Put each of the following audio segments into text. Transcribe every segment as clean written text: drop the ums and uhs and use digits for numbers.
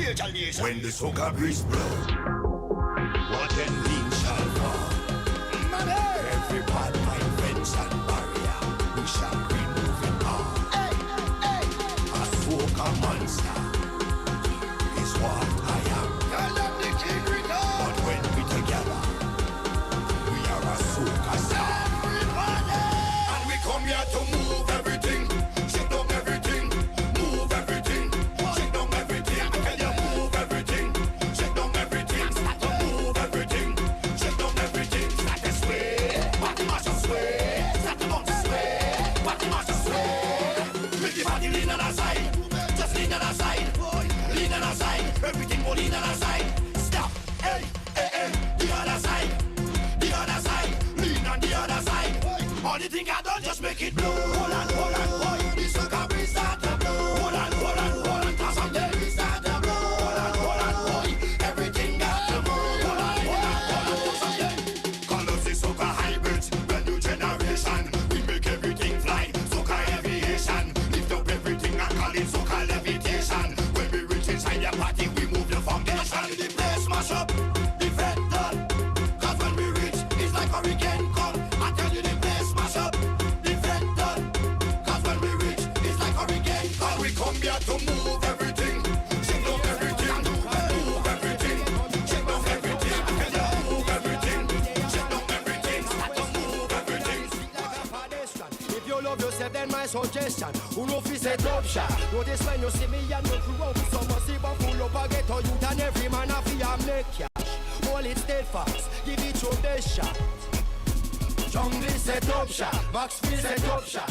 major nation. When the soca breeze blow, what then mean shall fall. Every bad mind, fence and barrier, we shall remove it all. A soca monster is what I am. But when we together, we are a soca star. And we come here to move everything, shake down everything, move everything, shake down everything. I tell you move everything, shake down everything, start to move everything, shake down everything. Start to sway, body mash and sway, start to bounce and sway, body mash and sway. Make the body lean on our side, just lean on our side, lean on our side, everything will lean on our side. Stop, hey, hey, hey, the other side, lean on the other side. All the thing I done, just make it blow. Hold on, boy, the soca breeze start to blow. Hold on, cause someday we start to blow. Hold on, boy, everything got to move. Hold on, cause someday. Call us the soca hybrids, the new generation. We make everything fly, soca aviation. Lift up everything and call it soca levitation. When we reach inside the party, we move the foundation. The place mash up, the fed done. Cause when we reach, it's like hurricane come. I tell you the place mash up, the fed done. Cause when we reach, it's like hurricane come. We come here to move everything, shake down everything, move everything, shake down everything. I tell you move everything, shake down everything, start to move everything. If you love yourself, then my suggestion, who know fi set up shop. Notice when you see me and no crew out with some see but full up a ghetto youth and every man a fi a make cash. Hold it steadfast, give it your best shot. Jungle set up shop, Maxfield set up shop.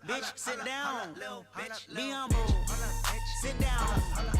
Bitch, sit down. Be humble. Sit down.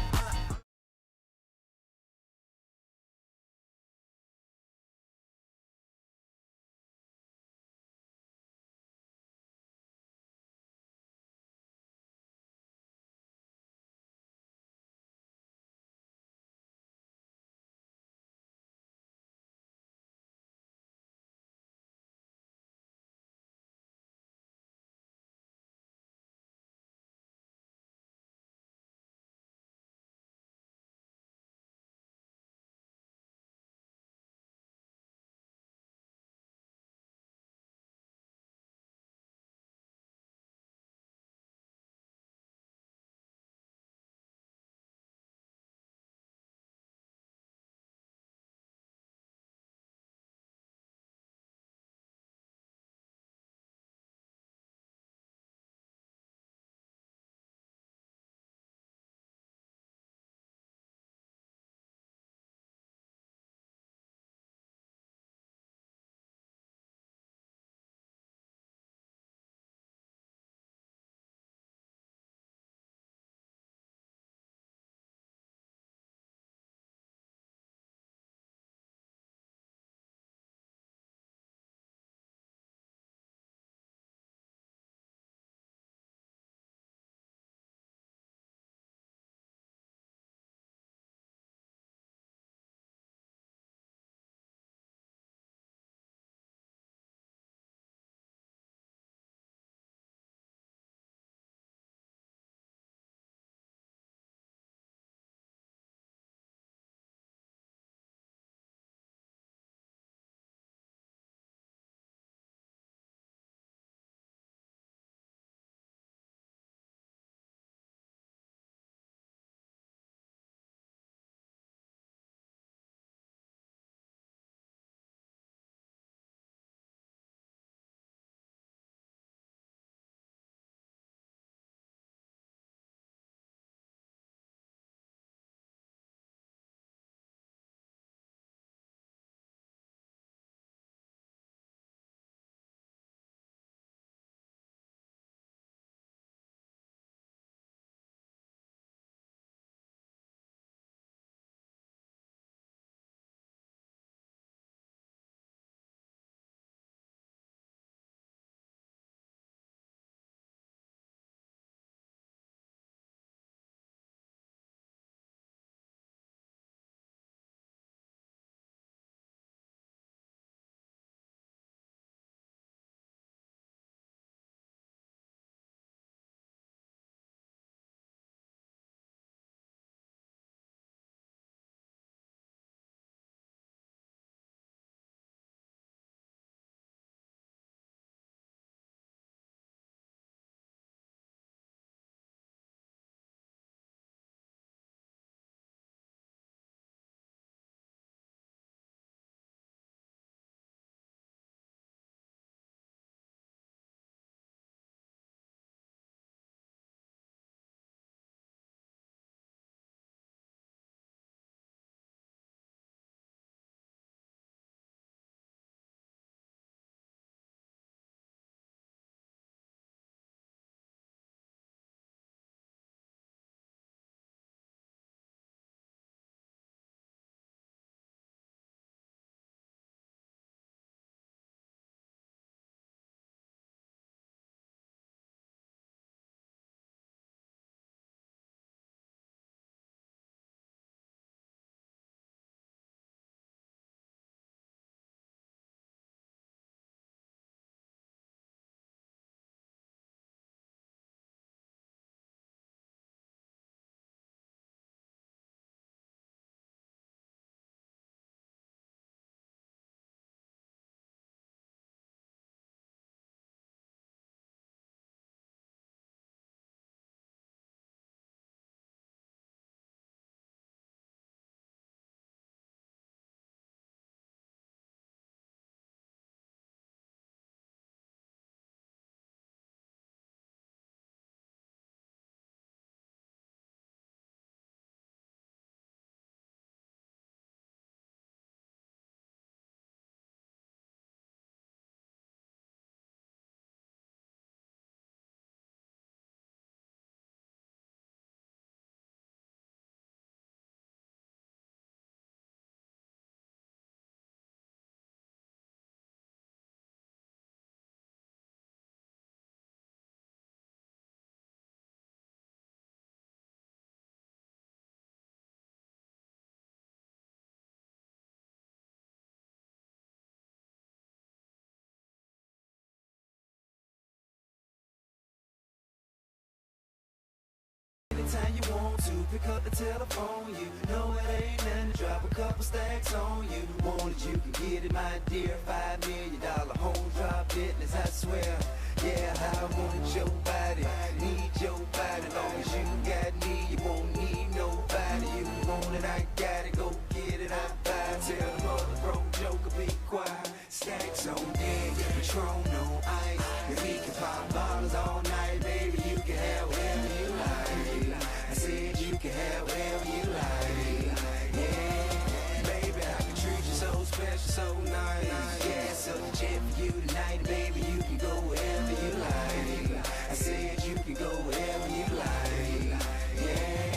anytime you want to. Pick up the telephone, you know it ain't nothing to drop a couple stacks on you. Want it, you can get it, my dear. $5 million home drop business, I swear. Yeah, I want your body, need your body. Long as you got me, you won't need nobody. You want it, I got it, go get it, I buy it. Tell the mother broke joker, be quiet. Stacks on deck, Patron on ice. If we can pop bottles all night, baby, you can have whatever you like. I said you can have whatever you like. Yeah, baby, I can treat you so special, so nice. Yeah, so jet for you tonight, baby, you can go wherever you like. I said you can go wherever you like. Yeah,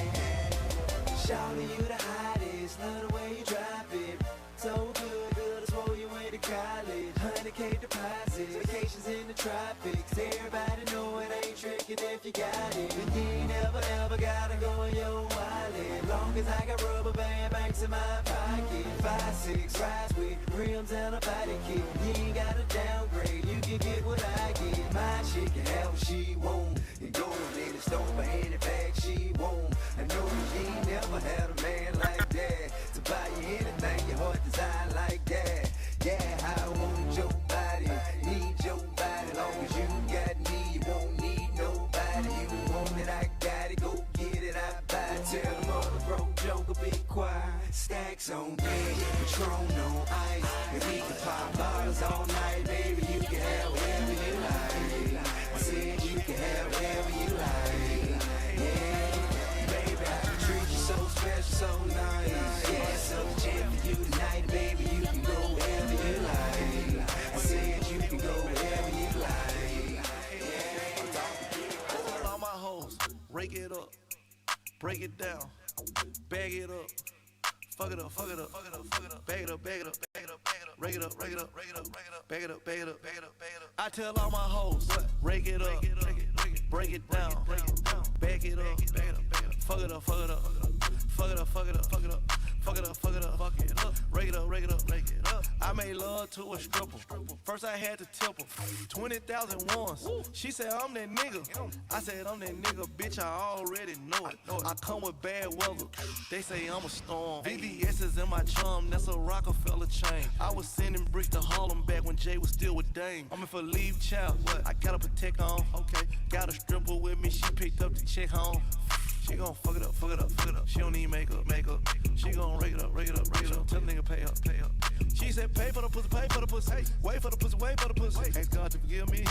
shawty, you the hottest, love the way you drop it. So good, good, I swore you went to college. 100K deposits, vacations in the tropics. Everybody know it ain't tricking if you got it. And you ain't never, ever gotta go in your wallet. Long as I got rubber band banks in my pocket. 5-6 rides with rims and a body kit. You ain't gotta downgrade, you can get what I get. My chick can have what she want. And go in the store for any bag she want. I know you ain't never had a man like that to buy you anything your heart desire like that. Yeah, I want your body, need your body. Long as you got me, you won't need nobody. You want it, I got it, go get it, I buy it. Tell the mother broke joker, be quiet. Stacks on deck, Patron on ice. If we can pop bottles all night, baby, you can have whatever you like. I said you can have whatever you like. Yeah, baby, I can treat you so special, so nice. Yeah, so jet for you tonight, baby, you can go wherever you like. I said you can go wherever you like. Hold all my hoes, rake it up, break it down, bag it up, fuck it up, fuck it up, fuck it up, fuck it up, bag it up, bag it up, bag it up, bag it up, rake it up, rake it up, rake it up, rake it up, bag it up, bag it up, bag it up, bag it up. I tell all my hoes, rake it up, break it down, bag it up, fuck it up, fuck it up, fuck it up, fuck it up, fuck it up. Fuck it up, fuck it up, fuck it up, rake it up, rake it up, rake it up. I made love to a stripper. First I had to tip her 20,000 once. She said I'm that nigga. I said I'm that nigga, bitch. I already know it. I come with bad weather. They say I'm a storm. VVS is in my chum. That's a Rockefeller chain. I was sending bricks to Harlem back when Jay was still with Dame. I'm in for leave child. What? I got a protect on. Okay. Got a stripper with me. She picked up the check home. She gon' fuck it up, fuck it up, fuck it up. She don't need makeup, makeup. She gon' rake it up, rake it up, rake it up. Tell the nigga pay up, pay up. She said pay for the pussy, pay for the pussy. Wait for the pussy, wait for the pussy. Ask God to forgive me.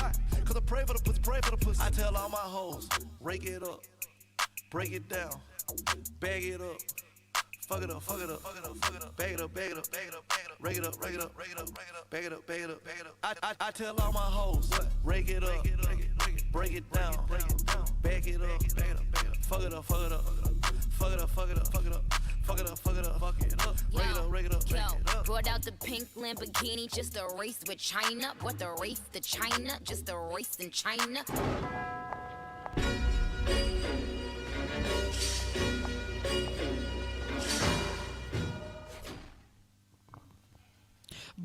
Cause I pray for the pussy, pray for the pussy. I tell all my hoes, rake it up, break it down, bag it up. Fuck it up, fuck it up, fuck it up, fuck it up. Bag it up, bag it up, bag it up, bag it up. Rake it up, rake it up, rake it up, rake it up. Bag it up, bag it up, bag it up. I tell all my hoes, rake it up, break it down, bag it up, bag it up, bag it up. Fuck it up, fuck it up, fuck it up, fuck it up, fuck it up. Fuck it up, fuck it up, fuck it up. Rake it up, rake it up, rake it up. Brought out the pink Lamborghini just a race with China. What the race to China? Just a race in China.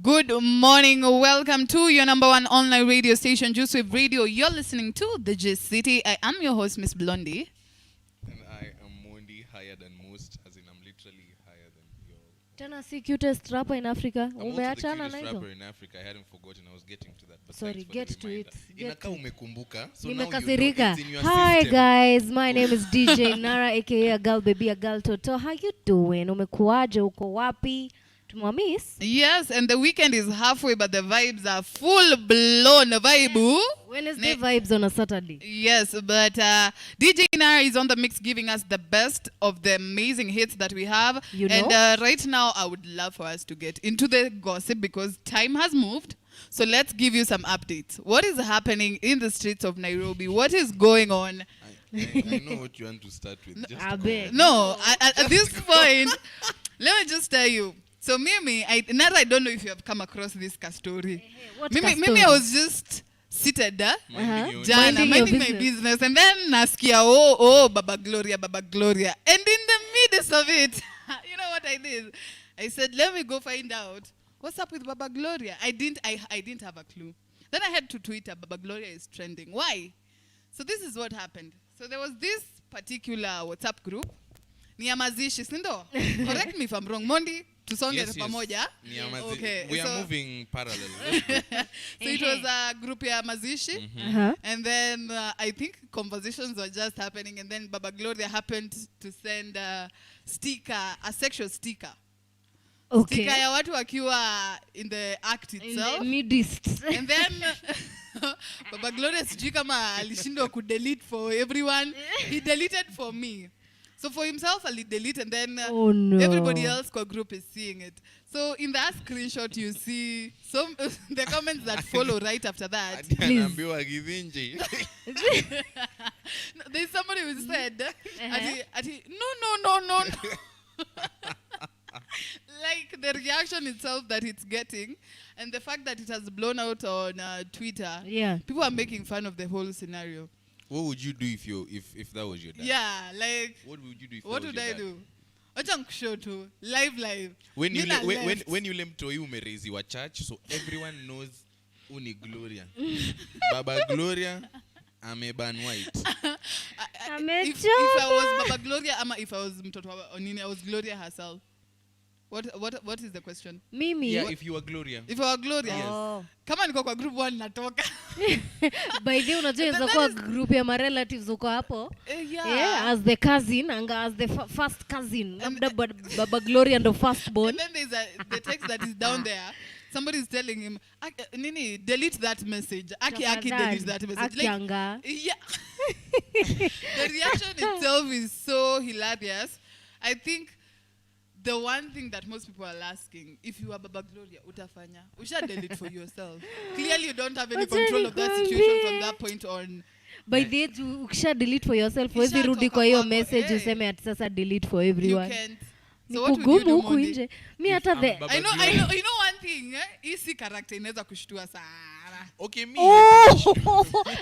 Good morning. Welcome to your number one online radio station, Juice Wave Radio. You're listening to The Gist City. I am your host, Miss Blondie. And I am Mondi, higher than most, as in I'm literally higher than you all. Tana si cutest rapper in Africa. I'm also the Umeachana na cutest hizo? rapper in Africa. I hadn't forgotten. I was getting to that. But Sorry, thanks for get the to reminder. it. Inakaa umekumbuka. So now you know Nimekasirika. it's in your Hi system. guys, my name is DJ NARAH aka a girl baby, a girl Toto. How you doing? Umekuaje? Uko wapi? Tumwamiss? Yes, and the weekend is halfway, but the vibes are full-blown vibe. Wednesday vibes on a Saturday. Yes, but DJ NARAH is on the mix giving us the best of the amazing hits that we have. You know? And right now, I would love for us to get into the gossip because time has moved. So let's give you some updates. What is happening in the streets of Nairobi? What is going on? I know what you want to start with. Just I go bet. on. No, at this point, let me just tell you. So Mimi, NARAH, I don't know if you have come across this story. What Mimi, I was just seated Minding your own Jana, minding my business, and then Naskia, oh, Baba Gloria. And in the midst of it, you know what I did? I said, let me go find out what's up with Baba Gloria. I didn't have a clue. Then I had to tweet her, Baba Gloria is trending. Why? So this is what happened. So there was this particular WhatsApp group. Ni ya mazishi, sindo? Correct me if I'm wrong. Mondi, tusonge pamoja. Okay. We are moving parallel. So it was a group ya mazishi. And then I think conversations were just happening. And then Baba Gloria happened to send a sticker, a sexual sticker. Okay. Sticker ya watu wakiwa in the act itself. In the midst. And then Baba Gloria sijui kama alishindwa kudelete for everyone. He deleted for me. So for himself, I'll delete, and then everybody else kwa group is seeing it. So in that screenshot, you see some the comments that follow right after that. There's somebody who said, no. Like the reaction itself that it's getting, and the fact that it has blown out on Twitter. Yeah. People are making fun of the whole scenario. What would you do if that was your dad? Yeah, like what would you do if what that was would your I dad? do? Acha show to live. When you when you lemtoi umereziwa church, so everyone knows uni Gloria. Baba Gloria ameban white. If I was Baba Gloria ama if I was mtoto wa nini, I was Gloria herself. What is the question? Mimi. Yeah, if you were Gloria. If I were Gloria. Oh. Kama niko kwa group 1 natoka. By the way, unajua inaweza kuwa group ya ma relatives uko hapo. Yeah, as the cousin and as the first cousin. Baba Gloria and the firstborn. And then there's the text that is down there. Somebody is telling him, Nini, delete that message. Aki, delete that message. Like, yeah. The reaction itself is so hilarious. I think the one thing that most people are asking, if you are Baba Gloria, utafanya. Usha delete for yourself. Clearly you don't have any control of that situation from that point on. By the way, ukisha delete for yourself, wezi rudi kwa hiyo message useme ati sasa delete for everyone. You can't. So what would you do, Mondi? Mi hata the I know one thing, easy character inaweza kushtua sana. Okay, me.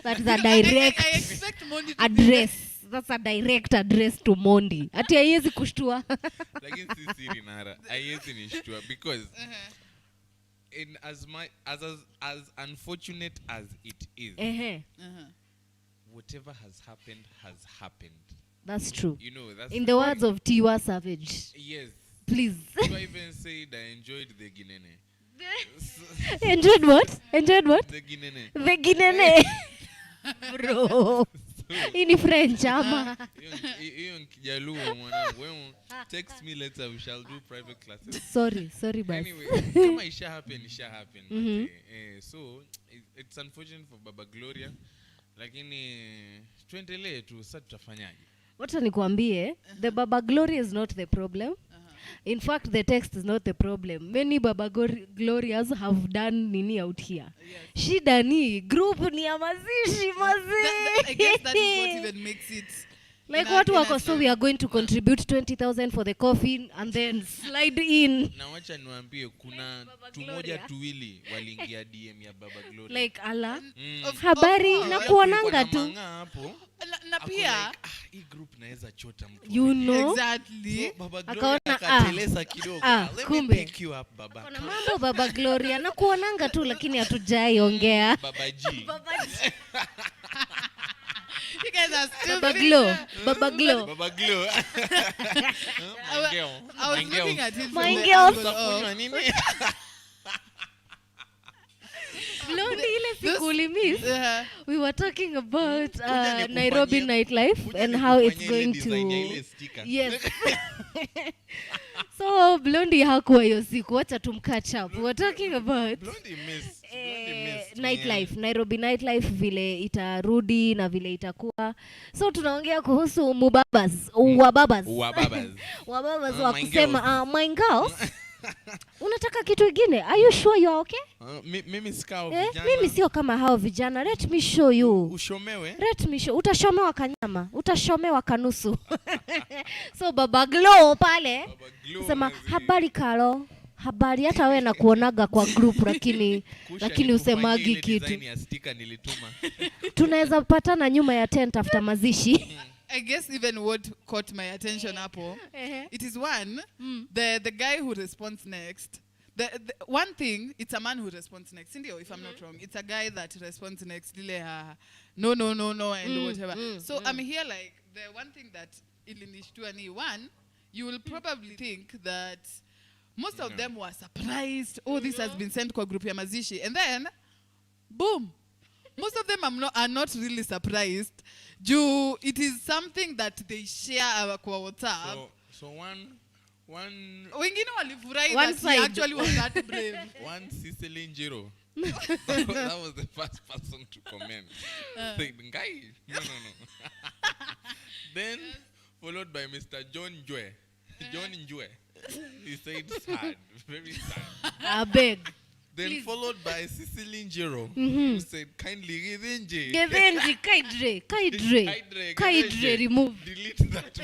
That is a direct I expect Mondi to address. That's a direct address to Mondi. Ati haiwezi kushtua. Lakini sisi Nara, haiwezi nishtua because in as unfortunate as it is, whatever has happened. That's true. You know, that's in the words of Tiwa Savage. Yes. Please. So I even said I enjoyed the Ginene. Enjoyed what? The Ginene. The Ginene. Bro. In French, ama. Text me later, we shall do private classes. Sorry, but anyway, kama isha happen. So it's unfortunate for Baba Gloria, lakini tuendelee tu, sasa tutafanyaje? Wacha nikwambie, the Baba Gloria is not the problem. In fact, the text is not the problem. Many Baba Glorias have done nini out here. Yes. Shida ni group ni ya mazishi. I guess that is what even makes it. Like watu wako, so we are going to contribute 20,000 for the coffin and then slide in. Na wacha niwaambie kuna tumoja tuwili waliingia DM ya Baba Gloria. Like ala. Habari na kuonanga tu. Na pia hii group naweza chota mtu. You know exactly. So, Baba Gloria akateleza kidogo. Let me pick you up, Baba. Kuna mambo Baba Gloria na kuonanga tu lakini hatujai ongea. Baba G. You guys are still Baba Glow. I was looking at it. My girls. Blondie ile sikuli miss. We were talking about Nairobi nightlife and how it's going to. Yes. So Blondie hakuwa hiyo siku, wacha tumcatch up. We were talking about Blondie missed nightlife, Nairobi nightlife vile itarudi na vile itakuwa. So tunaongea kuhusu wababas wa kusema my girls. Unataka kitu kingine? Are you sure you are okay? Mimi sikao vijana. Mimi sio kama hao vijana. Let me show you. Ushomewe? Let me show. Utashomewa kanyama, utashomewa kanusu. So Baba Glow pale sema habari Karo. Habari hata wewe na kuonaga kwa group lakini usemagi kitu. Tunaweza patana nyuma ya tent after mazishi. I guess even what caught my attention hapo, it is one, the guy who responds next. the one thing, it's a man who responds next. Indio, if I'm not wrong, it's a guy that responds next. No, and whatever. So I'm here like the one thing that ilinishtuani one, you will probably think that most of them were surprised. Oh, this has been sent kwa group ya mazishi, and then boom. Most of them are not really surprised. It is something that they share kwa WhatsApp. So one wengine walifurahi that he actually was that brave. One Cecily Njiro. That was the first person to comment. Saying, guy, no. Then followed by Mr. John Njue. He said sad, very sad. I beg. Then Please. followed by Cecily Njiro, who said, kindly Gevenji, Kaidre, remove. delete that.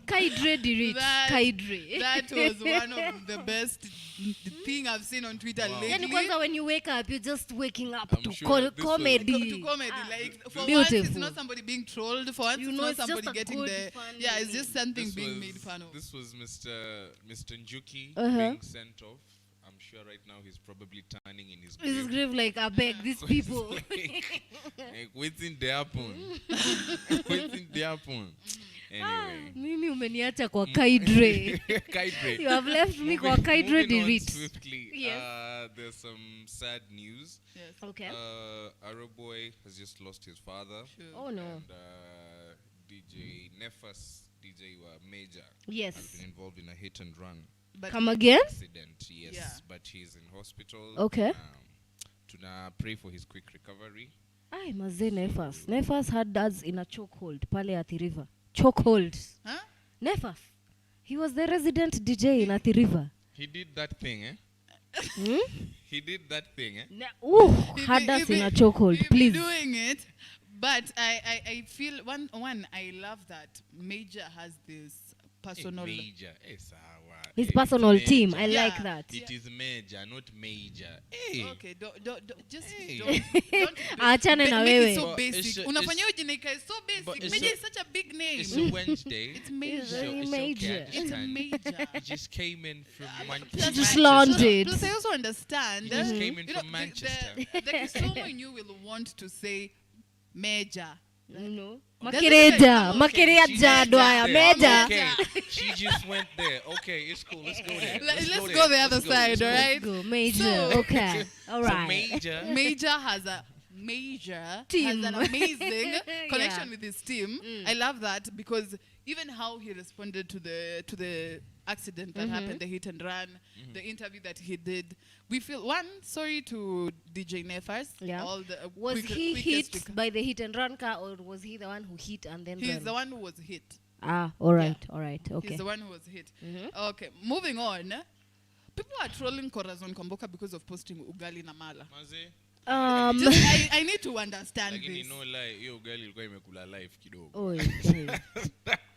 Kaidre, delete. Kaidre. That was one of the best thing I've seen on Twitter lately. Yani kwanza when you wake up, you're just waking up I'm to sure this comedy. To comedy, like for Beautiful. once, it's not somebody being trolled. For once, You it's know, not it's just somebody a getting good, the funny- yeah. It's just something This being was- made fun of. This was Mr. Njuki being sent off. I'm sure right now he's probably turning in his This grave. grave like, I beg these people. Like, waiting to happen. Waiting to happen. Anyway. Mimi umeniacha kwa Kaidre. Kaidre. You have left me kwa Kaidre, Moving on delete. swiftly. Yes. Yes. There's some sad news. Okay. Boy has just lost his father. Sure. Oh no. And DJ Nefas, DJ Major, has Yes. been involved in a hit and run But Come again? accident. Yes, Yeah. but he's in hospital. Okay. Tuna pray for his quick recovery. Ay, mazee Nefas. Nefas had dads in a chokehold, pale Athi River. Chokehold. huh? Nefas. He was the resident DJ in Athi River. He did that thing, eh? He did that thing, eh? Had us He in a be- chokehold, he be please. doing it, but I feel one I love that Major has this personal. Major. Sawa. His Eh, personal it's team. major. I Yeah. like that. It is major, not major. Hey. Okay, just Hey. don't Achane na make it wewe. so But basic. it's a- Unafanya hiyo jina ikae so but basic. it's Major a- is such a big name. It's a Wednesday. It's major. very It's major. Okay, I It's understand. major. He just came in from Plus- Manchester. just landed. Plus, I also understand. He just came in you know, from Manchester. The Kisumu in you will want to say major. No. Doesn't Makereja. it? Makereja dwaya. Major. Okay, she just went there. Okay, it's cool. Let's go there. Let's there. go the other Let's go, side, let's go. alright? Go. Major. So- Okay. All So right. major. Major has Team. an amazing connection Yeah. with his team. I love that because even how he responded to the accident that happened, the hit and run, the interview that he did, we feel sorry to DJ Nefas. Yeah. All the Was he quickest hit by the hit and run car, or was he the one who hit and then He's ran? the one who was hit. Ah, all right. All right. Okay. He's the one who was hit. Okay, moving on. People are trolling Corazon Komboka because of posting ugali na mala. Maze, Just, I need to understand lakini this. no lie, hiyo ugali ilikuwa imekula life kidogo. Oi.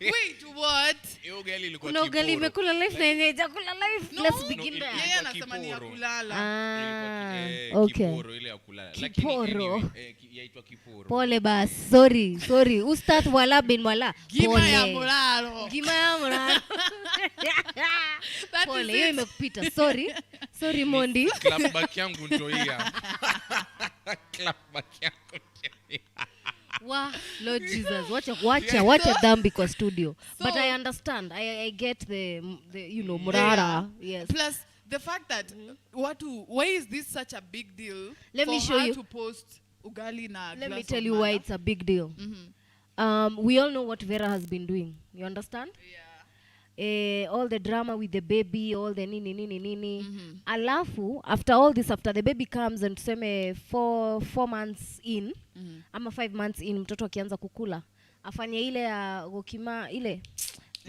Wait, what? Hiyo ugali ilikuwa Kuna ugali kiporo. imekula life na yenye haijakula life. No. Let's begin No, there. Yeye Ilikuwa anasema ni ya kiporo. kulala. Ah, Ilikuwa okay. kiporo ile ya kulala. Lakini Kiporo. anyway, yaitwa kiporo. Pole bas. Sorry. Ustad wala bin wala. Gima ya Pole. mulalo. Gima ya mulalo. That Pole, is hiyo it. imekupita. Sorry Mondi. Clapback yangu ndio hii hapa. Clapback yangu ndio hii hapa. Wow, Lord Jesus, wacha dhambi kwa studio. But I understand. I get the murara. Yes. Plus, the fact that why is this such a big deal Let for me show her you. to post ugali na Let glass me of tell you mala? why it's a big deal. We all know what Vera has been doing. You understand? All the drama with the baby, all the nini. Alafu, after all this, after the baby comes and tuseme 4 months in, ama 5 months in, mtoto akianza kukula, afanye ile ya gokima, ile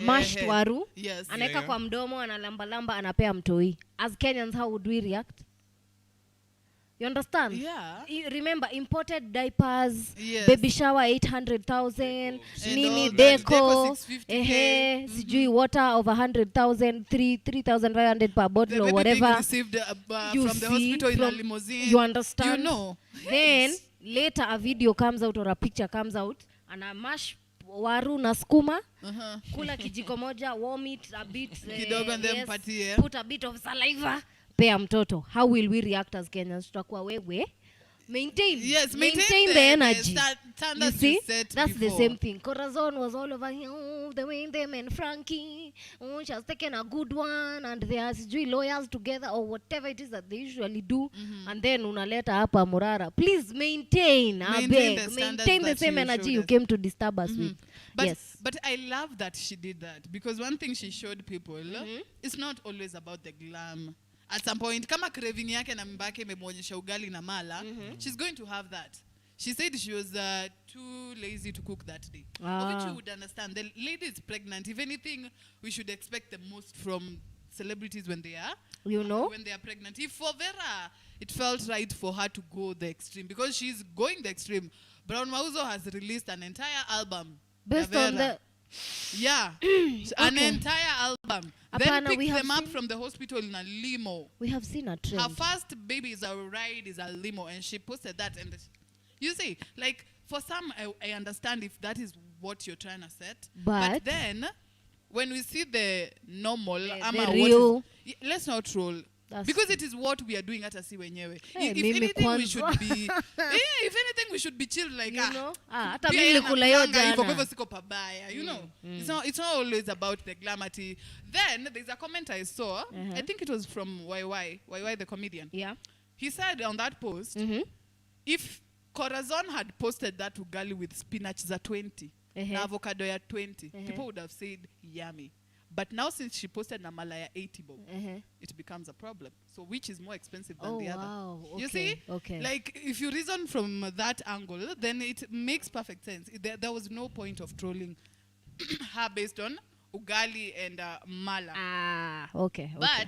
mashed waru, Yes. anaeka kwa mdomo, analamba, anapea mtoi. As Kenyans, how would we react? You understand? Yeah. Remember, imported diapers, Yes. baby shower 800,000, And nini all that. deco, Deco 650K. sijui water of 100,000, 3,500 per bottle The or baby whatever. being received You from the see, hospital in a from- limousine. You understand? You know. Then later a video comes out or a picture comes out and a mash waru na skuma. Kula kijiko moja, warm it a bit. Kidogo and then patie. Put a bit of saliva. Pea mtoto. How will we react as Kenyans? Tutakuwa wewe. Maintain the energy. You see, that's the same thing. Corazon was all over here. Oh, the way them and Frankie. Oh, she has taken a good one, and they are lawyers together or whatever it is that they usually do. And then unaleta hapa Murara. Please maintain the same energy you came to disturb us with. But I love that she did that, because one thing she showed people, it's not always about the glam. At some point, kama craving yake na mbake imemwonyesha ugali na mala, she's going to have that. She said she was too lazy to cook that day. Of which you would understand. The lady is pregnant. If anything, we should expect the most from celebrities when they are, when they are pregnant. If for Vera, it felt right for her to go the extreme, because she's going the extreme. Brown Mauzo has released an entire album. Based on the... Yeah, an entire album. Then pick them up from the hospital in a limo. We have seen a trend. Her first baby is a ride, is a limo, and she posted that. And you see, like, for some, I understand if that is what you're trying to set. But then, when we see the normal, the real, let's not troll. Because it is what we are doing at si wenyewe. If anything, we should be if anything, we should be chill, like, you know, hata mimi kula hiyo jana. Siko pabaya, you know. It's not always about the glamour. Then there's a comment I saw. I think it was from YY the comedian. Yeah. He said on that post, if Corazon had posted that ugali with spinach za 20, na avocado ya 20, people would have said yummy. But now since she posted namala ya 80 bob, it becomes a problem. So which is more expensive than the other? Wow. Okay. You see? Okay. Like, if you reason from that angle, then it makes perfect sense. There was no point of trolling her based on ugali and mala. Okay. But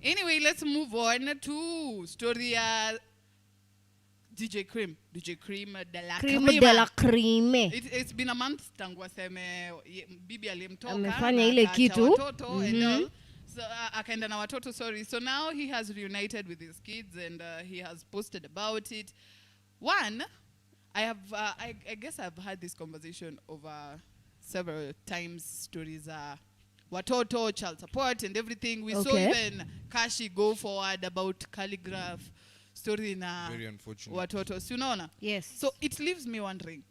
anyway, let's move on to story DJ Cream de la Creme. It's been a month tangu aseme bibi alimtoka amefanya ile kitu watoto and all. So akaenda na watoto, sorry. So now he has reunited with his kids, and he has posted about it. One, I guess I've had this conversation over several times. Stories watoto, child support and everything. We saw even Kashi go forward about calligraph story na very unfortunate watoto. Unaona? Yes. So it leaves me wondering,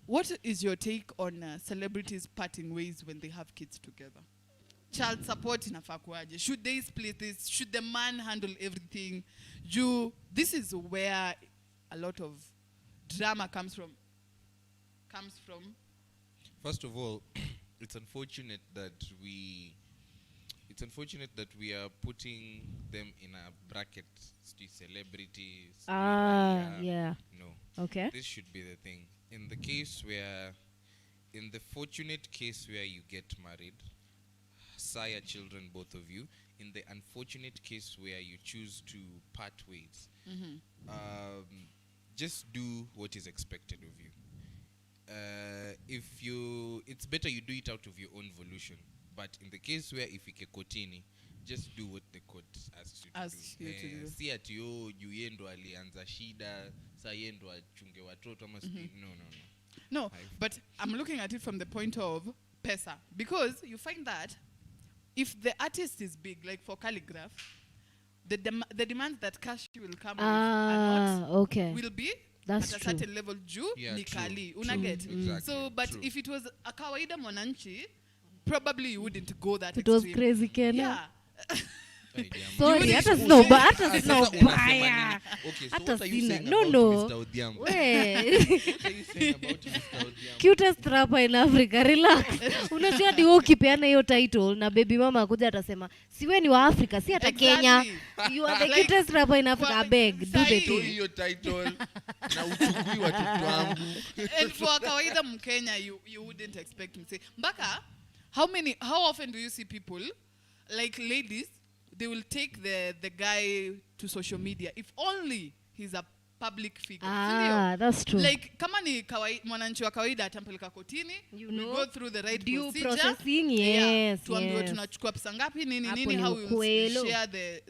what is your take on celebrities parting ways when they have kids together? Child support inafaa kuaje? Should they split this? Should the man handle everything? This is where a lot of drama comes from. First of all, it's unfortunate that we are putting them in a bracket, celebrities. Yeah. No. Okay. This should be the thing. In the fortunate case where you get married, sire children, both of you. In the unfortunate case where you choose to part ways, just do what is expected of you. It's better you do it out of your own volition. But in the case where if you kotini, just do what the court asks you to do. Si ati juu yendo alianza shida, sa yendo achunge watoto ama No, but I'm looking at it from the point of pesa. Because you find that if the artist is big, like for calligraph, the demands that cash will come with are not, will be that's at a true. certain level nikali. Unaget. Exactly. So, but if it was a kawaida mwananchi, probably you wouldn't go that it extreme. Was crazy, Kenya. Yeah. Sorry, hata snow baya. Okay, so what are you saying no. about Mr. Odhiambo? What are you saying about Mr. Odhiambo? Cutest rapper in Africa, relax. Unajua hadi wewe ukipeana hiyo title na baby mama akuja atasema, "Siwe ni wa Africa, si hata Kenya. You are the cutest rapper in Africa, I beg, do the thing." Hiyo title na uchukui watoto wangu. And for kawaida Mkenya, you wouldn't expect him to say, Mbaka, how often do you see people, like ladies, they will take the guy to social media if only he's a public figure. That's true. Like kama ni mwananchi wa kawaida atampeleka kotini, we go through the right due procedure. Processing, yes. Tuambiwe tunachukua pesa ngapi nini how we will share the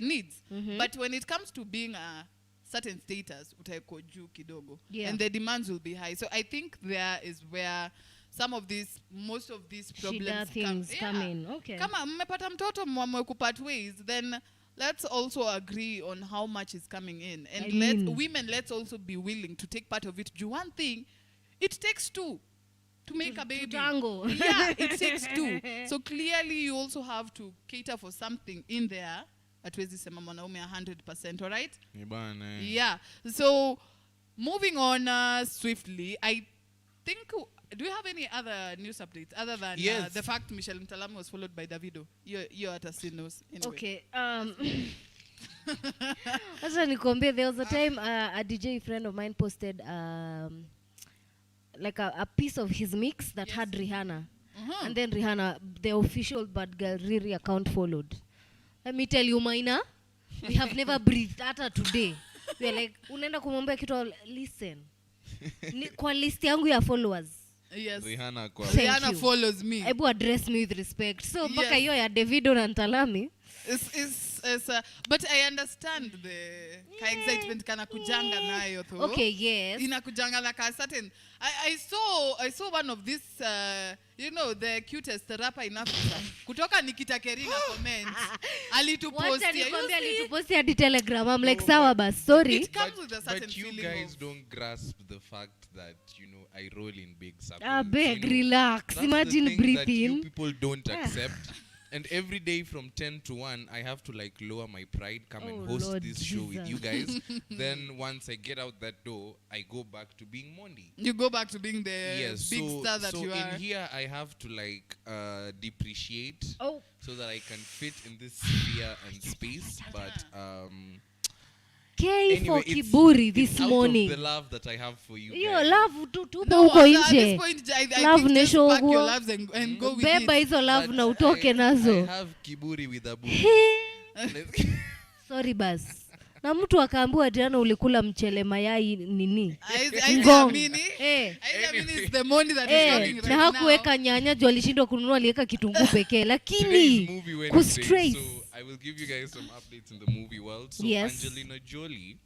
needs. But when it comes to being a certain status utaeko juu kidogo. Yeah. And the demands will be high. So I think there is where most of these problems come in. Okay. Kama mmepata mtoto mwamwe kupart ways, then let's also agree on how much is coming in. And let's also be willing to take part of it. Do one thing, it takes two to make a baby. Tango. Yeah, it takes two. So clearly you also have to cater for something in there. Atwezi sema mwanaume 100%, all right? Yeah. So moving on swiftly, I think, do you have any other news updates other than the fact Michelle Mtalami was followed by Davido? You're at a sinos anyway. Okay. There was a time a DJ friend of mine posted like a piece of his mix that had Rihanna. And then Rihanna, the official Bad Girl Riri account followed. Let me tell you, Maina, we have never breathed at her today. We are like, unaenda kumwambia kitu, listen. Kwa list yangu ya followers. Yes. Rihanna follows me. Ebu address me with respect. So mpaka hiyo ya Davido na Ntalami. But I understand the excitement kana kujanga nayo though. Okay, yes. Inakujanga like a certain. I saw one of this the cutest rapper in Africa. Kutoka Nikita Keringa comments. Alitupostia hadi Telegram. I'm like, sawa bas, sorry. It comes with a certain feeling. But you guys don't grasp the fact that I roll in big circles. Beg, relax. Imagine breathing. That you people don't accept. And every day from 10 to 1, I have to like lower my pride, come and host Lord this Jesus. show with you guys. Then once I get out that door, I go back to being Mondy. You go back to being the big star that you are. So in here, I have to like depreciate so that I can fit in this sphere and space. But K for Kiburi this morning. Out of the love that I have for you. Love tu no, huko at this nje. point, I Love think just nesho pack your huo. loves and go with Beba it. hizo love But na utoke nazo. I have Kiburi with a boo. Sorry bas. Na mtu akaambiwa jana ulikula mchele mayai nini? Ngong. I mean it's the money that is talking right now. Na hakuweka nyanya juu alishindwa kununua, aliweka kitunguu pekee. Lakini so I will give you guys some updates in the movie world. So Angelina Jolie,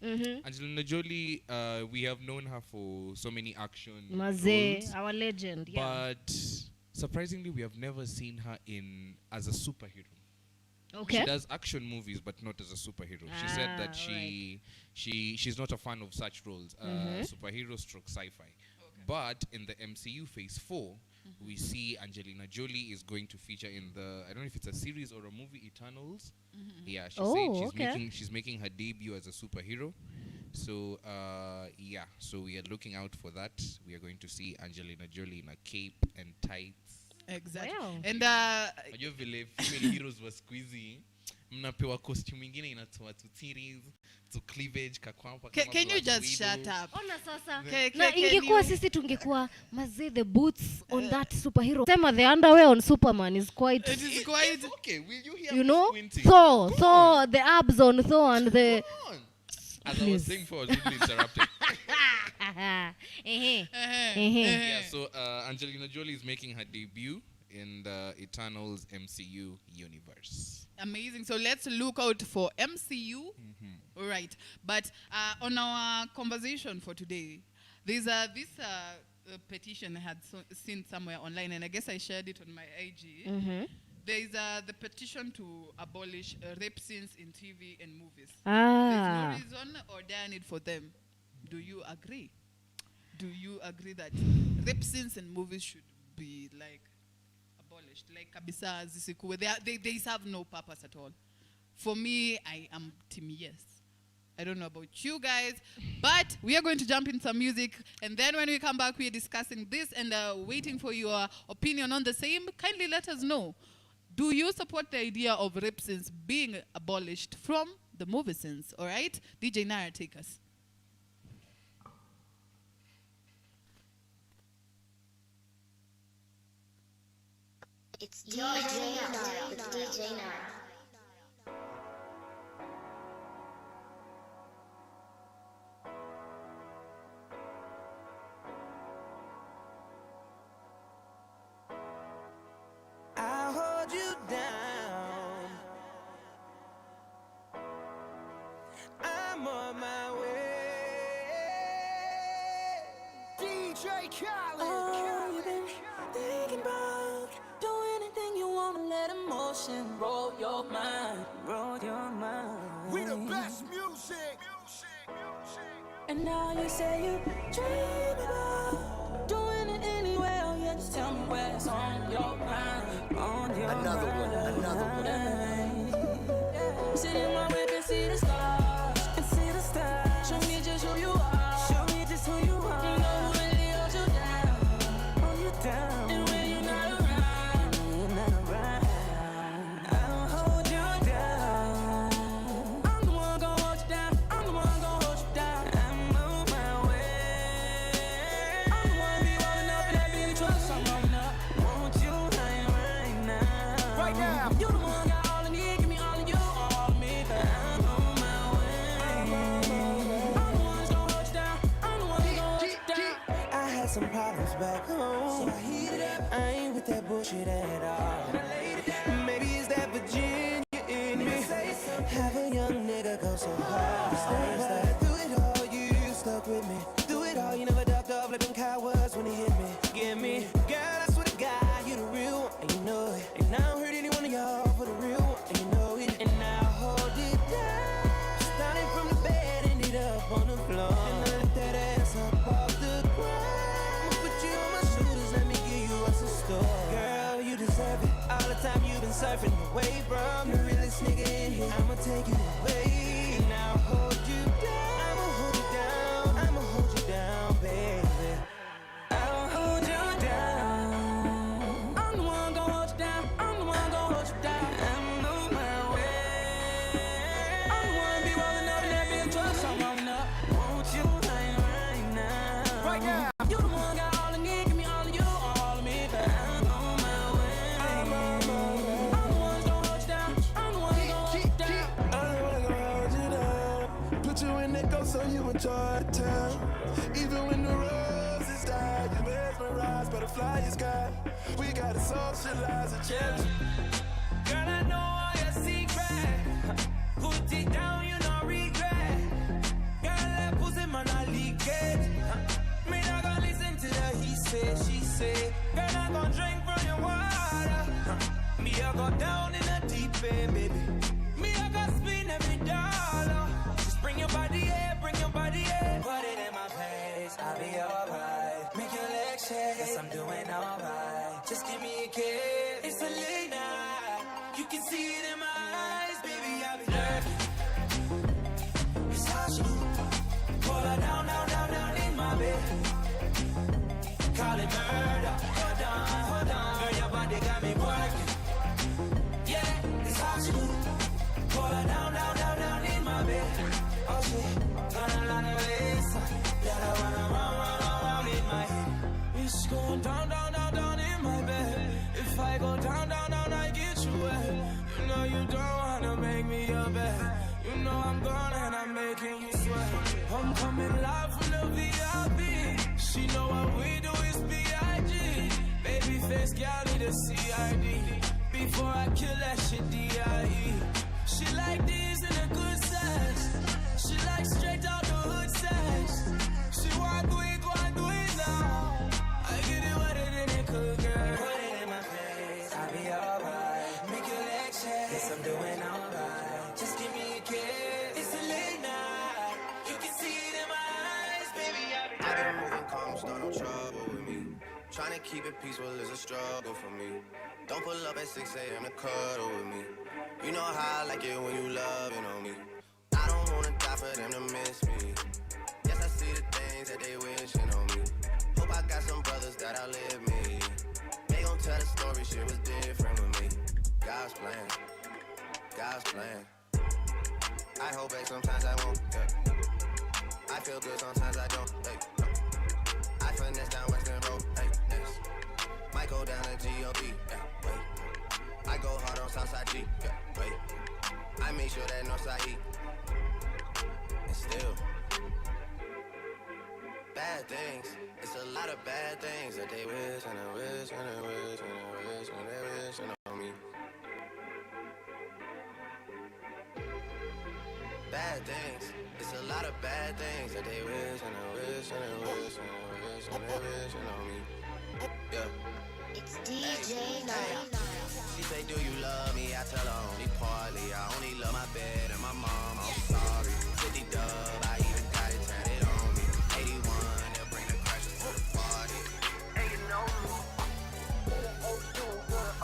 we have known her for so many action roles, our legend. Yeah. But surprisingly, we have never seen her as a superhero. Okay. She does action movies, but not as a superhero. She said that she's not a fan of such roles, superhero stroke sci-fi. Okay. But in the MCU Phase 4, we see Angelina Jolie is going to feature in the, I don't know if it's a series or a movie, Eternals. Yeah, she said she's making her debut as a superhero. So so we are looking out for that. We are going to see Angelina Jolie in a cape and tights. Exactly. Wow. And najua vile female heroes wa squeezy mnapewa costume nyingine inatoa tu titties to cleavage kakwapa kama can you just shut up? Ona sasa. Na ingekuwa sisi tungekuwa the boots on that superhero. Sema the underwear on Superman is quite. It is quite okay. Will you hear you know? Squinting? Thor, the abs on Thor and the. As I was saying before, I was really interrupted. Yeah, so Angelina Jolie is making her debut in the Eternals MCU universe. Amazing. So let's look out for MCU. All right. But on our conversation for today, there's this petition I had seen somewhere online, and I guess I shared it on my IG. There's the petition to abolish rape scenes in TV and movies. There's no reason or dire need for them. Do you agree? Do you agree that rape scenes in movies should be like abolished? Like kabisa zisikuwe. They serve no purpose at all. For me, I am team yes. I don't know about you guys, but we are going to jump in some music, and then when we come back, we are discussing this and waiting for your opinion on the same. Kindly let us know. Do you support the idea of rape scenes being abolished from the movie scenes? All right? DJ NARAH, take us. It's DJ NARAH with DJ NARAH. I'll hold you down. I'm on my way. Oh, you've been thinking about do anything you wanna, let emotion roll your mind, roll your mind. We the best music. And now you say you dream about doing it anyway. Oh yeah, just tell me where it's on your mind, on your mind. Another one. Yeah. Sit in my way and see the stars, and see the stars. Show me just who you are. Show me just who you are. You know who really holds you down, hold you down. And when you're not around, I don't hold you down. I'm the one gon' hold you down. I'm the one gon' hold you down. I'm on my way. I'm the one be rolling up in that big truck, so I'm rolling up. Want you right now. Right now. You the one got all I need, give me all of you, all of me. I'm on my way. I'm the one gon' hold you down. I'm the one gon' hold you down. I had some problems back home, so I heated up. I ain't with that bullshit at all. Maybe it's that Virginia in me. Have a young nigga go so hard. Through it all, you stuck with me. Through it all, you never ducked off like them cowards when he hit me. Give me, girl, I swear to God, you the real one, and you know it. And I don't hurt any one of y'all for the real one, and you know it. And now hold it down. Starting from the bed, ended up on the floor. And I lift that ass up off the ground. Put you on my shoulders, let me give you what's in store. Girl, you deserve it. All the time you've been surfing away from the realest nigga in here. I'ma take you away. Now hold you down. I'ma hold you down. I'ma hold you down, baby. I'll hold you down. I'm the one gon' hold you down. I'm the one gon' hold you down. I'm on my way. I'm the one be rolling up in that big truck, so I'm rolling up. Want you right now. Right now. You the one got all I need, give me all of you, all of me. But I'm on my way. I'm the one gon' hold you down. I'm the one gon' hold you down. I'm the one gonna hold you down. Put you in that ghost so you enjoy the town. Even when the roses die, you mesmerized by the fly sky. We gotta socialize and cherish. Girl, I know all your secrets. Put it down, you no regret. Girl, that pussy man, I leak it. Me not gonna listen to the he said, she said. Girl, I gon' drink from your water. Me, I go down in the deep end, baby. Me, I gon' spin every dollar. Just bring your body here, bring your body here. Put it in my face, I'll be alright. Make your legs shake, yes, I'm doing alright. Just give me a kiss, it's a late night. You can see it in my eyes, baby, I'll be lurking. It's how she do. Pull her down, down, down, down in my bed. Call it murder. Hold on, girl, your body got me working. Yeah, it's how she do. Pull her down, down, down, down in my bed. Oh shit, gonna learn her lesson. Let her run around in my head. It's going down, down, down, down in my bed. If I go down, down, down, I get you wet. You know you don't wanna make me your bed. You know I'm gone and I'm making you sweat. I'm coming live from the VIP. She know what we do is B.I.G. Baby face, girl, need a CID. Before I kill that shit, D.I.E. She like this in a good sex. She like straight out the hood sex. She want do it now. I get it wetter than it could, girl. Put it in my face, I'll be alright. Make your legs shake, yes, I'm doing alright. Just give me a kiss, it's a late night. You can see it in my eyes, baby, I've been moving calm, start no trouble with me. Trying to keep it peaceful is a struggle for me. Don't pull up at 6 a.m. to cuddle with me. You know how I like it when you loving on me. I don't wanna die for them to miss me. Yes, I see the things that they wishing on me. Hope I got some brothers that outlive me. They gon' tell the story, shit was different with me. God's plan, God's plan. I hold back, sometimes I won't. Yeah. I feel good, sometimes I don't. Hey, no. I finesse down Western Road. Hey, next. Might go down to G.O.B. Yeah, wait. I go hard on Southside G. Yeah, wait. I make sure that Northside heat. And still, bad things. It's a lot of bad things that they wish and they wish and they wish and they wish and they wish on me. Bad things. It's a lot of bad things that they wish and they wish and they wish and they wish. on me. Yeah. It's DJ NARAH. She say, do you love me? I tell her only partly. I only love my bed and my mom. I'm sorry. 50 dub, I even got it tatted on me. 81, they'll bring the crashes to the party. Hey, you know me.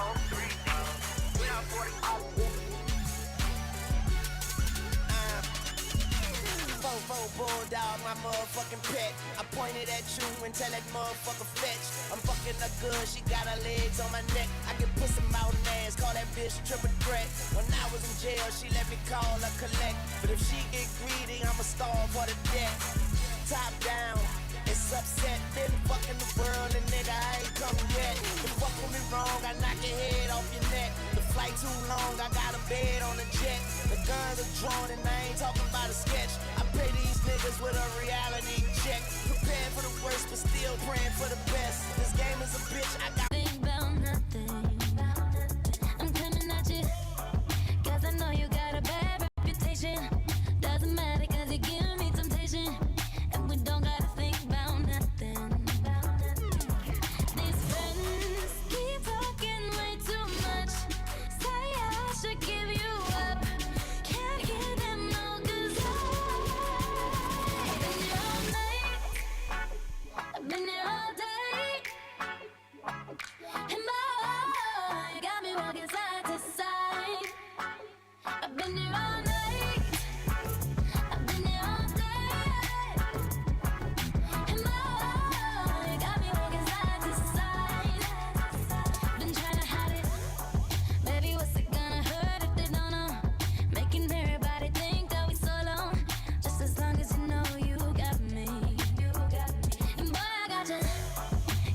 03. We are 40. Fofo bulldog, my motherfucking pet. I pointed at you and tell that motherfucker fetch. I'm fucking her good, she got her legs on my neck. I can put some out ass, call that bitch triple threat. When I was in jail, she let me call her collect. But if she get greedy, I'ma starve for the debt. Top down, it's upset. Been fucking the world and nigga, I ain't come yet. You fuck with me wrong, I knock your head off your neck. The flight too long, I got a bed on the jet. The guns are drawn and I ain't talking about a sketch. I pay these niggas with a reality check. Prepared for the worst, but still praying for the best. This game is a bitch, I got think about nothing. I'm coming at you, cause I know you got a bad reputation. Doesn't matter cause you give me temptation. And we don't gotta think about nothing. These friends keep talking way too much. Say I should give you up. Can't hear them no, cause I've been here all night. I've been here all day. And boy, you got me walking side to side. I've been here all night. I've been here all day. And boy, you got me walking side to side. Been trying to hide it. Baby, what's it gonna hurt if they don't know? Making everybody think that we solo. Just as long as you know you got me. And boy, I got you.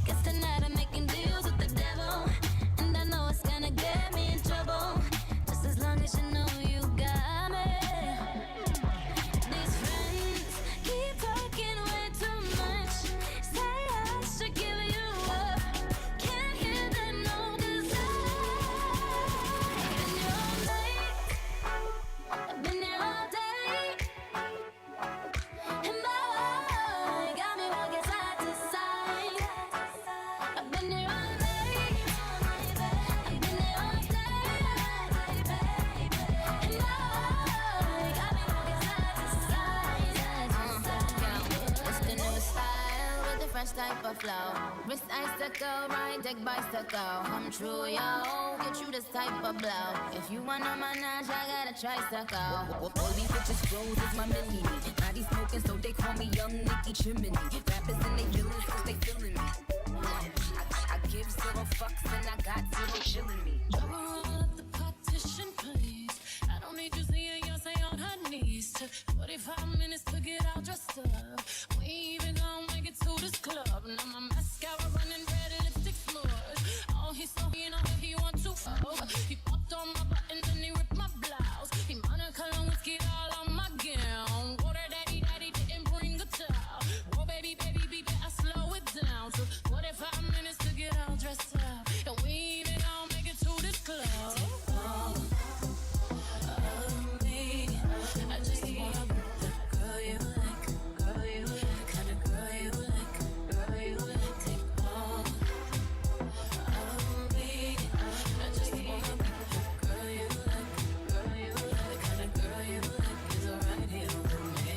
Guess tonight I'm making deals with the devil. And I know it's gonna get me in trouble. Just as long as you know you got me. These friends keep talking way too much. Say I should give you up. Can't hear them no, cause I've been here all day. And boy, got me walking side to side. I've been here all night. I've been here all day. And boy, got me walking side to side. It's the new style with the French type of flow. Wrist icicle, ride deck bicycle. Come true, yo. Get you this type of blow. If you wanna manage, I got a tricycle. All these bitches froze is my mini. Now they smoking, so they call me Young Nicky Chimney. Rappers and they villains, cause they feeling me. I give zero fucks and I got zero chillin' me. Drop her all up the partition, please. I don't need you seeing Beyonce on her knees. Took 45 minutes to get all dressed up. We ain't even gonna make it to this club. Now my mascara running red, lipstick smudge. Oh, he's so you know if he want to. Oh, he popped on my buttons and he ripped my blouse. He Monica and whiskey all on my gown. Water daddy didn't bring a towel. Oh baby, I slow it down. So 45 minutes to get all dressed up. And we ain't even gonna make it to this club. I just wanna be the girl you like, the kind of girl you like, take all of me. I just wanna be the girl you like, the kind of girl you like is right here with me.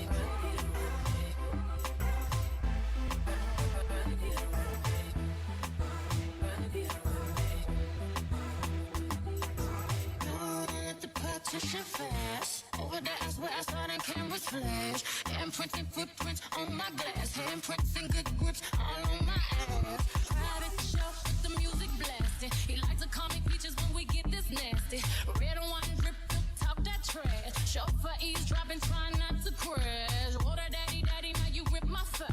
At the partition fast. Over the ass where I saw the cameras flash. Handprints and footprints on my glass. Handprints and good grips all on my ass. Private show with the music blasting. He likes to call me peaches when we get this nasty. Red and wine drip, talk that trash. Chauffeur eavesdropping, trying not to crash. Water daddy, now you rip my fur.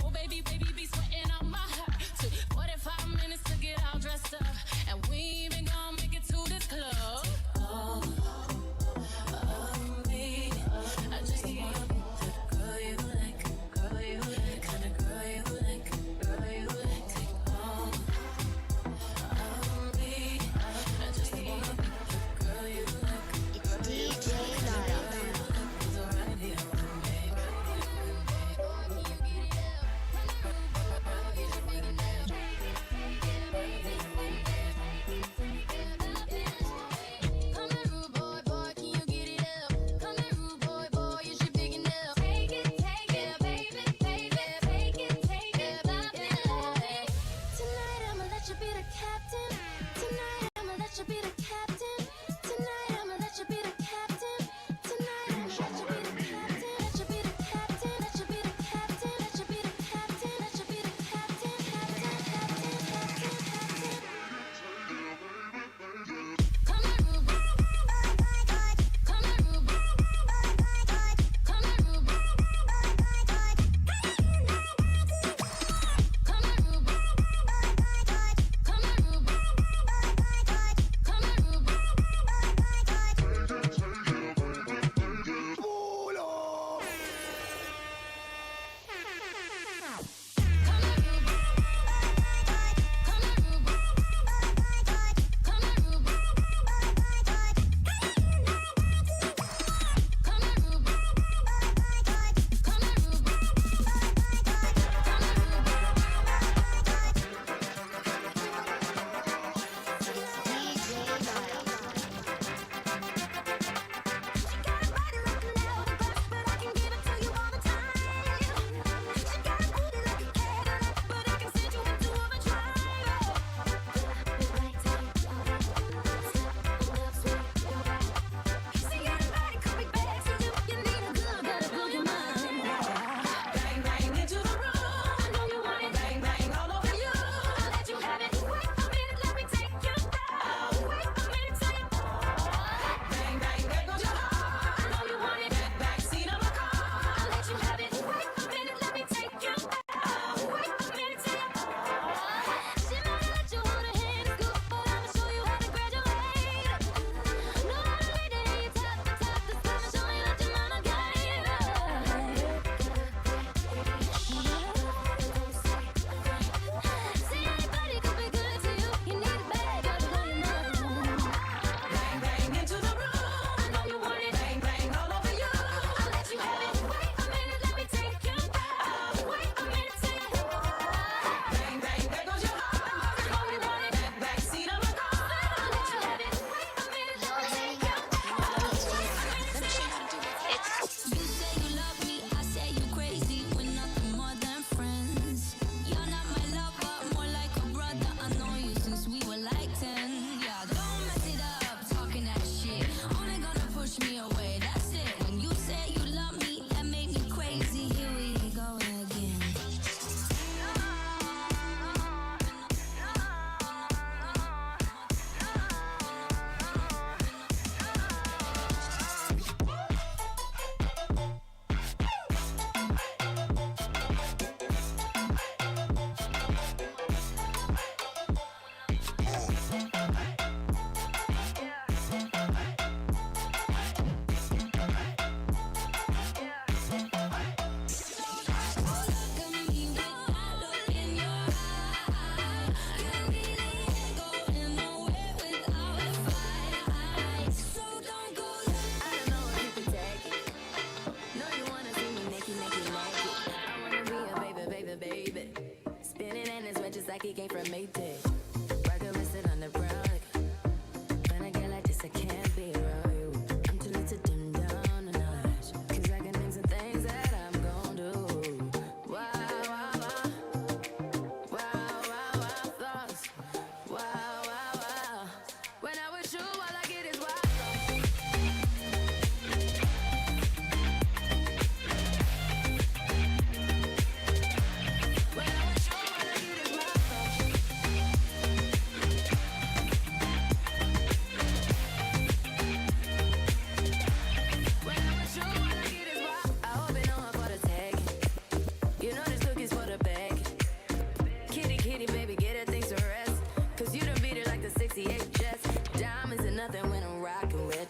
Oh baby, be sweating out my hair. Took 45 minutes to get all dressed up. And we ain't even gonna make it to this club. All of me. I just wanna be the girl you like, the kind of girl you like, take all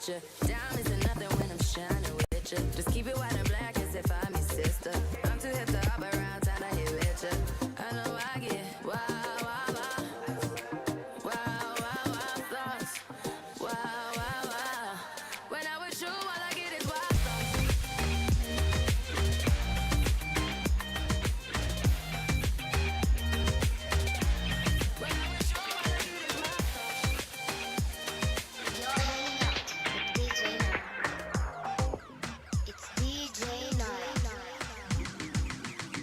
with you. Diamonds are nothing when I'm shining with you. Just keep it white and black as if I'm your sister. I'm too hip to hop around, time to hit with you. I know I get wild, wild, wild. Wild, wild, wild thoughts. Wild, wild, wild. When I'm with you, all I get is wild thoughts. When I'm with you, all I get is wild thoughts. You're hanging out with DJ NARAH. It's DJ NARAH.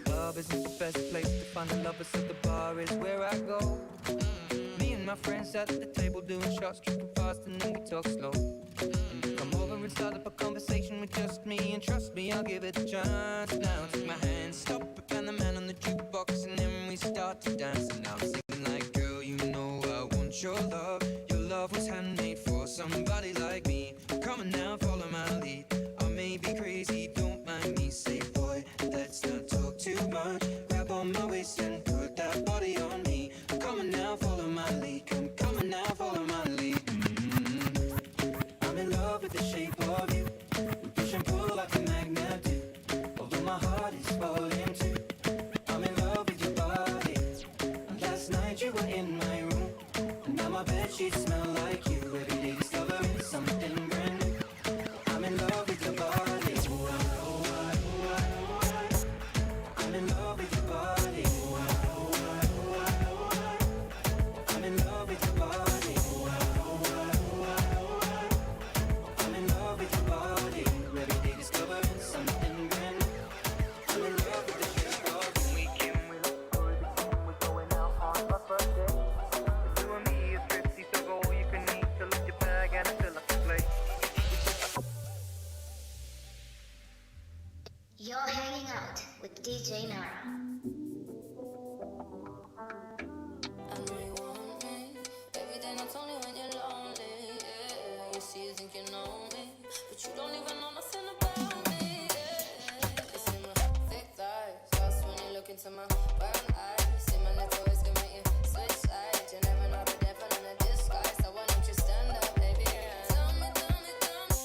Club isn't the best place to find the lovers, so the bar is where I go. Me and my friends at the table doing shots, tripping fast, and then we talk slow. And you come over and start up a conversation with just me, and trust me, I'll give it a chance. Now take my hand, stop it, and the man on the jukebox, and then we start to dance. And now I'm singing like, girl, you know I want your love. Your love was handmade for somebody like me. Come on now, follow my lead. I may be crazy, don't mind me. Say, boy, let's not talk too much. Grab on my waist and put that body on me. Come on now, follow my lead. Come on now, follow my lead. I'm in love with the shape of you. We push and pull like a magnet do. Although my heart is falling too. I'm in love with your body. And last night you were in my room. And now my bedsheets smell like you. Every day discovering something brand new. I'm in love with your body. I'm in love with your body. I'm in love with your body. I'm in love with your body. Every day discovering something brand new. I'm in love with the shape of you. Weekend we look good, we're going out on our first day. You and me is 50, so go all you can eat. Fill up your bag and fill up the plate. You're hanging out with DJ NARAH. I know you want me. Every day, not only when you're lonely. Yeah, you see, you think you know me, but you don't even know nothing about me. Yeah, you see my thick thighs, lost when you look into my brown eyes. See my lips always can make you switch sides. You never know the devil in a disguise. So why don't you stand up, baby? Yeah. Tell me, tell me, tell me.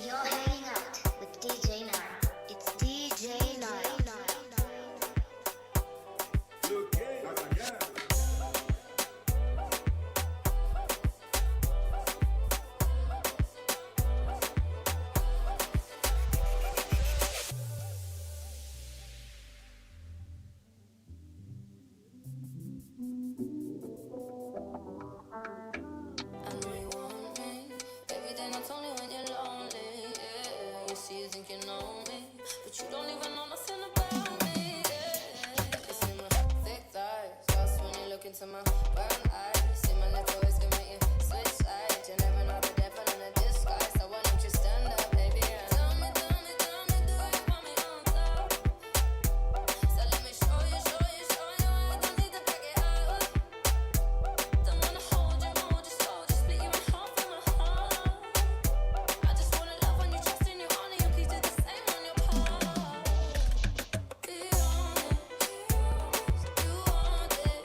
You're hanging out with DJ NARAH. It's DJ NARAH. I know you want me. Every day, not only when you're lonely. Yeah, you see, you think you know me, but you don't even know nothing about me. Yeah, you see my thick thighs, lost when you look into my brown eyes. See my lips always can make you switch sides. You never know the devil in a disguise. So why don't you stand up, baby? Yeah. Tell me, tell me, tell me, do you want me on top? So let me show you, show you, show you. I don't need to back it up. Don't wanna hold you slow, just split you in half in my heart. I just wanna love when you trust and you honor you. Please do the same on your part. Be honest, you want it.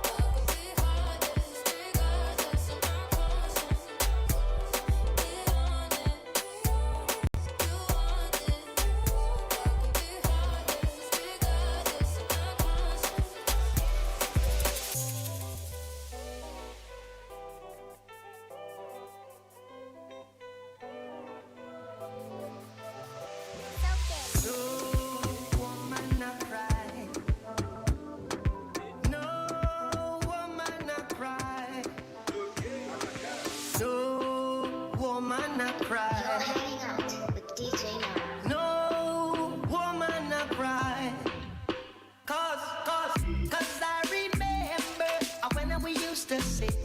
I could be hardest, regardless of my conscience. Be honest, you want it. I could be hardest, regardless of my conscience. No woman not cry. No woman not cry. No woman not You're cry. hanging out with DJ NARAH. No woman not cry. Cause I remember when we used to sit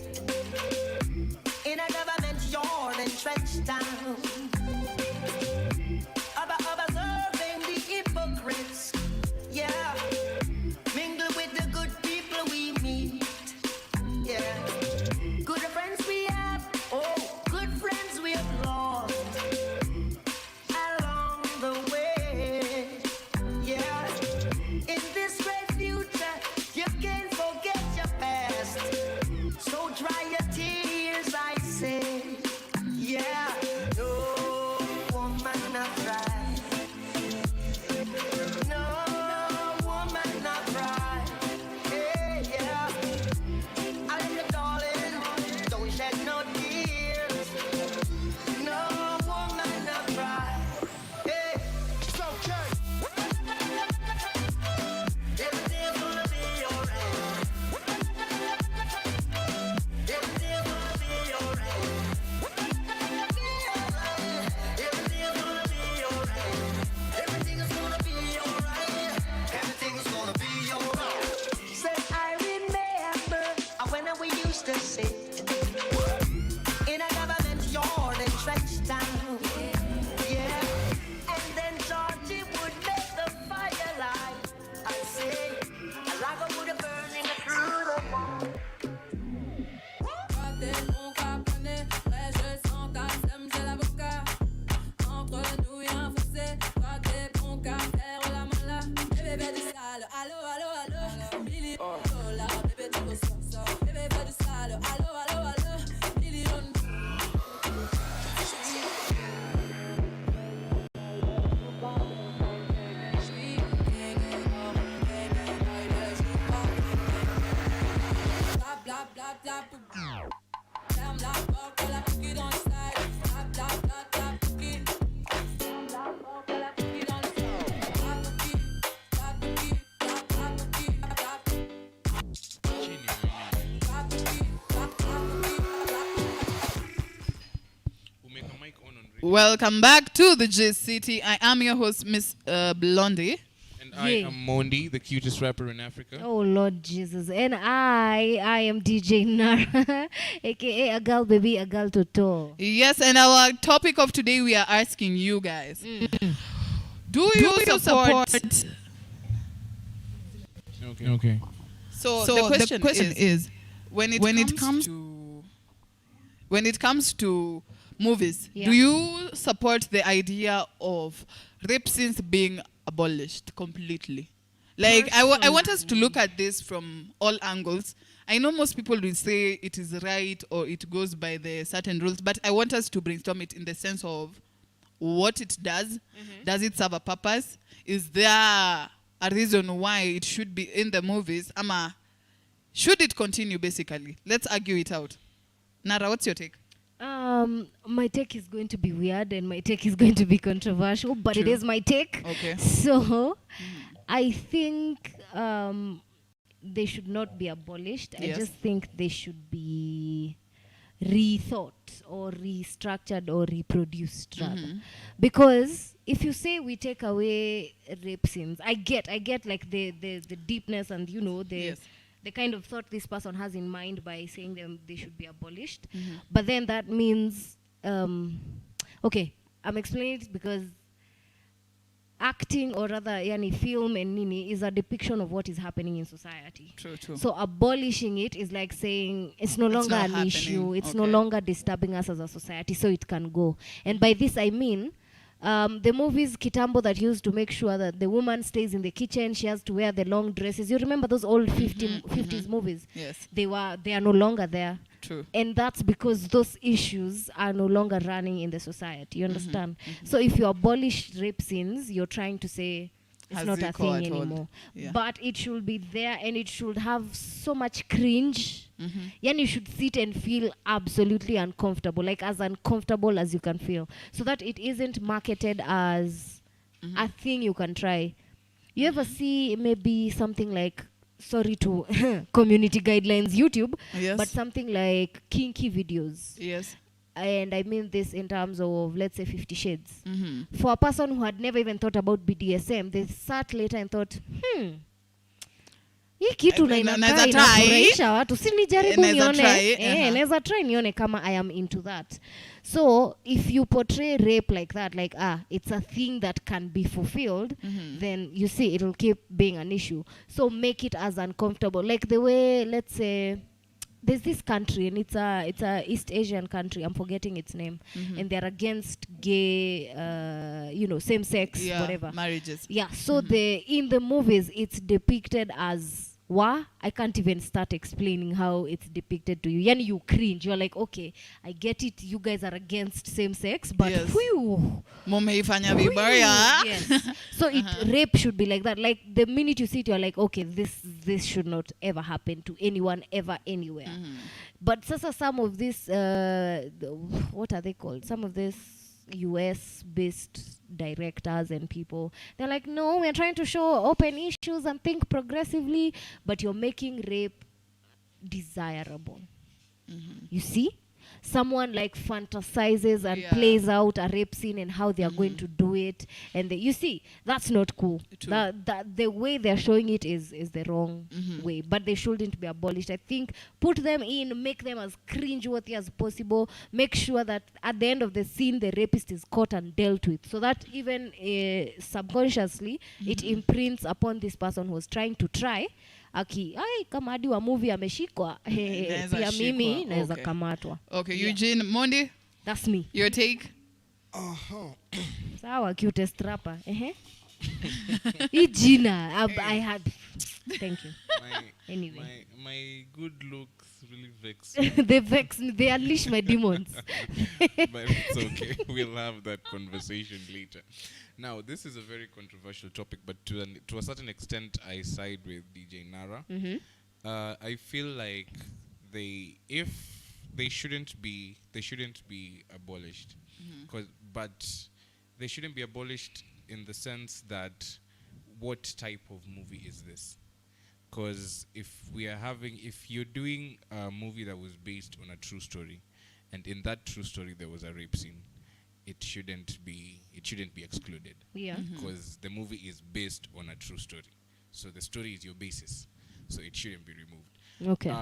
in a government yard in Trenchtown. Observing the hypocrites, yeah. Mingle with the good people we meet, yeah. Good friends we have, oh, good friends we have lost along the way, yeah. In this great future, you can't forget your past. So ecstasy. In a government yard in Trenchtown. Yeah. And then Georgie would make the fire light. I say, a log would burning through the wall. Allo, allo, allo, Billy, Lola, bébé, tu veux ça, bébé, fais du sale, allo, allo, allo, Billy, bla, bla, bla, bla, ferme la porte, la cookie dans le style, bla, bla, bla, bla, cookie, ferme la porte, la cookie dans le style, bla, cookie, bla, cookie. Welcome back to the J City. I am your host, Miss Blondie. And I am Mondi, the cutest rapper in Africa. Oh, Lord Jesus. And I am DJ NARAH, a.k.a. a girl baby, a girl toto. Yes, and our topic of today, we are asking you guys. Do you support... Okay. So the question is when it comes to movies, do you support the idea of rape scenes being abolished completely? Like, I want us to look at this from all angles. I know most people will say it is right or it goes by the certain rules, but I want us to brainstorm it in the sense of what it does. Does it serve a purpose? Is there a reason why it should be in the movies? Ama, should it continue, basically? Let's argue it out. NARAH, what's your take? My take is going to be weird and my take is going to be controversial, but it is my take. Okay. So, I think they should not be abolished. Yes. I just think they should be rethought or restructured or reproduced rather. Because if you say we take away rape scenes, I get like the deepness and the kind of thought this person has in mind by saying they should be abolished. But then that means okay, I'm explaining it because acting, or rather yani film and nini, is a depiction of what is happening in society. True. So abolishing it is like saying it's no longer an issue, it's no longer disturbing us as a society, so it can go. And by this I mean the movies Kitambo that used to make sure that the woman stays in the kitchen, she has to wear the long dresses. You remember those old 50s movies? Yes. They are no longer there. True. And that's because those issues are no longer running in the society. You understand? So if you abolish rape scenes, you're trying to say it's not a thing anymore. Yeah. But it should be there and it should have so much cringe. Yeah, you should sit and feel absolutely uncomfortable, like as uncomfortable as you can feel, so that it isn't marketed as a thing you can try. You ever see maybe something like, sorry to community guidelines YouTube, but something like kinky videos. Yes. And I mean this in terms of, let's say, 50 Shades. For a person who had never even thought about BDSM, they sat later and thought, hii kitu na inakaa inafurahisha watu, si nijaribu nione, naweza try nione kama I am into that. So if you portray rape like that, like it's a thing that can be fulfilled, then you see it'll keep being an issue. So make it as uncomfortable, like the way, let's say, there's this country and it's a East Asian country, I'm forgetting its name, and they're against gay same sex whatever marriages. So in the movies it's depicted as I can't even start explaining how it's depicted to you. Yani you cringe. You're like, okay, I get it. You guys are against same sex, but mumeifanya vibaya. Yes. So rape should be like that. Like the minute you see it, you're like, okay, this should not ever happen to anyone ever anywhere. But some of this, what are they called? Some of this US-based directors and people, they're like, no, we're trying to show open issues and think progressively, but you're making rape desirable. You see? someone like fantasizes and plays out a rape scene and how they are going to do it, and you see, that's not cool. That the way they're showing it is the wrong way, but they shouldn't be abolished. I think put them in, make them as cringeworthy as possible, make sure that at the end of the scene the rapist is caught and dealt with, so that even subconsciously it imprints upon this person who's trying to try kama hadi wa movie ameshikwa pia mimi naweza kamatwa. Okay, Eugene, Mondi, that's me. Your take? Sawa, cutest rapper. Gina, I had. Thank you. Anyway, my good looks really vex. They vex me. They unleash my demons. But it's okay. We'll have that conversation later. Now, this is a very controversial topic, but to a certain extent, I side with DJ NARAH. I feel like they shouldn't be abolished, but they shouldn't be abolished in the sense that what type of movie is this? Because if you're doing a movie that was based on a true story, and in that true story there was a rape scene, it shouldn't be excluded. Yeah. Because the movie is based on a true story, so the story is your basis, so it shouldn't be removed. Okay.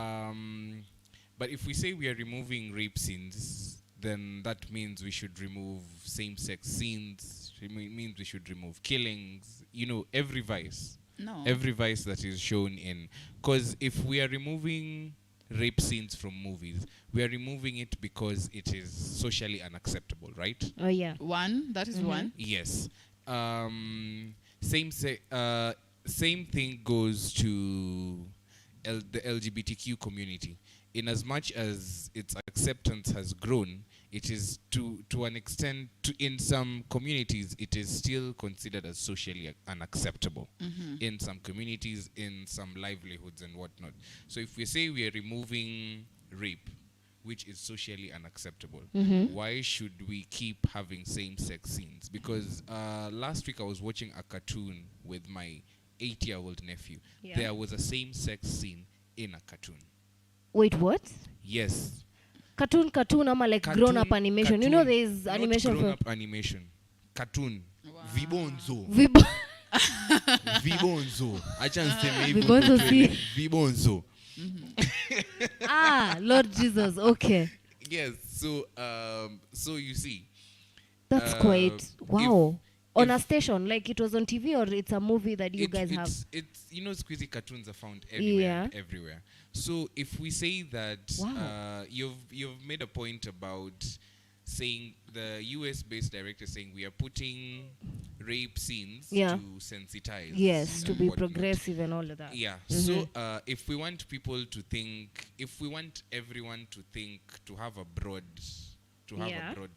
But if we say we are removing rape scenes, then that means we should remove same-sex scenes. It means we should remove killings. Every vice. No. Every vice that is shown in. Because if we are removing rape scenes from movies, we are removing it because it is socially unacceptable, right? Oh, yeah. That is one. Yes. Same thing goes to the LGBTQ community. In as much as its acceptance has grown, it is to an extent, in some communities, it is still considered as socially unacceptable. In some communities, in some livelihoods and whatnot. So if we say we are removing rape, which is socially unacceptable, why should we keep having same-sex scenes? Because last week I was watching a cartoon with my 8-year-old nephew. Yeah. There was a same-sex scene in a cartoon. Wait, what? Yes. Cartoon, ama like grown-up animation. Cartoon. There is animation for grown-up animation. Cartoon. Wow. Vibonzo. Vibonzo. Acha niseme hivyo. Vibonzo si. Vibonzo. Lord Jesus. Okay. Yes. So you see. That's quite wow. On a station, like it was on TV, or it's a movie that you guys have? It's squeezy cartoons are found everywhere. So if we say that, you've made a point about saying the US-based director saying we are putting rape scenes to sensitize. Yes, to be progressive and all of that. Yeah. So if we want people to think, if we want everyone to think, to have a broad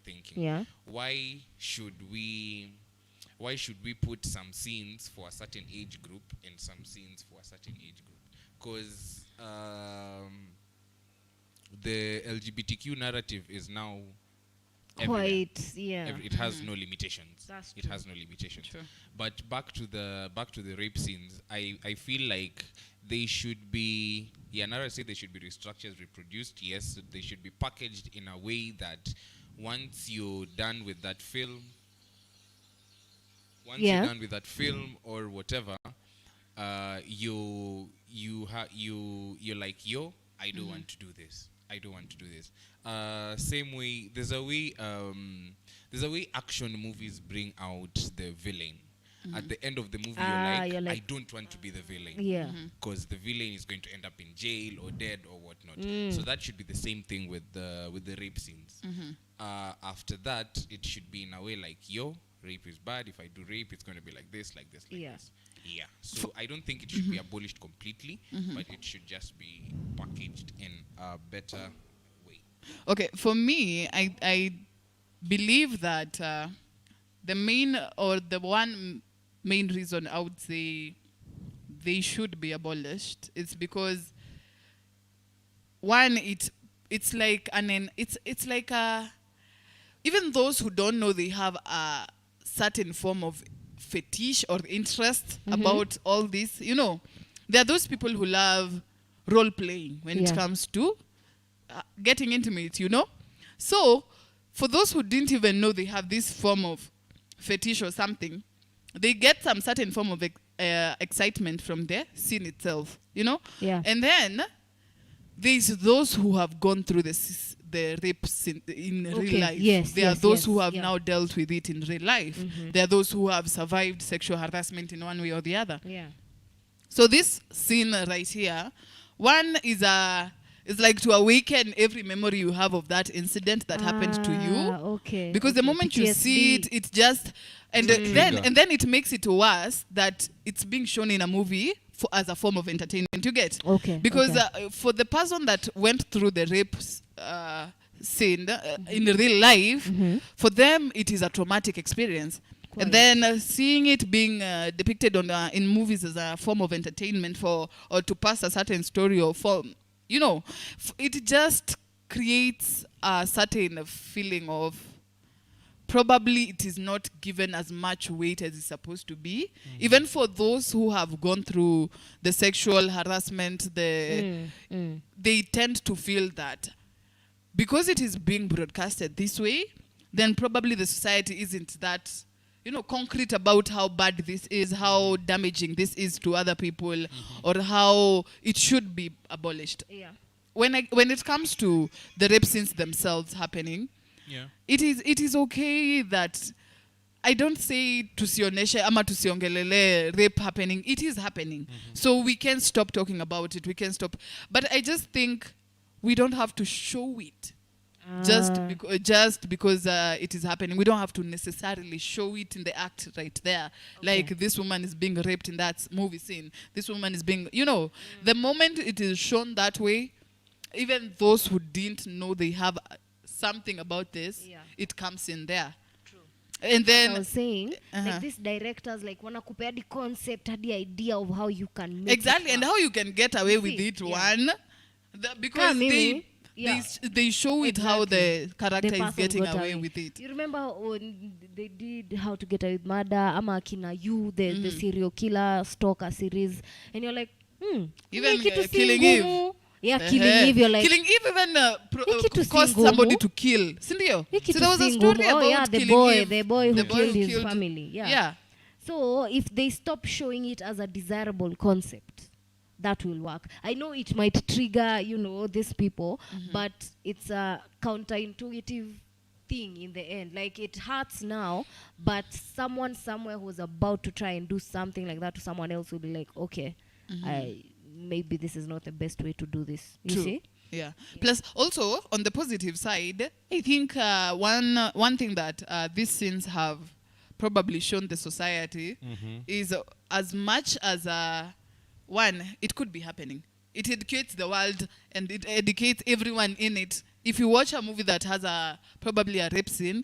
thinking, why should we put some scenes for a certain age group and some scenes for a certain age group? Because the LGBTQ narrative is now quite it has no limitations. That's it has no limitations. True. But back to the rape scenes, I feel like they should be NARAH said they should be restructured, reproduced. Yes, they should be packaged in a way that once you're done with that film, you're done with that film or whatever, you're like, I don't want to do this. I don't want to do this. Same way, there's a way action movies bring out the villain. At the end of the movie, you're like, I don't want to be the villain. Yeah. Because the villain is going to end up in jail or dead or whatnot. So that should be the same thing with the rape scenes. After that, it should be in a way like, rape is bad. If I do rape, it's going to be like this, like this, like this. Yeah. So I don't think it should be abolished completely, but it should just be packaged in a better way. Okay, for me, I believe that the main reason I would say they should be abolished is because one, it's like even those who don't know they have a certain form of fetish or interest about all this, there are those people who love role playing when it comes to getting intimate, So, for those who didn't even know they have this form of fetish or something, they get some certain form of excitement from the scene itself, you know? Yeah. And then there's those who have gone through the rapes in real life. Yes, there are yes, those who yes, have yeah. now dealt with it in real life. There are those who have survived sexual harassment in one way or the other. Yeah. So this scene right here, one is like to awaken every memory you have of that incident that happened to you. Okay. Because the moment you see it, it just and then it makes it worse that it's being shown in a movie as a form of entertainment. You get? Okay. Because for the person that went through the rape scene in real life, for them it is a traumatic experience. Quite. And then seeing it being depicted on in movies as a form of entertainment or to pass a certain story or form, you know, it just creates a certain feeling of probably it is not given as much weight as it's supposed to be. Even for those who have gone through the sexual harassment, they tend to feel that because it is being broadcasted this way, then probably the society isn't that, you know, concrete about how bad this is, how damaging this is to other people, or how it should be abolished. Yeah. When it comes to the rape scenes themselves happening, it is okay that I don't say tusioneshe ama tusiongelele rape happening. It is happening. So we can stop talking about it. We can stop. But I just think we don't have to show it. Just because it is happening. We don't have to necessarily show it in the act right there. Okay. Like this woman is being raped in that movie scene. This woman is being, you know, the moment it is shown that way, even those who didn't know they have something about this, it comes in there. True. And then I was saying, like these directors, like wanakupea the concept, the idea of how you can make exactly, and how you can get away with it. Because they show it how the character is getting away with it. You remember when they did How to Get Away with Murder, ama kina you, the serial killer stalker series, and you're like, even Killing Eve. Yeah, Killing Eve, you're like... Killing Eve even caused somebody to kill. Sindio? So there was a story about the boy who killed his family. Yeah. So if they stop showing it as a desirable concept, that will work. I know it might trigger, you know, these people, but it's a counterintuitive thing in the end. Like, it hurts now, but someone somewhere who's about to try and do something like that to someone else will be like, okay, maybe this is not the best way to do this. You see? Yeah. Plus, also, on the positive side, I think one thing that these scenes have probably shown the society is as much as one, it could be happening. It educates the world and it educates everyone in it. If you watch a movie that has probably a rape scene,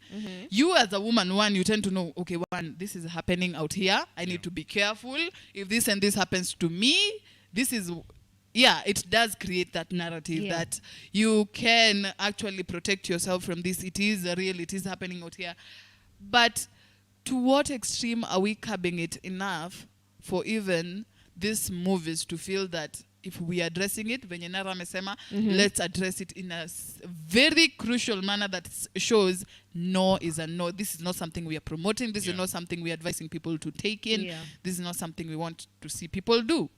you as a woman, you tend to know, okay, this is happening out here. I need to be careful. If this and this happens to me, this is, it does create that narrative that you can actually protect yourself from this. It is real. It is happening out here. But to what extreme are we curbing it enough for even these movies to feel that if we are addressing it, venye NARAH amesema, let's address it in a very crucial manner that shows no is a no. This is not something we are promoting. This is not something we are advising people to take in. This is not something we want to see people do.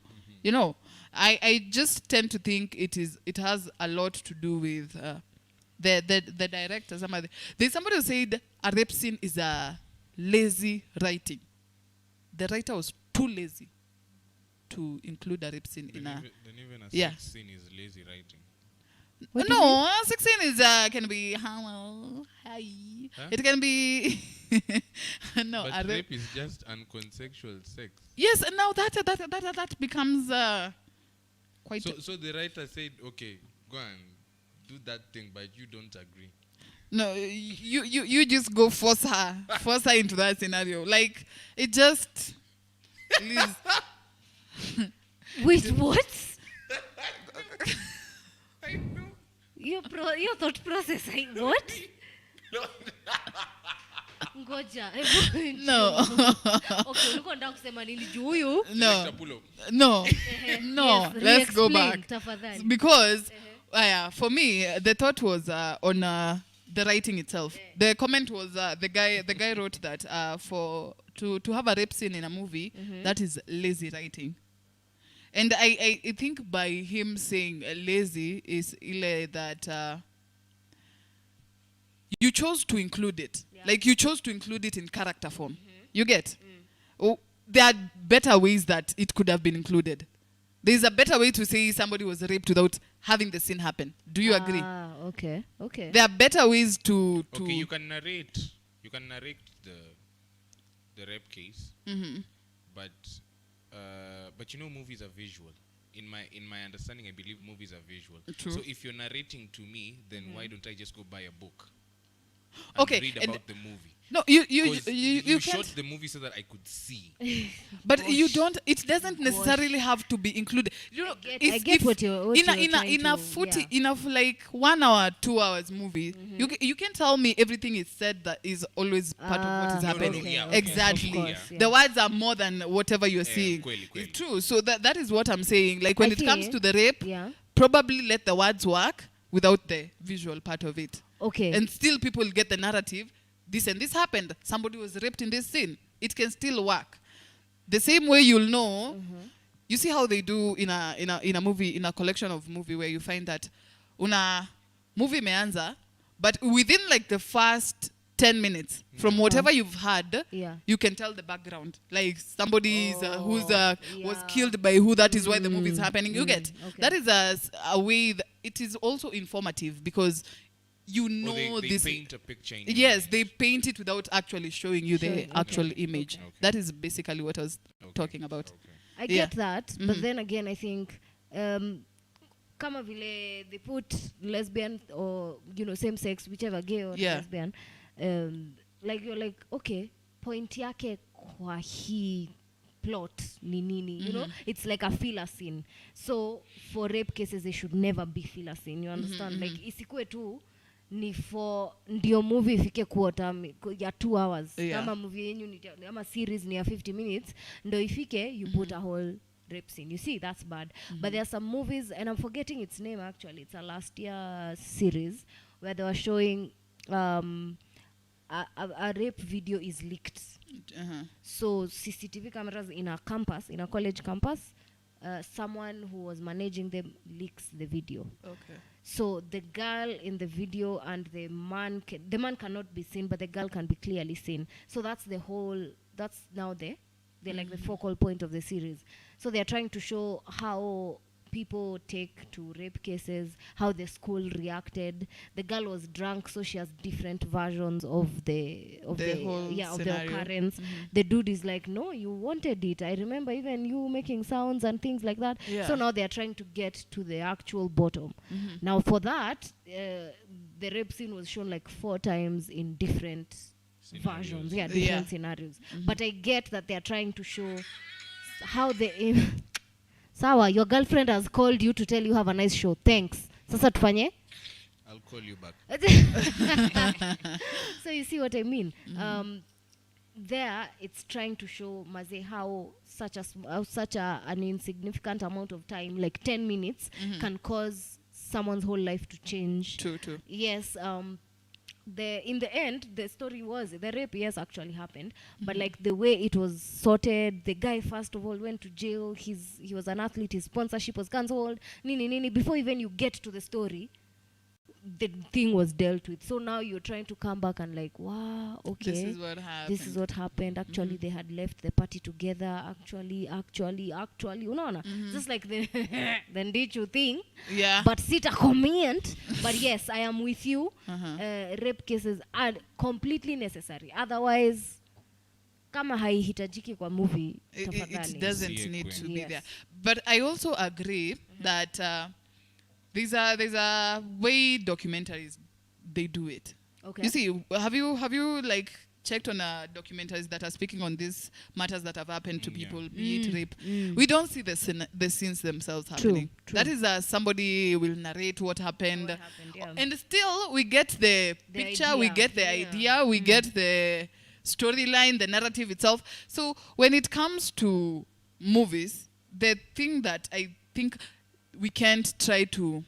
You know, I just tend to think it has a lot to do with the directors. There's somebody who said a rape scene is a lazy writing. The writer was too lazy to include a rape scene in a... Then even a sex scene is lazy writing. No, a sex scene is can be hello, hi. Huh? It can be no. But rape is just unconsensual sex. Yes, and now that becomes quite. So the writer said, okay, go and do that thing, but you don't agree. No, you just go force her into that scenario. Like it just. Wait, what? I know. Your thought process, what? Ngoja. No. Okay, ulikuwa nataka kusema nini juu huyu? No. Let's go back. Tafadhali. Because for me, the thought was on the writing itself. The comment was the guy wrote that to have a rape scene in a movie, that is lazy writing. And I think by him saying lazy is that you chose to include it. Like you chose to include it in character form. You get? Oh, there are better ways that it could have been included. There's a better way to say somebody was raped without having the scene happen. Do you agree? Okay. There are better ways to Okay, you can narrate the rape case. But you know, movies are visual. In my understanding, I believe movies are visual. True. So if you're narrating to me, then why don't I just go buy a book and read about the movie? No, you shot the movie so that I could see. But you don't. It doesn't necessarily have to be included. You know, I get what you're in a footy enough like 1 hour, 2 hours movie. You can tell me everything is said that is always part of what is happening. Exactly. Course, the words are more than whatever you're seeing. It's true. So that is what I'm saying. Like when it comes to the rape, probably let the words work without the visual part of it. Okay. And still people get the narrative. This and this happened. Somebody was raped in this scene. It can still work. The same way you'll know. You see how they do in a movie, in a collection of movie where you find that una movie meanza, but within like the first 10 minutes from whatever you've had, you can tell the background. Like somebody was killed by who. That is why the movie is happening. You get that is a way that it is also informative because. You know they paint a picture. Yes, they paint it without actually showing you the actual image. That is basically what I was talking about. I get that, but then again, I think kama vile they put lesbian or same sex, whichever, gay or lesbian, like you're like, okay, point yake kwa hii plot ni nini, you know, it's like a filler scene. So for rape cases, they should never be filler scene. You understand? Like isikue tu ni for ndio movie ifike quarter ya 2 hours. Kama movie yenyu ama series ni ya 50 minutes, ndo ifike you put a whole rape scene. You see, that's bad. But there are some movies, and I'm forgetting its name actually. It's a last year series where they were showing a rape video is leaked. So CCTV cameras in a campus, in a college campus, someone who was managing them leaks the video. Okay. So the girl in the video and the man cannot be seen, but the girl can be clearly seen. So that's now they're like the focal point of the series. So they're trying to show how people take to rape cases, how the school reacted. The girl was drunk, so she has different versions of the occurrence. The dude is like, no, you wanted it. I remember even you making sounds and things like that. So now they're trying to get to the actual bottom. Now for that, the rape scene was shown like 4 times in different versions. Different scenarios. But I get that they're trying to show how the Sawa, your girlfriend has called you to tell you have a nice show. Thanks. Sasa tufanye? I'll call you back. So you see what I mean? There, it's trying to show Maze how such an insignificant amount of time, like 10 minutes, can cause someone's whole life to change. True. Yes. In the end, the story was the rape, yes, actually happened, but like the way it was sorted, the guy first of all went to jail. He was an athlete. His sponsorship was cancelled. Nini. Before even you get to the story, the thing was dealt with. So now you're trying to come back and like, wow, okay, this is what happened. Actually, they had left the party together. Actually, unaona, just like the ndichu thing. Yeah. But sita comment. But yes, I am with you. Rape cases are completely necessary. Otherwise, kama haihitajiki kwa movie, it doesn't need to be there. But I also agree that there's a way documentaries they do it. Okay. You see, have you like checked on documentaries that are speaking on these matters that have happened to people, be it rape? We don't see the scenes themselves happening. True. That is somebody will narrate what happened, and still we get the picture, idea. We get the idea, we get the storyline, the narrative itself. So when it comes to movies, the thing that I think we can't try to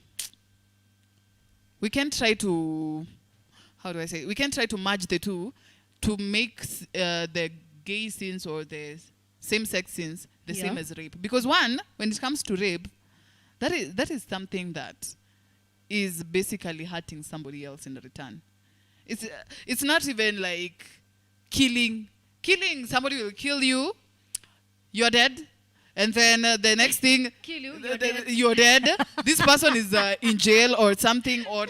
how do I say? We can try to merge the two to make the gay scenes or the same-sex scenes the same as rape. Because one, when it comes to rape, that is something that is basically hurting somebody else in return. It's not even like killing. Killing, somebody will kill you, you're dead, and then the next thing, kill you, you're dead. This person is in jail or something, or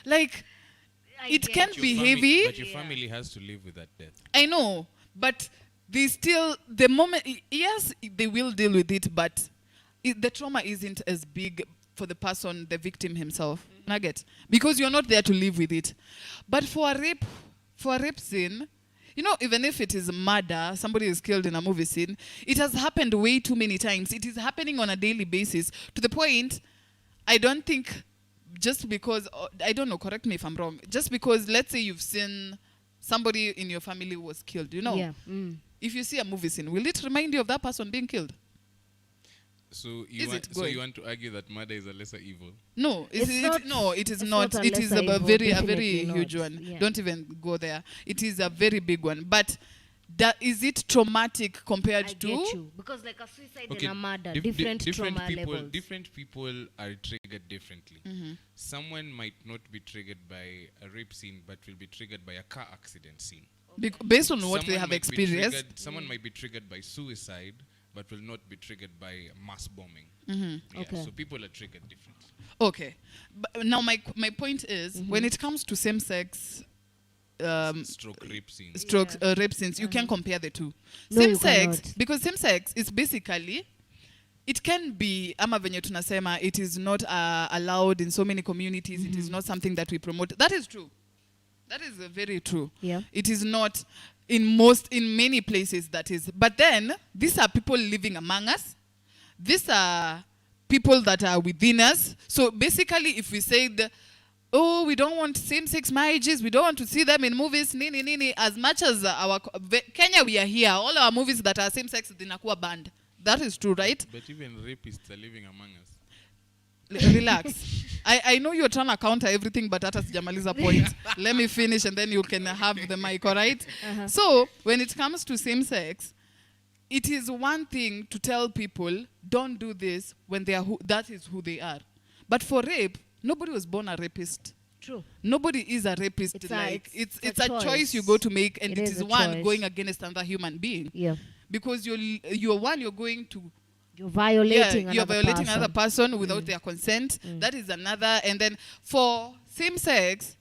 it can be heavy. But your family has to live with that death. I know, but they still, the moment, yes, they will deal with it, but the trauma isn't as big for the person, the victim himself. Nugget, because you're not there to live with it. But for a rape scene, you know, even if it is murder, somebody is killed in a movie scene, it has happened way too many times. It is happening on a daily basis to the point, I don't think, just because, I don't know, correct me if I'm wrong, just because, let's say you've seen somebody in your family was killed, you know? Yeah. If you see a movie scene, will it remind you of that person being killed? So you want to argue that murder is a lesser evil? No, it is not. It is a very huge one. Yeah. Don't even go there. It is a very big one. But is it traumatic compared to? I get you. Because like a suicide and a murder, different trauma levels. Different people are triggered differently. Someone might not be triggered by a rape scene, but will be triggered by a car accident scene. Based on what they have experienced. Someone might be triggered by suicide, but will not be triggered by mass bombing. Okay. So people are triggered differently. Okay. But now my point is, when it comes to same-sex stroke rape scenes, rape scenes, you can compare the two. No, Same-sex, because same-sex is basically, it can be, ama venye tunasema, it is not allowed in so many communities. It is not something that we promote. That is true. That is very true. Yeah. It is not in many places that is. But then, these are people living among us. These are people that are within us. So basically, if we said, oh, we don't want same-sex marriages, we don't want to see them in movies, nini, as much as Kenya, we are here, all our movies that are same-sex, zinakuwa banned. That is true, right? But even rapists are living among us. Relax. I know you're trying to counter everything, but hata sijamaliza point. Let me finish and then you can have the mic, all right? So, when it comes to same-sex, it is one thing to tell people, don't do this when they are that is who they are. But for rape, nobody was born a rapist. True. Nobody is a rapist. It's a choice you go to make, and it is one going against another human being. Yeah. Because you're going to... You're violating another person without their consent. That is another. And then for same-sex,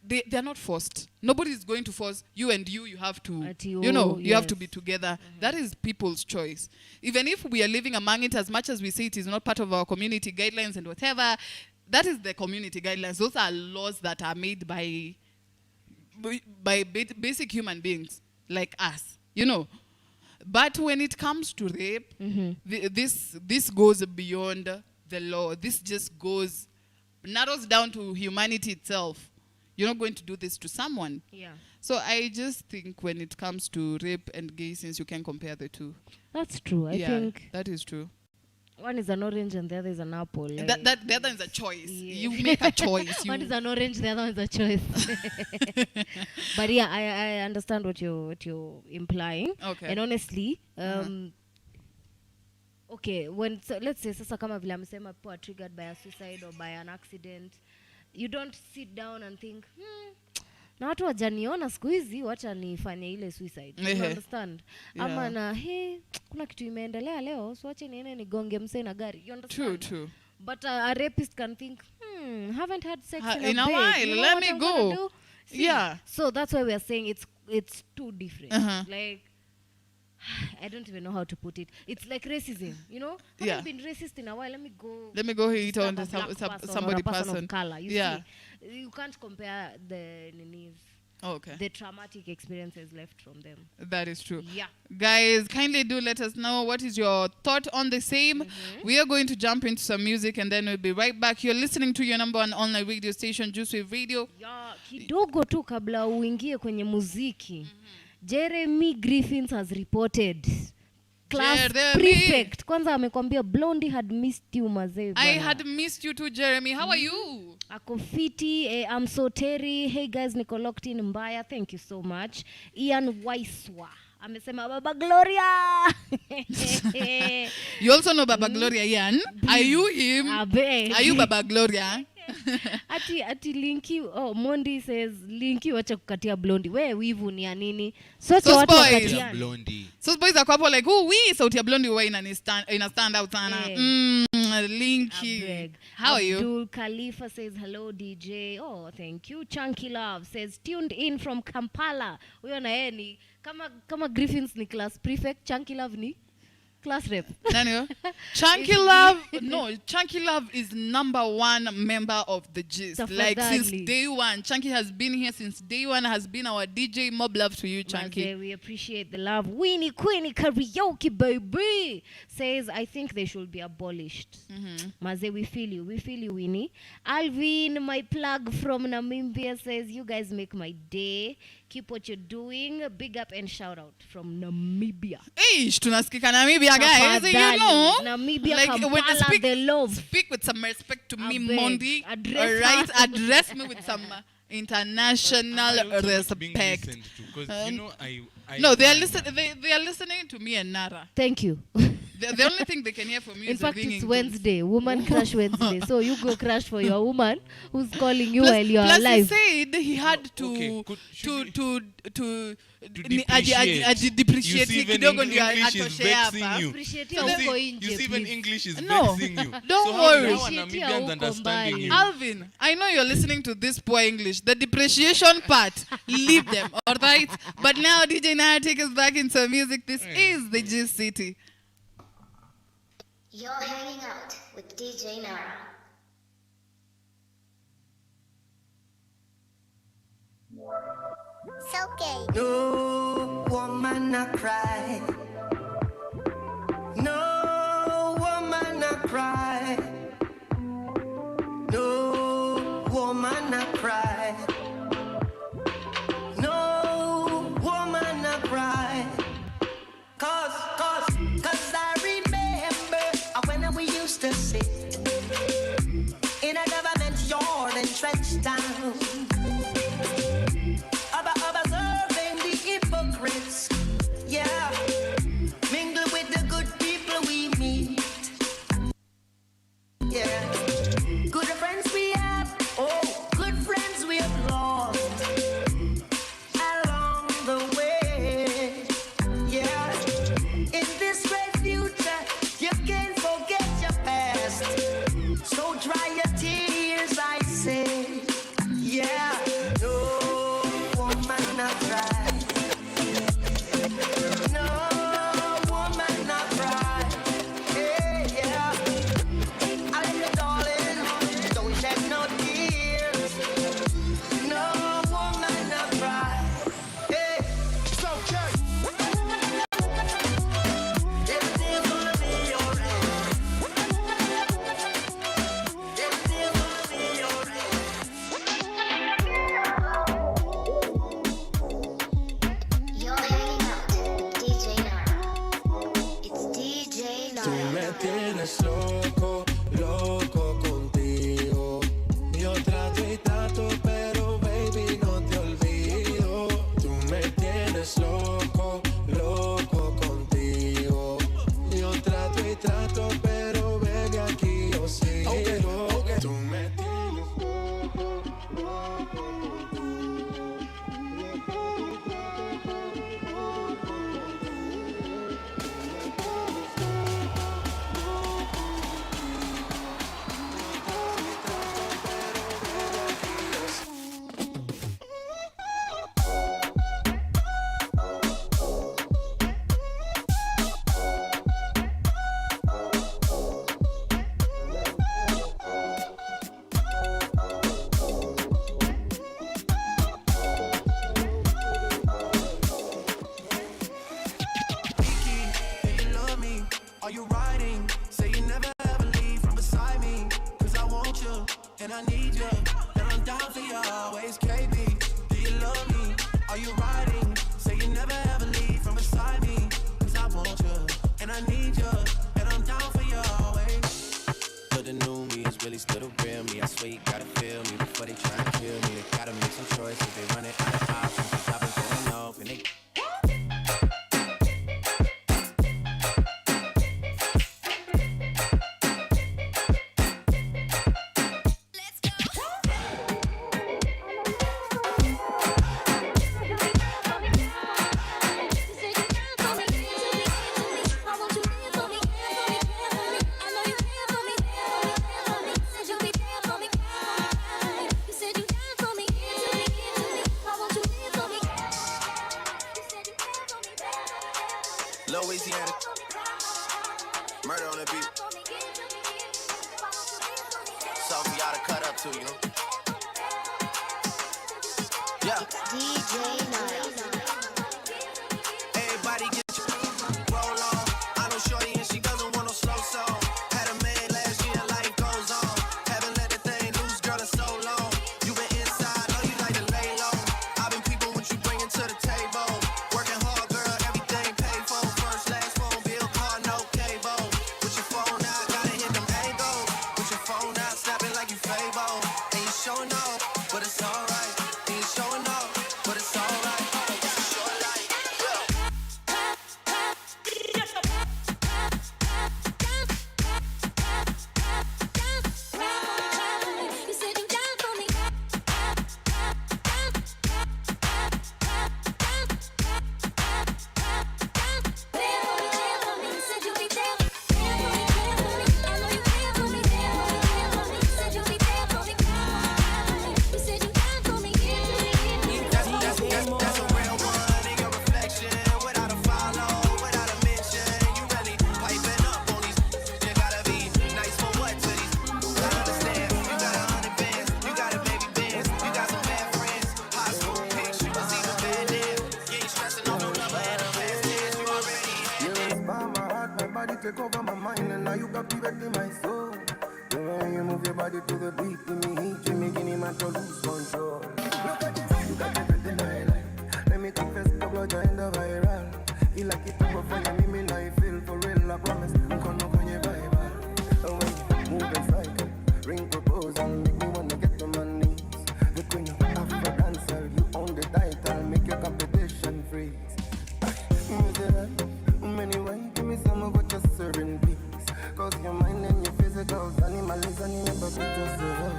they're not forced. Nobody is going to force you and you have to, you have to be together. That is people's choice. Even if we are living among it, as much as we say it is not part of our community guidelines and whatever, that is the community guidelines. Those are laws that are made by basic human beings like us, you know. But when it comes to rape, this goes beyond the law. This just narrows down to humanity itself. You're not going to do this to someone. Yeah. So I just think when it comes to rape and gay scenes, you can compare the two. That's true. I think that is true. One is an orange and the other is an apple. The other is a choice. Yeah. You make a choice. One is an orange, the other is a choice. But yeah, I understand what you're implying. Okay. And honestly, okay, let's say sasa kama vile amesema people are triggered by a suicide or by an accident, you don't sit down and think, na watu wajaniona siku hizi, wacha nifanye ile suicide. You understand? Yeah. Ama na, kuna kitu imeendelea leo, so wacha niende nigonge msee na gari. You understand? True. But a rapist can think, haven't had sex in a while. You know let me go. Yeah. So that's why we are saying it's too different. Like, I don't even know how to put it. It's like racism, you know? Haven't been racist in a while. Let me go hit on somebody person of color. You see, you can't compare the traumatic experiences left from them. That is true. Yeah. Guys, kindly do let us know what is your thought on the same. We are going to jump into some music and then we'll be right back. You're listening to your number one online radio station, Juice Wave Radio. Yeah, kidogo tu kabla uingie kwenye muziki. Jeremy Griffins has reported. Class prefect. Kwanza amekwambia Blondie had missed you mazee. I had missed you too, Jeremy. How are you? Ako fiti, I'm so Terry. Hey guys, niko locked in Mbaya. Thank you so much. Ian Waiswa. Amesema Baba Gloria. You also know Baba Gloria, Ian? Are you him? Are you Baba Gloria? ati Linky, Mondi says Linky wacha kukatia Blondie. We wivu ni ya nini? Sote watu wakatiana. Blondie. So boys are couple like, oh, we sauti ya Blondie wa ina stand out sana. Linky. How are you? Abdul Khalifa says hello DJ. Oh, thank you. Chunky Love says tuned in from Kampala. Huyo na yeye ni kama Griffins ni class prefect, Chunky Love ni class rep. Nani? Chunky Love, no, Chunky Love is #1 member of the Gist. Like since day one. Chunky has been here since day one, has been our DJ. Mob love to you, Chunky. Maze, we appreciate the love. Winnie Queenie Karaoke baby says, I think they should be abolished. Maze, we feel you, Winnie. Alvin, my plug from Namibia, says, you guys make my day. Keep what you're doing. Big up and shout out from Namibia. Tunasikika Namibia, guys. You know, Namibia, like, Kampala, the love. Speak with some respect to me, Mondi. Alright, address me with some international respect. Because you know, no, they are listening to me and Nara. Thank you. The only thing they can hear from you in is fact, it's Wednesday, Woman Crush Wednesday. So you go crush for your woman who's calling you while you're alive. Plus he said he had to depreciate kidogo ndio atoshe hapa. You see when English is vexing you. Don't worry. Understanding you. Alvin, I know you're listening to this poor English. The depreciation part, leave them, all right? But now DJ Nara take us back into music. This is the Gist City. You're hanging out with DJ NARAH. It's okay. No woman not cry. No woman not cry. No woman not cry. No woman not cry. Cause I remember when we used to sit in a government yard and stretch down. Observing the hypocrites, yeah, mingle with the good people we meet, yeah, good friends we have, oh, good friends we have lost along the way, yeah, in this great future, you can't forget your past, so dry your tears, I say, yeah. Loco, loco contigo. Yo trato y trato, pero baby no te olvido. Tú me tienes loco, loco contigo. Yo trato y trato, pero baby aquí yo sigo. Tú me tienes loco, loco contigo. And I need you, and I'm down for you always, KB. Do you love me? Are you riding? Say you never ever leave from beside me. Cause I want you, and I need you, and I'm down for you always. But the new me is really still the real me. I swear you gotta feel me before they try and kill me. They gotta make some choices. They running out of options. The top is going off and they. Louisiana, murder on the beat. So for y'all to cut up to, you know. Yeah. It's DJ NARAH. Everybody get your roll on. I know shorty and she doesn't want no slow song. Had a man last year, life goes on. Haven't let the thing loose, girl, in so long. You been inside, know you like to lay low. I've been people what you bringing to the table. Working hard, girl, everything paid for. First, last phone bill, car, no cable. With your phone out, gotta hit them angles. With your phone out, snapping like you Fable. And you showing off, but it's alright. And you showing off, but it's alright. It's a short life. You said you down for me. That's a real one in your reflection. Without a follow, without a mention. You really piping up on these. You gotta be nice for what to these. I understand. You got 100 bands. You got a baby bands. You got some bad friends. High school pics. You was even bad then. You ain't stressing on no number and a past tense. You already You inspire my heart, my body take over my mind, and now you captivating my soul. The way you move your body to the beat, give me heat, you making my to lose control. Look at this, you got everything I like. Let me confess, the blood in the viral. Feel like it over for you, me now you feel for real. I promise, I'm gonna go on your vibe. When you move and cycle, ring proposal, make me wanna get on my knees. The queen of Afro dancer, you own the title, make your competition freeze. Many wine, give me some of what you're serving, please. Cause your mind and your physicals, animalism, you never put yourself.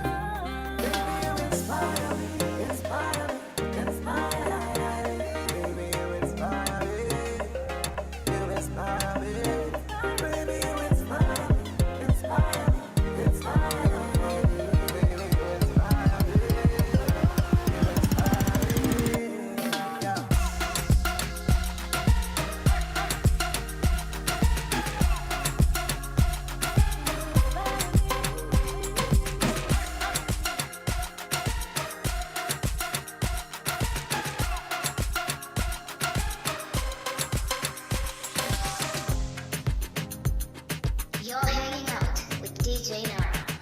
Baby, you inspire me, inspire me, inspire me. Baby, you inspire me, you inspire me. Baby, you inspire me, inspire me, inspire me. Baby, you inspire me, you inspire me. Yeah. You're hanging out with DJ NARAH.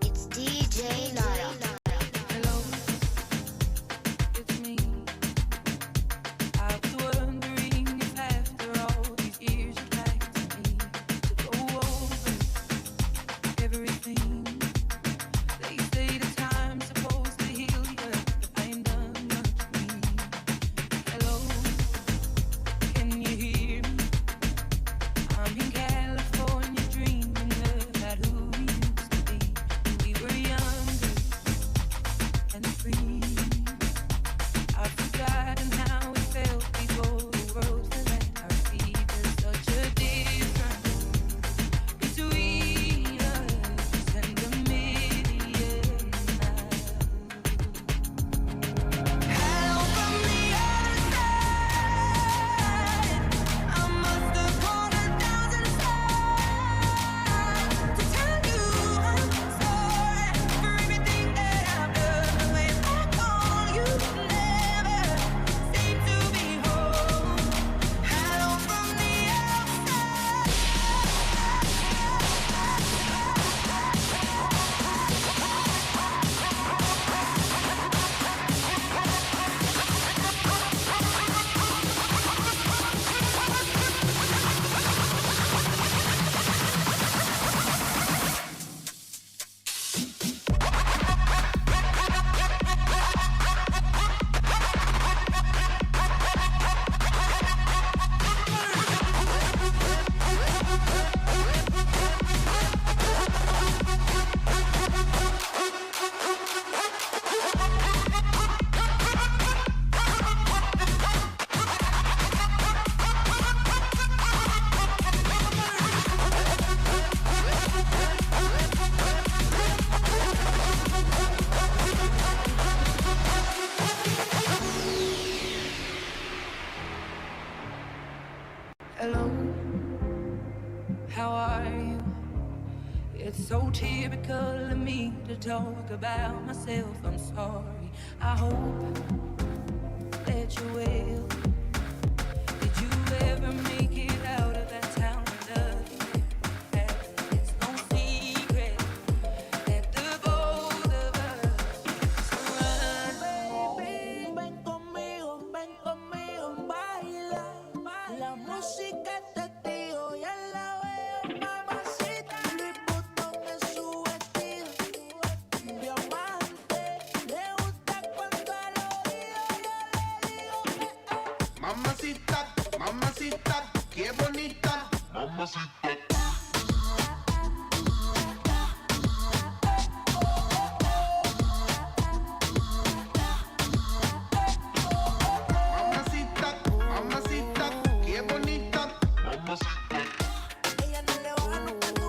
It's DJ NARAH. Hello, it's me. I was wondering if after all these years you'd like me to go over everything. They say the time's supposed to heal you, but I ain't done much to me. Hello, can you hear me? I'm in California dreaming about who we used to be. We were young. to talk about myself. I'm sorry. I hope that you will. Did you ever make it out of that town of nothing? It's no secret that the both of us run. Baby, ven conmigo, baila. La música es testigo, ya la veo, mamacita. Louis Vuitton es su vestido, diamante. Le gusta cuando lo digo, yo le digo, Mamacita, mamacita, qué bonita. Mamacita. Mamacita, mamacita, qué bonita. Mamacita. ella no le baja nunca tú.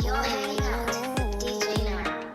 You're hanging out with DJ NARAH.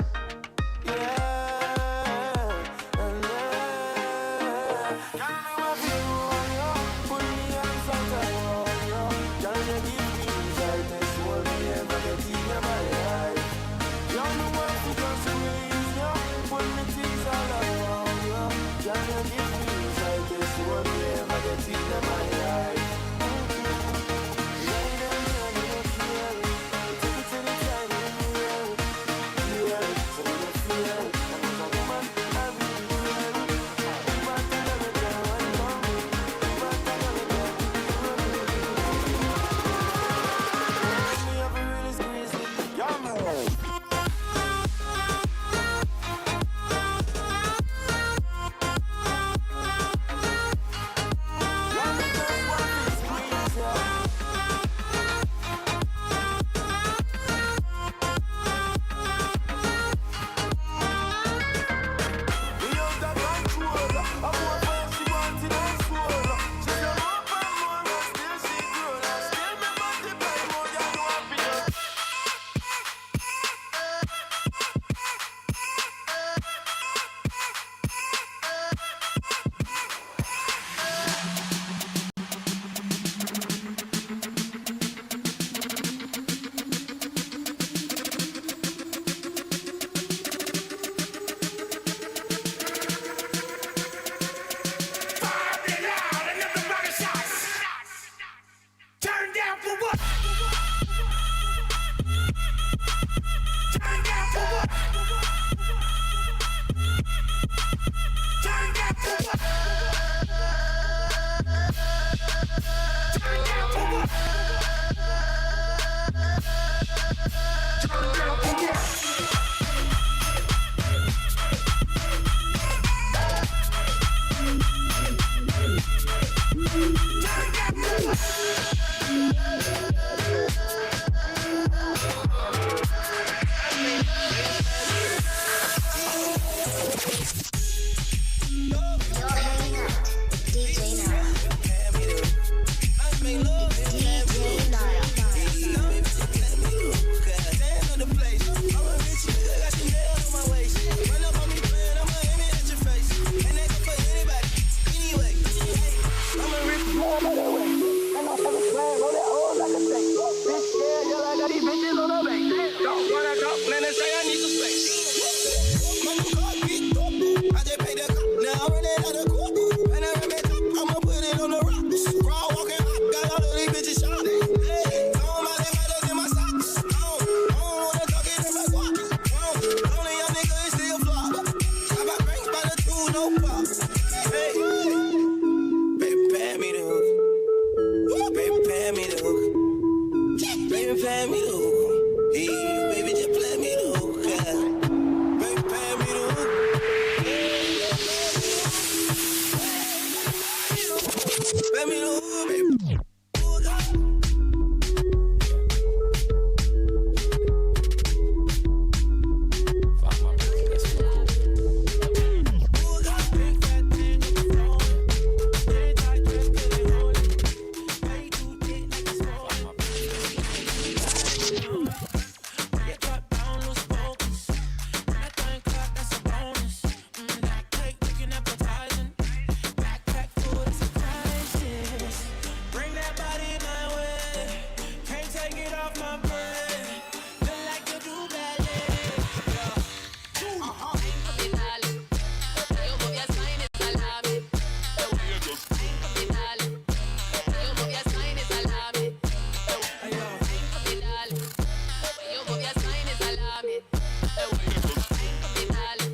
move your spine is alarming. The way you move it, darling.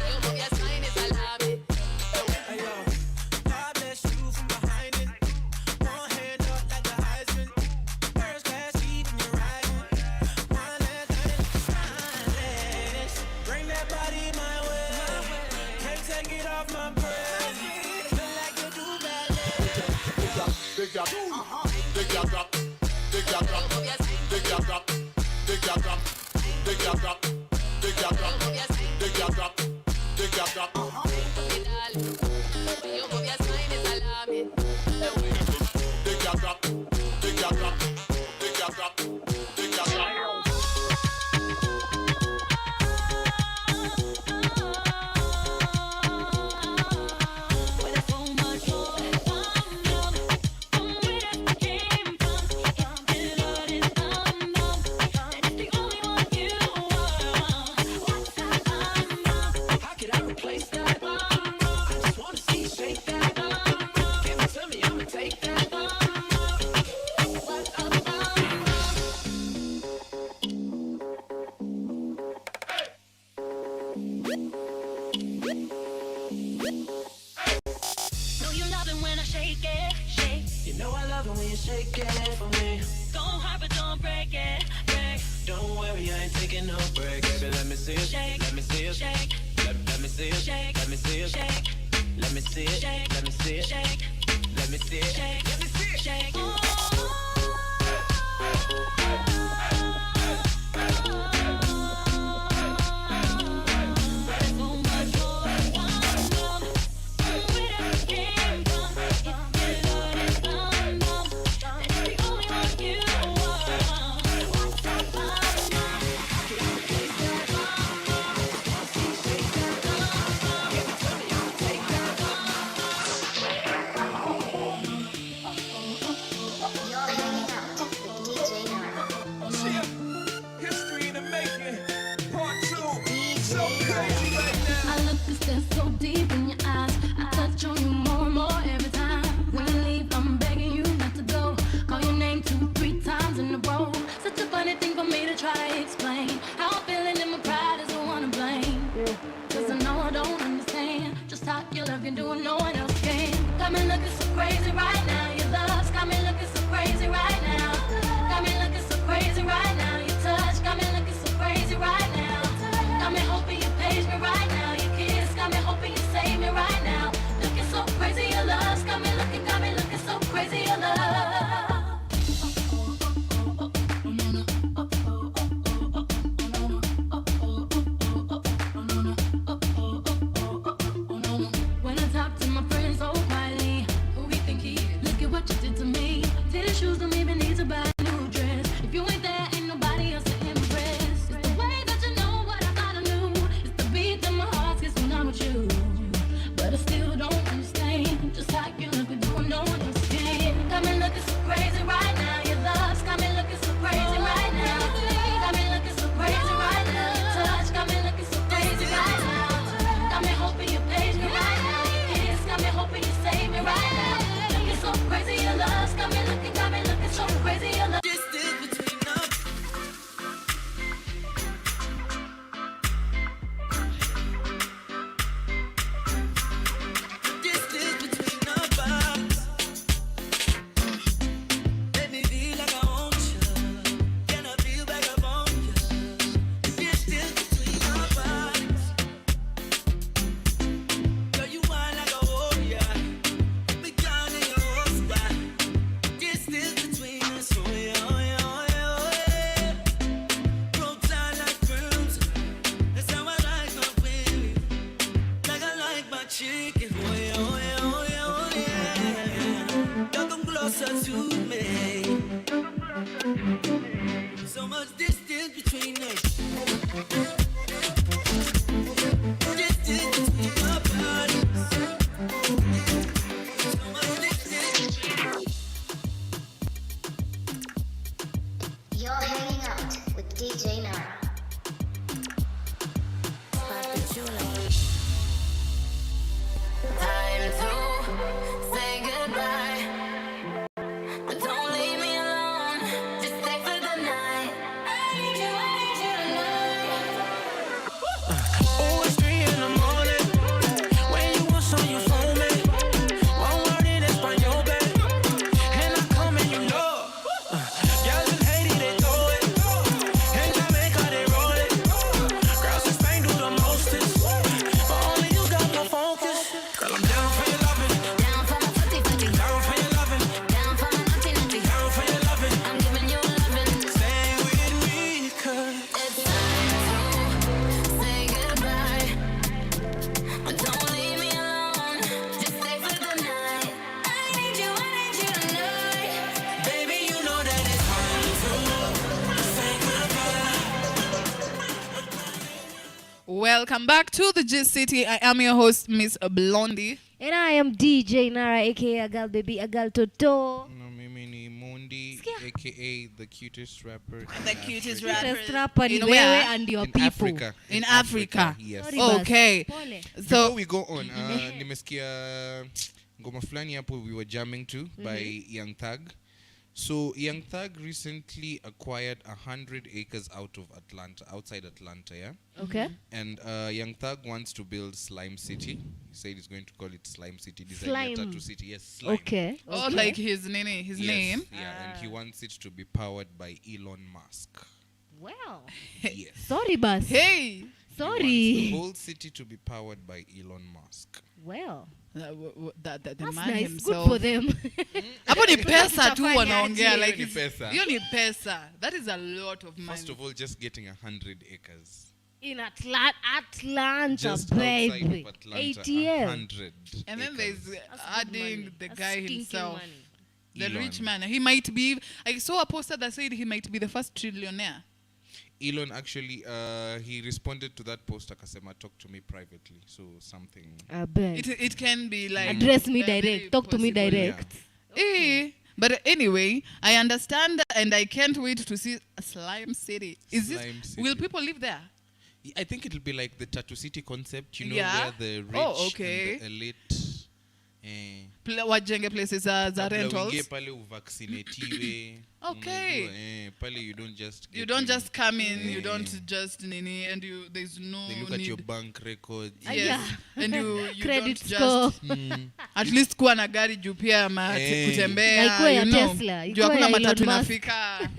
You move your spine is alarming. Hey yo, God bless you from behind it. One hand up like the Heisman. First class seat in your riding. One last night, stylish. Bring that body my way. Can't take it off my brain. Feel like you do ballet. Dig that, dig that drop, dig that drop, dig that drop, dig that drop, dig that drop, dig that drop, dig that drop, dig that drop. You move your spine is alarming. Dig that drop, dig that drop, dig that drop, dig that drop. Know you love it when I shake it, shake. You know I love it when you shake it for me. Go hard but don't break it, break. Don't worry, I ain't taking no break. Baby, let me see it. Shake, Let me see it. shake, Let me see it. shake, Let me see it. shake, Let me see it. shake, Let me see it. shake, Let me see it. shake, Let me see it. shake. You're hanging out with DJ NARAH. History in the making. Part 2. So DJ crazy right now. I look and stare so deep in your eyes. I touch on you more and more every time. When you leave, I'm begging you not to go. Call your name 2-3 times in a row. Such a funny thing for me to try to explain. How I'm feeling and my pride is the one to blame. Cause I know I don't understand just how your love can do and no one else can. Got me looking so crazy right now. Your love's got me looking so crazy right now. Got me looking so crazy right now. Your touch got me looking so crazy right now. Got me hoping you page me right now. Your kiss got me hoping you save me right now. Looking so crazy, your love's got me looking so crazy, your love. When I talk to my friends so quietly, who we think he is? Look at what you did to me. Titty shoes don't even need to buy a new dress. If you ain't there, ain't nobody else to impress. It's the way that you know what I thought I knew. It's the beat that my heart gets when I'm with you. But I still don't understand just how you look at doing no one else can. Got me looking so crazy right now. Your love's got me looking so crazy right now. Got me looking so crazy right now. Your touch got me looking so crazy right now. Got me hoping you page me right now. Your kiss got me hoping you save me right now. Looking so crazy, your love's got me looking so crazy, your love. Distance between us. Distance between our bodies. Let me feel like I want you. Can I feel back up on you? Distance between our bodies. Girl, you whine like a warrior. Me down in your spot. Distance between us, oh yeah, oh yeah, oh yeah, oh yeah. Broke down like crimson. That's how I like my baby. Like I like my chicken, oh yeah, oh yeah, oh yeah, oh yeah. Y'all come closer to me. So much distance between us. Distance between our bodies. So much distance between us. You're hanging out with DJ NARAH. Time to say goodbye. But don't leave me alone. Just stay for the night. I need you Welcome back to the G City. I am your host, Miss Blondie. And I am DJ Nara, aka Agal Baby, Agal Toto. No, mimi Mondi, aka the cutest rapper. The cutest rapper in where and your in people. Africa. In Africa. Yes. Okay. So before we go on, nimesikia ngoma fulani hapo we were jamming to by Young Thug. So Young Thug recently acquired 100 acres outside Atlanta, yeah? Okay. And Young Thug wants to build Slime City. He said he's going to call it Slime City. Slime. Tattoo City. Yes, Slime. Okay. Oh, like his name? Yeah, and he wants it to be powered by Elon Musk. Wow. Yes. Sorry, boss. Hey. Sorry. He wants the whole city to be powered by Elon Musk. Well. The That's man nice. himself. Good for them. Hapo ni pesa tu wanaongea, like Hiyo ni pesa. hiyo ni pesa. That is a lot of money. First of all, just getting 100 acres. In Atlanta, Just baby. outside of Atlanta, ATM. 100 And then acres. there's adding the That's guy stinking himself. money. The Elon. rich man. He might be, I saw a poster that said he might be the first trillionaire. Elon actually, he responded to that post, akasema, talk to me privately. So something. I bet. It can be like... Address me very direct. Talk to me possible. direct. Okay. But anyway, I understand and I can't wait to see a Slime City. Slime City. Will people live there? I think it'll be like the Tattoo City concept, you know, Yeah. where the rich okay. and the elite Wajenge places za rentals. uingie pale uvaccinatiwe. Okay. Unajua, pale you don't just You don't just come in, you don't just nini, and there's no they look need. at your bank records. Yes. Yeah. And you Credit don't score. just at least kuwa na gari juu pia kutembea, Na ikuwe ya you know. Tesla, Juu ikuwe hakuna ya Elon matatu Musk. inafika.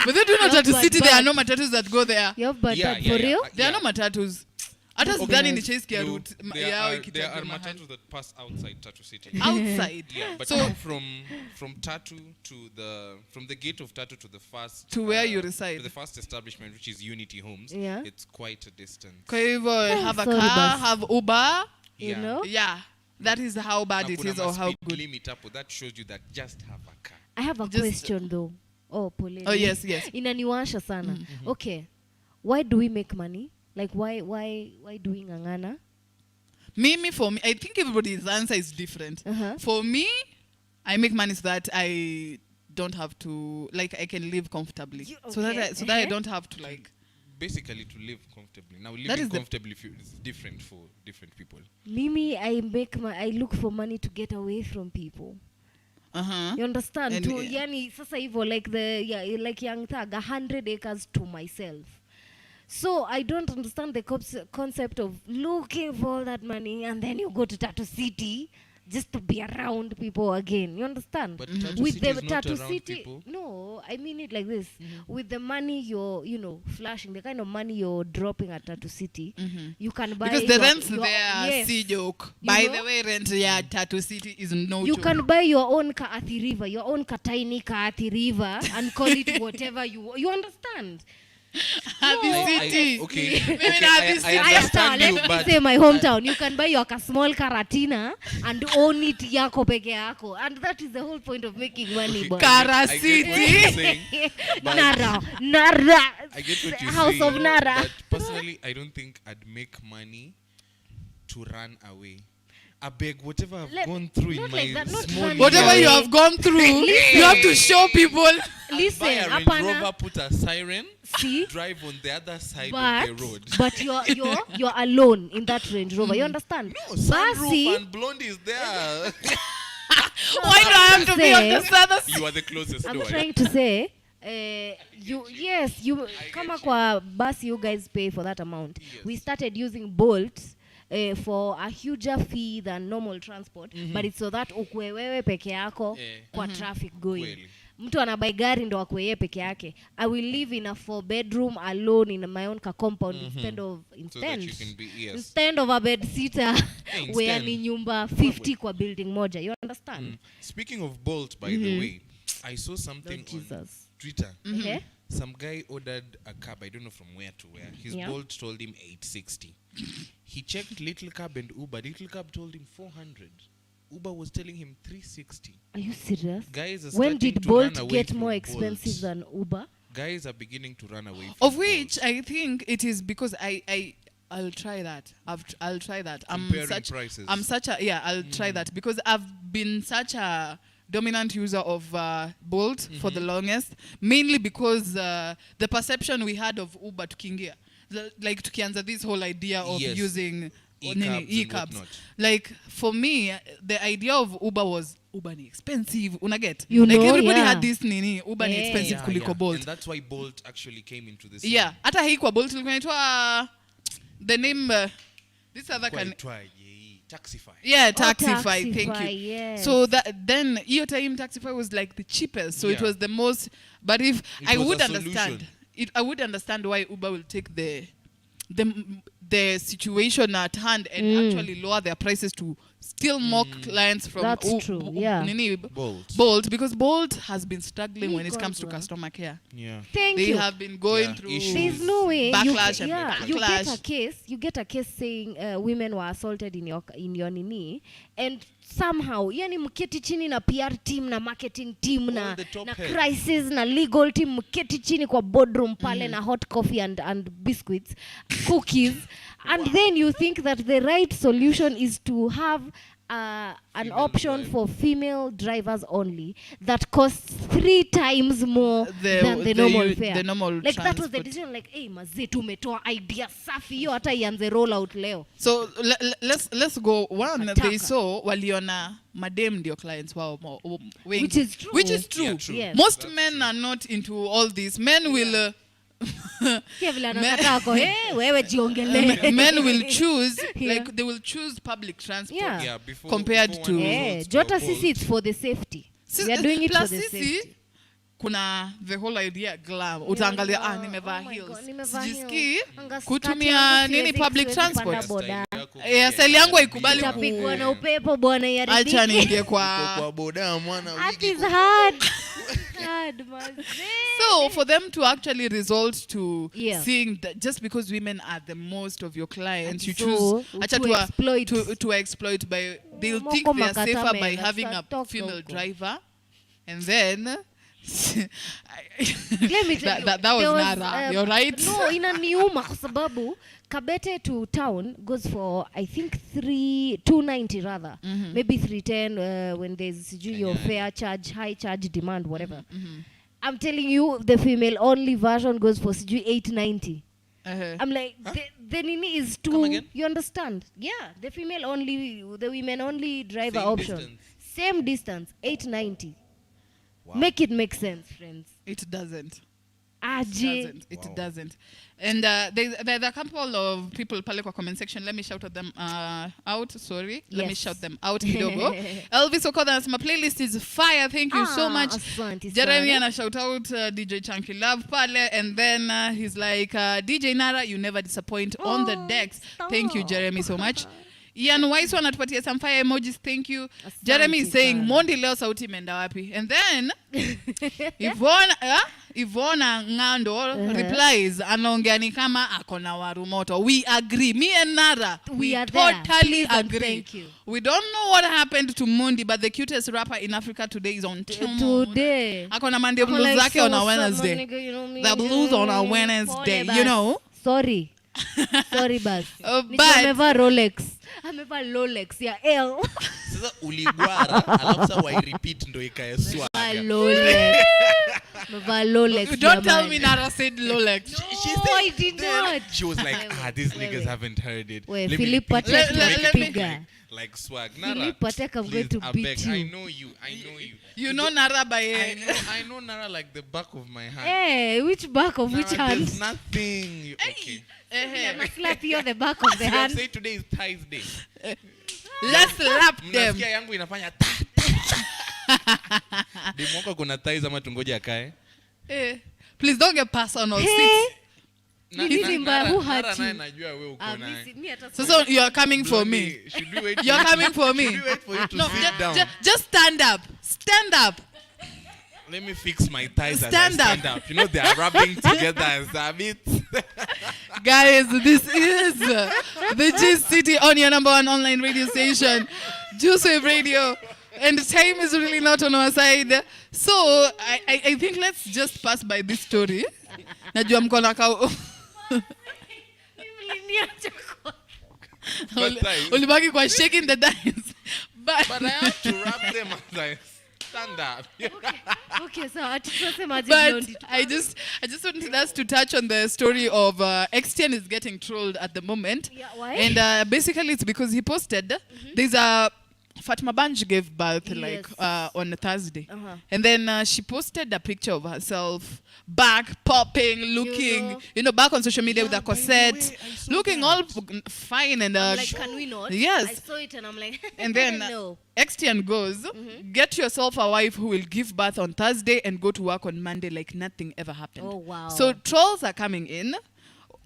But they do not Tattoo City, there are no matatus that go there. But for real? There are no matatus. Hata sidhani ni chase kia route There yao are ikitembea mahali. matatus that pass outside Tattoo City. Outside. Yeah, but So- now from Tattoo to from the gate of Tattoo to the first To where you reside. to the first establishment, which is Unity Homes. Yeah. It's quite a distance. Kwa hivyo have a sorry, car, boss. have Uber. You know? Yeah. That is how bad Na it kuna is or how ma-speed good. limit hapo, that shows you that just have a car. I have a Just- question though. Oh, pole. Oh, yes, yes. Inaniwasha sana. Okay. Why do we make money? Like why do we ngangana? For me, I think everybody's answer is different. Uh-huh. For me, I make money so that I don't have to, like, I can live comfortably. So that I don't have to, like... Basically to live comfortably. Now That living is the- comfortably is different for different people. Mimi, I look for money to get away from people. Uh-huh. You understand? And, Yani sasa hivyo like Young Thug, 100 acres to myself. So I don't understand the concept of looking for all that money and then you go to Tattoo City just to be around people again. You understand? But Tattoo With City the is not Tattoo around City, people. no, I mean it like this. With the money you're, flashing, the kind of money you're dropping at Tattoo City, you can buy Because the your- rents your- there, yes. see joke. You By know? the way, rent Tattoo City is no You joke. can buy your own Kaathi River, your own tiny Kaathi River, and call it whatever you understand. Happy City. Okay. Maybe okay, not I this understand you, Let me but say my hometown. You can buy your small Karatina and own it yako peke yako. And that is the whole point of making money. Okay. boy. Kara I get what you're City. saying, but Nara. I get what you're House saying. of Nara. But personally, I don't think I'd make money to run away. I beg whatever I've gone through in not my like that, not small running Whatever away. you have gone through, you have to show people. Listen, buy a Range apana. Rover, put a siren, See? drive on the other side But of the road. but you're alone in that Range Rover. You understand? No, sunroof Basi, and Blondie is there. Why do I have to be on the other side? You are the closest. I'm don't worry. trying to say, you kama kwa bus you guys pay for that amount. Yes. We started using Bolt for a huger fee than normal transport, but it's so that ukwe wewe peke yako kwa traffic going. Kweli. Mtu anabai gari ndo akwe yeye peke yake. I will live in a 4-bedroom alone in my own compound instead of So that you can be, yes. instead of a bed sitter Hey, where instead. ni nyumba 50 kwa building moja. You understand? Speaking of Bolt, by the way, I saw something on Jesus. Twitter. Okay. Some guy ordered a cab, I don't know from where to where. His Yeah. Bolt told him 860. He checked Little Cab and Uber. Little Cab told him 400. Uber was telling him 360. Are you serious? Guys are When starting did to run Bolt away get from more expensive Bolt. than Uber? guys are beginning to run away from Of which I think it is because I'll try that. I'll try that. Comparing prices. I'll try that because I've been such a dominant user of Bolt for the longest, mainly because the perception we had of Uber tukiingia, like tukianza this whole idea of using e-cabs. Like for me, the idea of Uber was Uber ni expensive, unaget? Everybody had this Uber ni expensive kuliko Bolt. And that's why Bolt actually came into this. Yeah, hata hii kwa Bolt ilikuwa inaitwa the name this other Taxify. Yeah, Taxify, thank you. Yes. So that then your time Taxify was like the cheapest, so it was the most. But if I would understand it, I would understand why Uber will take the situation at hand and actually lower their prices to still more clients from Bolt, because Bolt has been struggling when it comes to customer care. Yeah, they have been going through issues. There's no way backlash you get a case saying women were assaulted in your nini, and somehow yani mketi chini na PR team na marketing team na crisis na legal team mketi chini kwa boardroom pale na hot coffee and biscuits, cookies, and then you think that the right solution is to have an option for female drivers only that costs 3 times more than the normal fare. The normal like transport. That was the decision, like, hey mazee tumetoa idea safi hiyo hata ianze roll out leo. So let's go one. They saw waliona madem ndio clients wao wengi, which is true. Yes. Most men are not into all this. Men will men will choose like they will choose public transport compared to Jota sisi, it's for the safety. We are doing it for the safety. Kuna the whole idea glam, utaangalia nimevaa heels, sijisikii kutumia nini public transport. Style yangu haikubali kupigwa na upepo bwana, yaribiki. Acha niingie kwa boda mwana wiki. It is hard. So for them to actually result to seeing that just because women are the most of your clients, you choose to exploit by, they'll think they are safer by having a female driver, and then let me tell that was NARAH. You're right. No, inaniuma kwa sababu Kabete to town goes for I think 290 rather, maybe 310 when there's your fare charge, high charge, demand, whatever. I'm telling you, the female only version goes for 890. I'm like, the nini is too. You understand? Yeah, the female only, the women only driver option. Same distance, 890. Wow. Make it make sense, friends. It doesn't. It doesn't. And there's a couple of people pale kwa comment section. Let me shout at them out. Sorry. Let me shout them out kidogo. Elvis Okoda, my playlist is fire. Thank you so much. Jeremy and I shout out DJ Chunky Love pale. And then he's like, DJ NARAH, you never disappoint on the decks. Thank you, Jeremy, so much. Ian Wise anatupatia some fire emojis, thank you. Asante. Jeremy is saying Mondi leo sauti imeenda wapi? And then Ivona Ngando replies, anaongea ni kama akona waru moto. We agree. Me and NARAH, we totally agree. Thank you. We don't know what happened to Mondi, but the cutest rapper in Africa today is on today. Akona Monday blues zake on a Wednesday. The blues on a Wednesday, you know. Sorry bas. Amevaa Rolex. Amevaa Rolex ya L. Sasa uligwara alafu sasa wai repeat ndo ikae swaga. Amevaa Rolex. Don't tell me NARAH said Rolex. She said I did not. She was like, these niggas haven't heard it. Wait, Philip Patek like swag. NARAH, Philip Patek, I'm going to beat you. I know you. You know NARAH by I know NARAH like the back of my hand. Hey, which back of which hand? There's nothing. Okay. I must slap you on the back of the hand. Say today is Ties Day. Let's slap them. Mnasikia yangu inafanya Dimoko kuna ties ama tungoje akae. Please don't get personal. Who hurt you? Najua wewe uko naye. So you are coming for me. You are coming for me. Should we wait for you to sit down? Just stand up. Stand up. Let me fix my ties as I stand up. You know they are rubbing together as a bit. Guys, this is the Gist City on your #1 online radio station, Juice Wave Radio. and time is really not on our side. So I think let's just pass by this story. Najua mko na kao. Ulibaki kwa shaking the dice. But I have to wrap them as I stand up. Okay, so I just wanted us to touch on the story of XTN is getting trolled at the moment. Yeah, why? And basically it's because he posted there's a Fatma Banj gave birth like on a Thursday. And then she posted a picture of herself back popping, looking, back on social media with a corset, looking all fine and I'm like, can we not? Yes. I saw it and I'm like, and then no. XTN goes, get yourself a wife who will give birth on Thursday and go to work on Monday like nothing ever happened. Oh, wow. So trolls are coming in.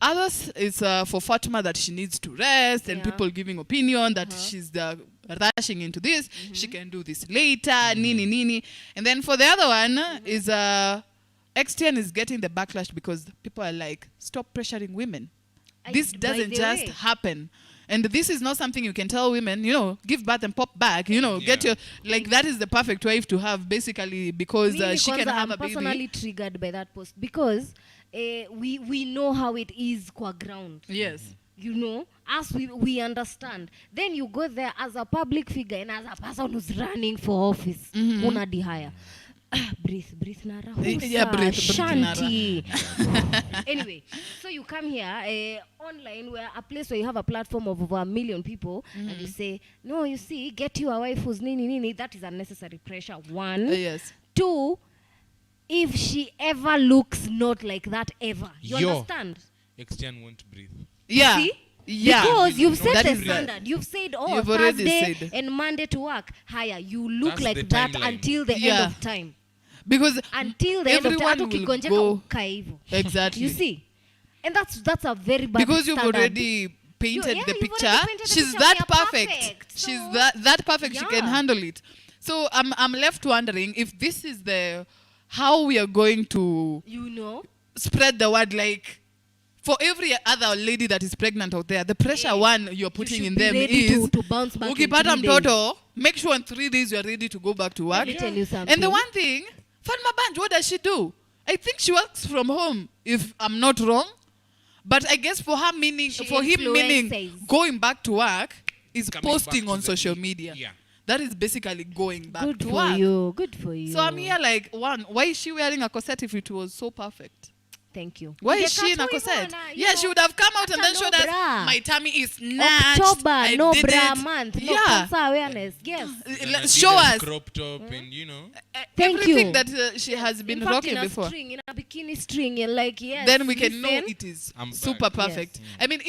Others is for Fatima that she needs to rest, and people giving opinion that she's rushing into this. She can do this later, nini. And then for the other one is XTN is getting the backlash because people are like, stop pressuring women. This doesn't just happen. And this is not something you can tell women, give birth and pop back, get your, like that is the perfect wife to have basically because she can have a baby. I'm personally triggered by that post because we know how it is qua ground. Yes. As we understand. Then you go there as a public figure and as a person who's running for office. Una dihaya. Breathe, Narah. Yeah, breathe, Shanti. Anyway, so you come here online, where a place where you have a platform of over 1 million people, and you say, no, you see, get you a wife who's nini. That is unnecessary pressure. One. Yes. Two, if she ever looks not like that ever, you understand? XTN won't breathe. Yeah. See? Yeah. Because you've set That the is standard. You've said, You've already Thursday said. and Monday to work. Higher. You look That's like the that timeline. until the end of time. Because until the end of time. everyone will go. Exactly. You see? And that's a very bad because you've standard. already painted the you've picture. already painted the She's picture. that We are perfect. So She's that perfect. She can handle it. So I'm left wondering if this is how we are going to spread the word, like for every other lady that is pregnant out there, the pressure one you're putting in them is to bounce back in 3 ukipata days. mtoto, make sure in 3 days you are ready to go back to work. Let me tell you something. And the one thing, Fatma Banj, what does she do? I think she works from home, if I'm not wrong. But I guess for him meaning going back to work is posting on social media. Yeah. That is basically going back Good to for work. you. Good for you. So I'm here like, why is she wearing a corset if it was so perfect? Thank you. Why is she in a corset? Yeah, she would have come out and then showed us my tummy is snatched. October, I no did bra it. month. No Yeah. cancer awareness. Yes. Show us. Crop top and Thank everything you. that she has been in fact, rocking in a before. String, in a bikini string, you're like, yes. Then we can know listen. it is I'm super back. perfect. I mean,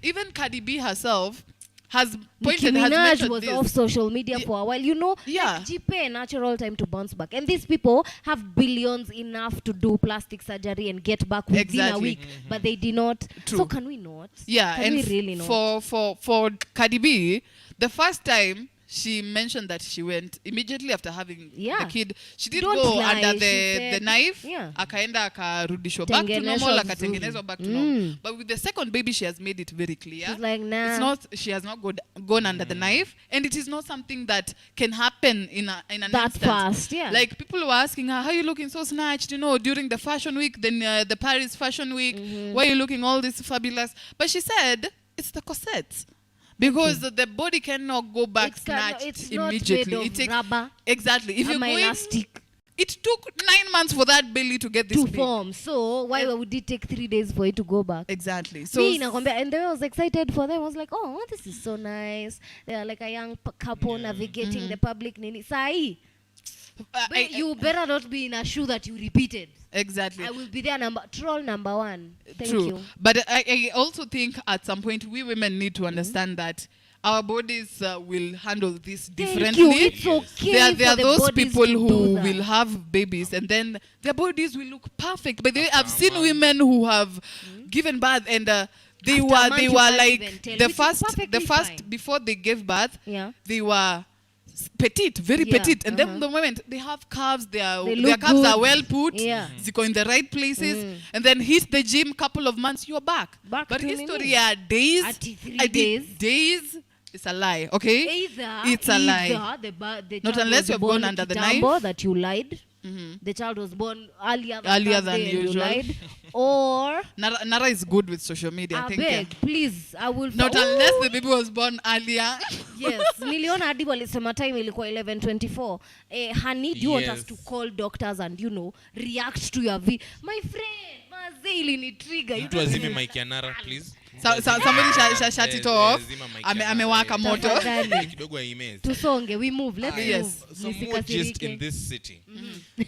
even Cardi B herself has Nicki pointed, has Minaj mentioned was this. off social media for a while. Like GP a natural time to bounce back. And these people have billions enough to do plastic surgery and get back within a week. But they did not. True. So can we not? Yeah, can and we really not? for Cardi B, the first time she mentioned that she went immediately after having the kid. She did Don't go lie, under she the said. Knife. Yeah. Akaenda akarudishwa back to Tengenezwa normal, vizuri. akatengenezwa back to normal. But with the second baby, she has made it very clear. She's like, nah. It's not. She has not gone under the knife, and it is not something that can happen in an That instant. fast, yeah. Like people were asking her, "How are you looking so snatched?" During the fashion week, then the Paris Fashion Week, why are you looking all this fabulous? But she said it's the corset. Because the body cannot go back snatched it's immediately. Not made of rubber. Exactly. If you're going, elastic. It took 9 months for that belly to get this to big. form. So why would it take 3 days for it to go back? Exactly. So and they was excited for them. I was like, oh, this is so nice. They are like a young couple navigating the public nini. Sai. You better not be in a shoe that you repeated. Exactly. I will be there troll number 1. Thank True. you. But I also think at some point we women need to understand that our bodies will handle this differently. You. It's okay There are for the those bodies people to who do that. will have babies and then their bodies will look perfect. But I've seen women who have given birth and they were like the first before they gave birth. Yeah. They were petite, very petite, and then the moment they have calves, their look calves good. are well put, Mm-hmm. ziko in the right places, and then hit the gym, couple of months, you're back. But to history nini? are days. Ati 3 I did days, it's a lie, okay? It's a lie. The Not child unless was you're born under the kitambo, knife. that you lied. The child was born earlier than usual. you lied. Or Nara is good with social media. I think. Please, I will. Not unless the baby was born earlier. Yes, niliona hadi walisema time ilikuwa 11:24. Honey, do you want us to call doctors and react to your my friend? Mazili ni trigger. Mtu azime mic ya Nara, please. Somebody shut it off. Amewaka moto. Kidogo imezi. Tusonge, we move. Let's move. Some more gist in this city.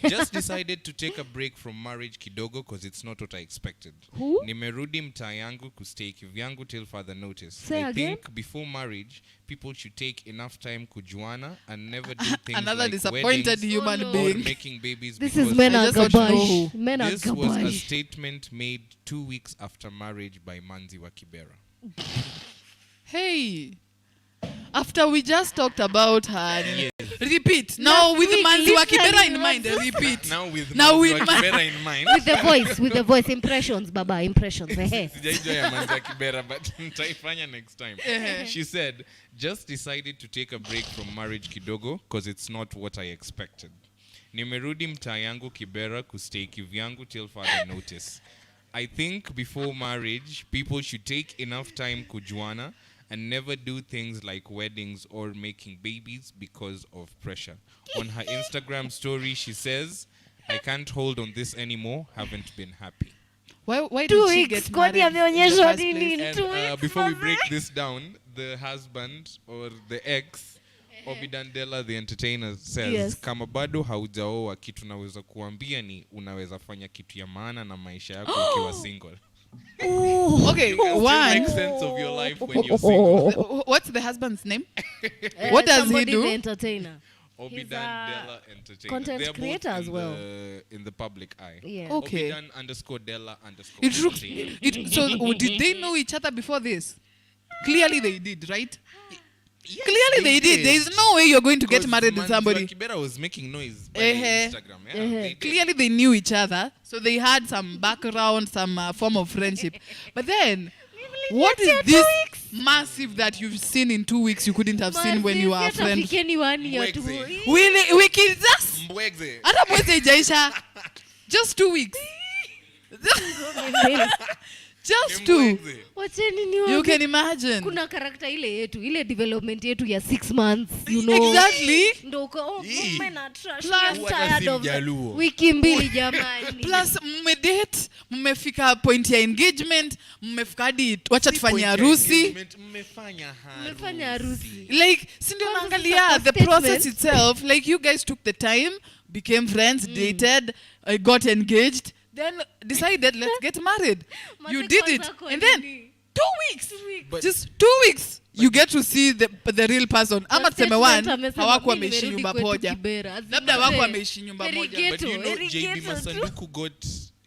Just decided to take a break from marriage kidogo because it's not what I expected. Who? Nimerudi mtaa yangu kustay kivyangu till further notice. Say I again? think before marriage, people should take enough time kujuana and never do things Another like disappointed weddings human or being. making babies. This is because men are gabash. Men are this was a gabash. statement made 2 weeks after marriage by Manzi wa Kibera. Hey, after we just talked about her, Yes. repeat. Now with Manzi wa Kibera in mind, literally repeat. Now with Now Manzi with wa Kibera in mind. With the voice, impressions, baba, impressions. Sijaijua ya Manzi wa Kibera, but nitaifanya next time. She said, just decided to take a break from marriage kidogo because it's not what I expected. Nimerudi mtaa yangu Kibera kustay kivyangu till further notice. I think before marriage, people should take enough time kujuana and never do things like weddings or making babies because of pressure. On her Instagram story, she says, I can't hold on this anymore, haven't been happy. Why 2 did she weeks, get kwani married in the ameonyeshwa first nini place? in 2 weeks? And before we break this down, the husband or the ex, Obidandela the entertainer says, Yes. kama bado haujaoa kitu naweza kuambia ni unaweza fanya kitu ya maana na maisha yako ukiwa single. Okay, You can still one. make sense of your life when you're single. What's the husband's name? What does he Somebody do? the entertainer. Obidandela entertainer. content They're both creator as in well. in the public eye. Yeah. Okay. Obidan_Della_. It looks. entertainer. So did they know each other before this? Clearly they did, right? Clearly they did. There is no way you're going to get married to somebody. Kibera was making noise by Instagram. Yeah, they did. Clearly they knew each other, so they had some background, some form of friendship. But then, what is this massive that you've seen in 2 weeks you couldn't have seen when you were a friend? Wiki just Mbwegze. hata mwezi haijaisha. Just 2 weeks. Just 2. Wacheni You niwaambie. can imagine. Kuna karakta ile yetu, ile development yetu ya 6 months, you know. Exactly. Ndo uko men are trash. Plus- I'm tired of Jaluo. wiki mbili jamani. Plus mmedate, mmefika point ya engagement, mmefika hadi wacha tufanye Point ya harusi. engagement, mmefanya Mmefanya harusi. Like si ndio Kwanza naangalia sasa the statement. process itself, like you guys took the time, became friends, dated, got engaged, then decided let's get married. You did it. And then 2 weeks. But- Just 2 weeks. You get to see the real person. Ama tuseme one, hawakuwa wameishi nyumba moja. Labda hawakuwa wameishi nyumba moja. But you know, Erigeto JB tu. Masanduku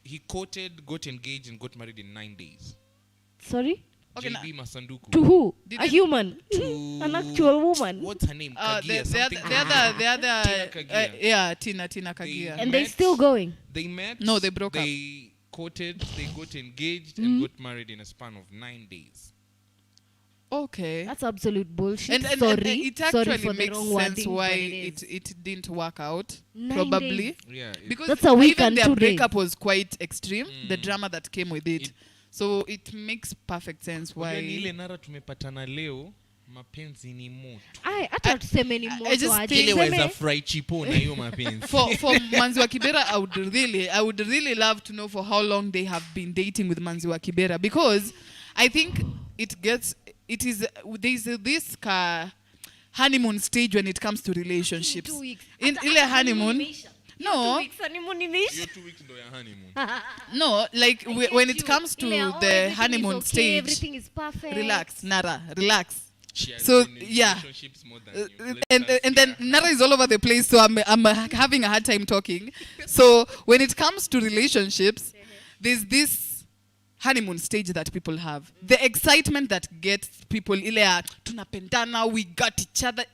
he courted, got engaged, and got married in 9 days. Sorry? Okay, JB Masanduku. To who? Did A it- human? To- An actual woman? What's her name? Kagia, The something. other, Tina Kagia. yeah, Tina Kagia. And they met- still going? They met. No, they broke up. They courted, they got engaged, and got married in a span of 9 days. Okay. That's absolute bullshit. And Sorry. it Sorry actually for the makes wrong sense wording, why but it is. it didn't work out. 9 Probably. days. Yeah. Because That's a week even and their 2 days. breakup was quite extreme, the drama that came with it. So it makes perfect sense Unajua ni why. ile Nara tumepatana leo, mapenzi ni moto. Ai, hata tuseme ni I just moto aje. think- Ile Tuseme- waweza fry chipo na hiyo mapenzi. For Manzi wa Kibera, I would really love to know for how long they have been dating with Manzi wa Kibera, because I think there's this honeymoon stage when it comes to relationships. 2 weeks. In Hata ile honeymoon honeymoon, imeisha. no, 2 weeks honeymoon imeisha. Hiyo 2 weeks ndo ya honeymoon. no, like when it comes to Ile, the everything honeymoon is okay, stage, everything is perfect. relax, Nara, relax. She has So, been in yeah. relationships more than you. Let's And start then here. Nara is all over the place, so I'm having a hard time talking. So when it comes to relationships, there's this honeymoon stage that people have. The excitement that gets people, ile ya, tunapendana, we got each other.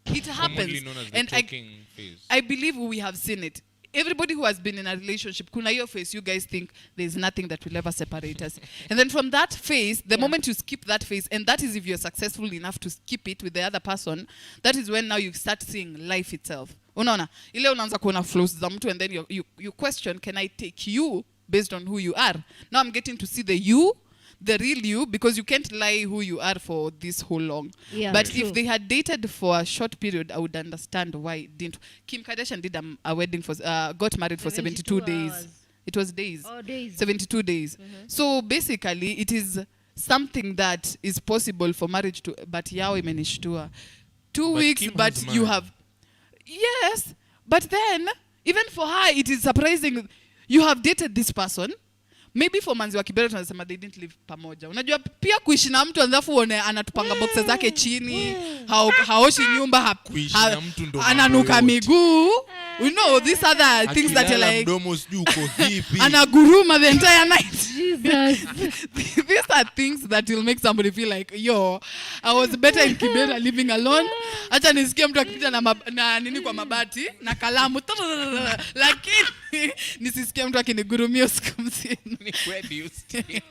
It Commonly happens. known as the And talking phase. I believe we have seen it. everybody who has been in a relationship, kuna hiyo phase, you guys think there's nothing that will ever separate us. And then from that phase, the moment you skip that phase, and that is if you're successful enough to skip it with the other person, that is when now you start seeing life itself. Unaona? Ile unaanza kuona flaws za mtu, and then you question, can I take you based on who you are? Now I'm getting to see the real you, because you can't lie who you are for this whole long. Yeah, but true. if they had dated for a short period, I would understand why didn't. Kim Kardashian did a wedding for got married for 72 days. hours. It was days. Oh, days. 72 days. So basically it is something that is possible for marriage to, but yao imenishtua. 2 weeks, Kim but was you mad. have, yes, but then even for her it is surprising. You have dated this person. Maybe for manzi wa Kibera tunasema they didn't live pamoja. Unajua pia kuishi na mtu alafu uone anatupanga boxes zake chini, haoshi nyumba, ananuka miguu. You know, these other things that are like anaguruma the entire night. Jesus. These are things that will make somebody feel like, yo, I was better in Kibera living alone. Acha nisikie mtu akipita na nini kwa mabati na kalamu. Lakini nisisikie mtu akinigurumia usiku mzima. Where do you stay?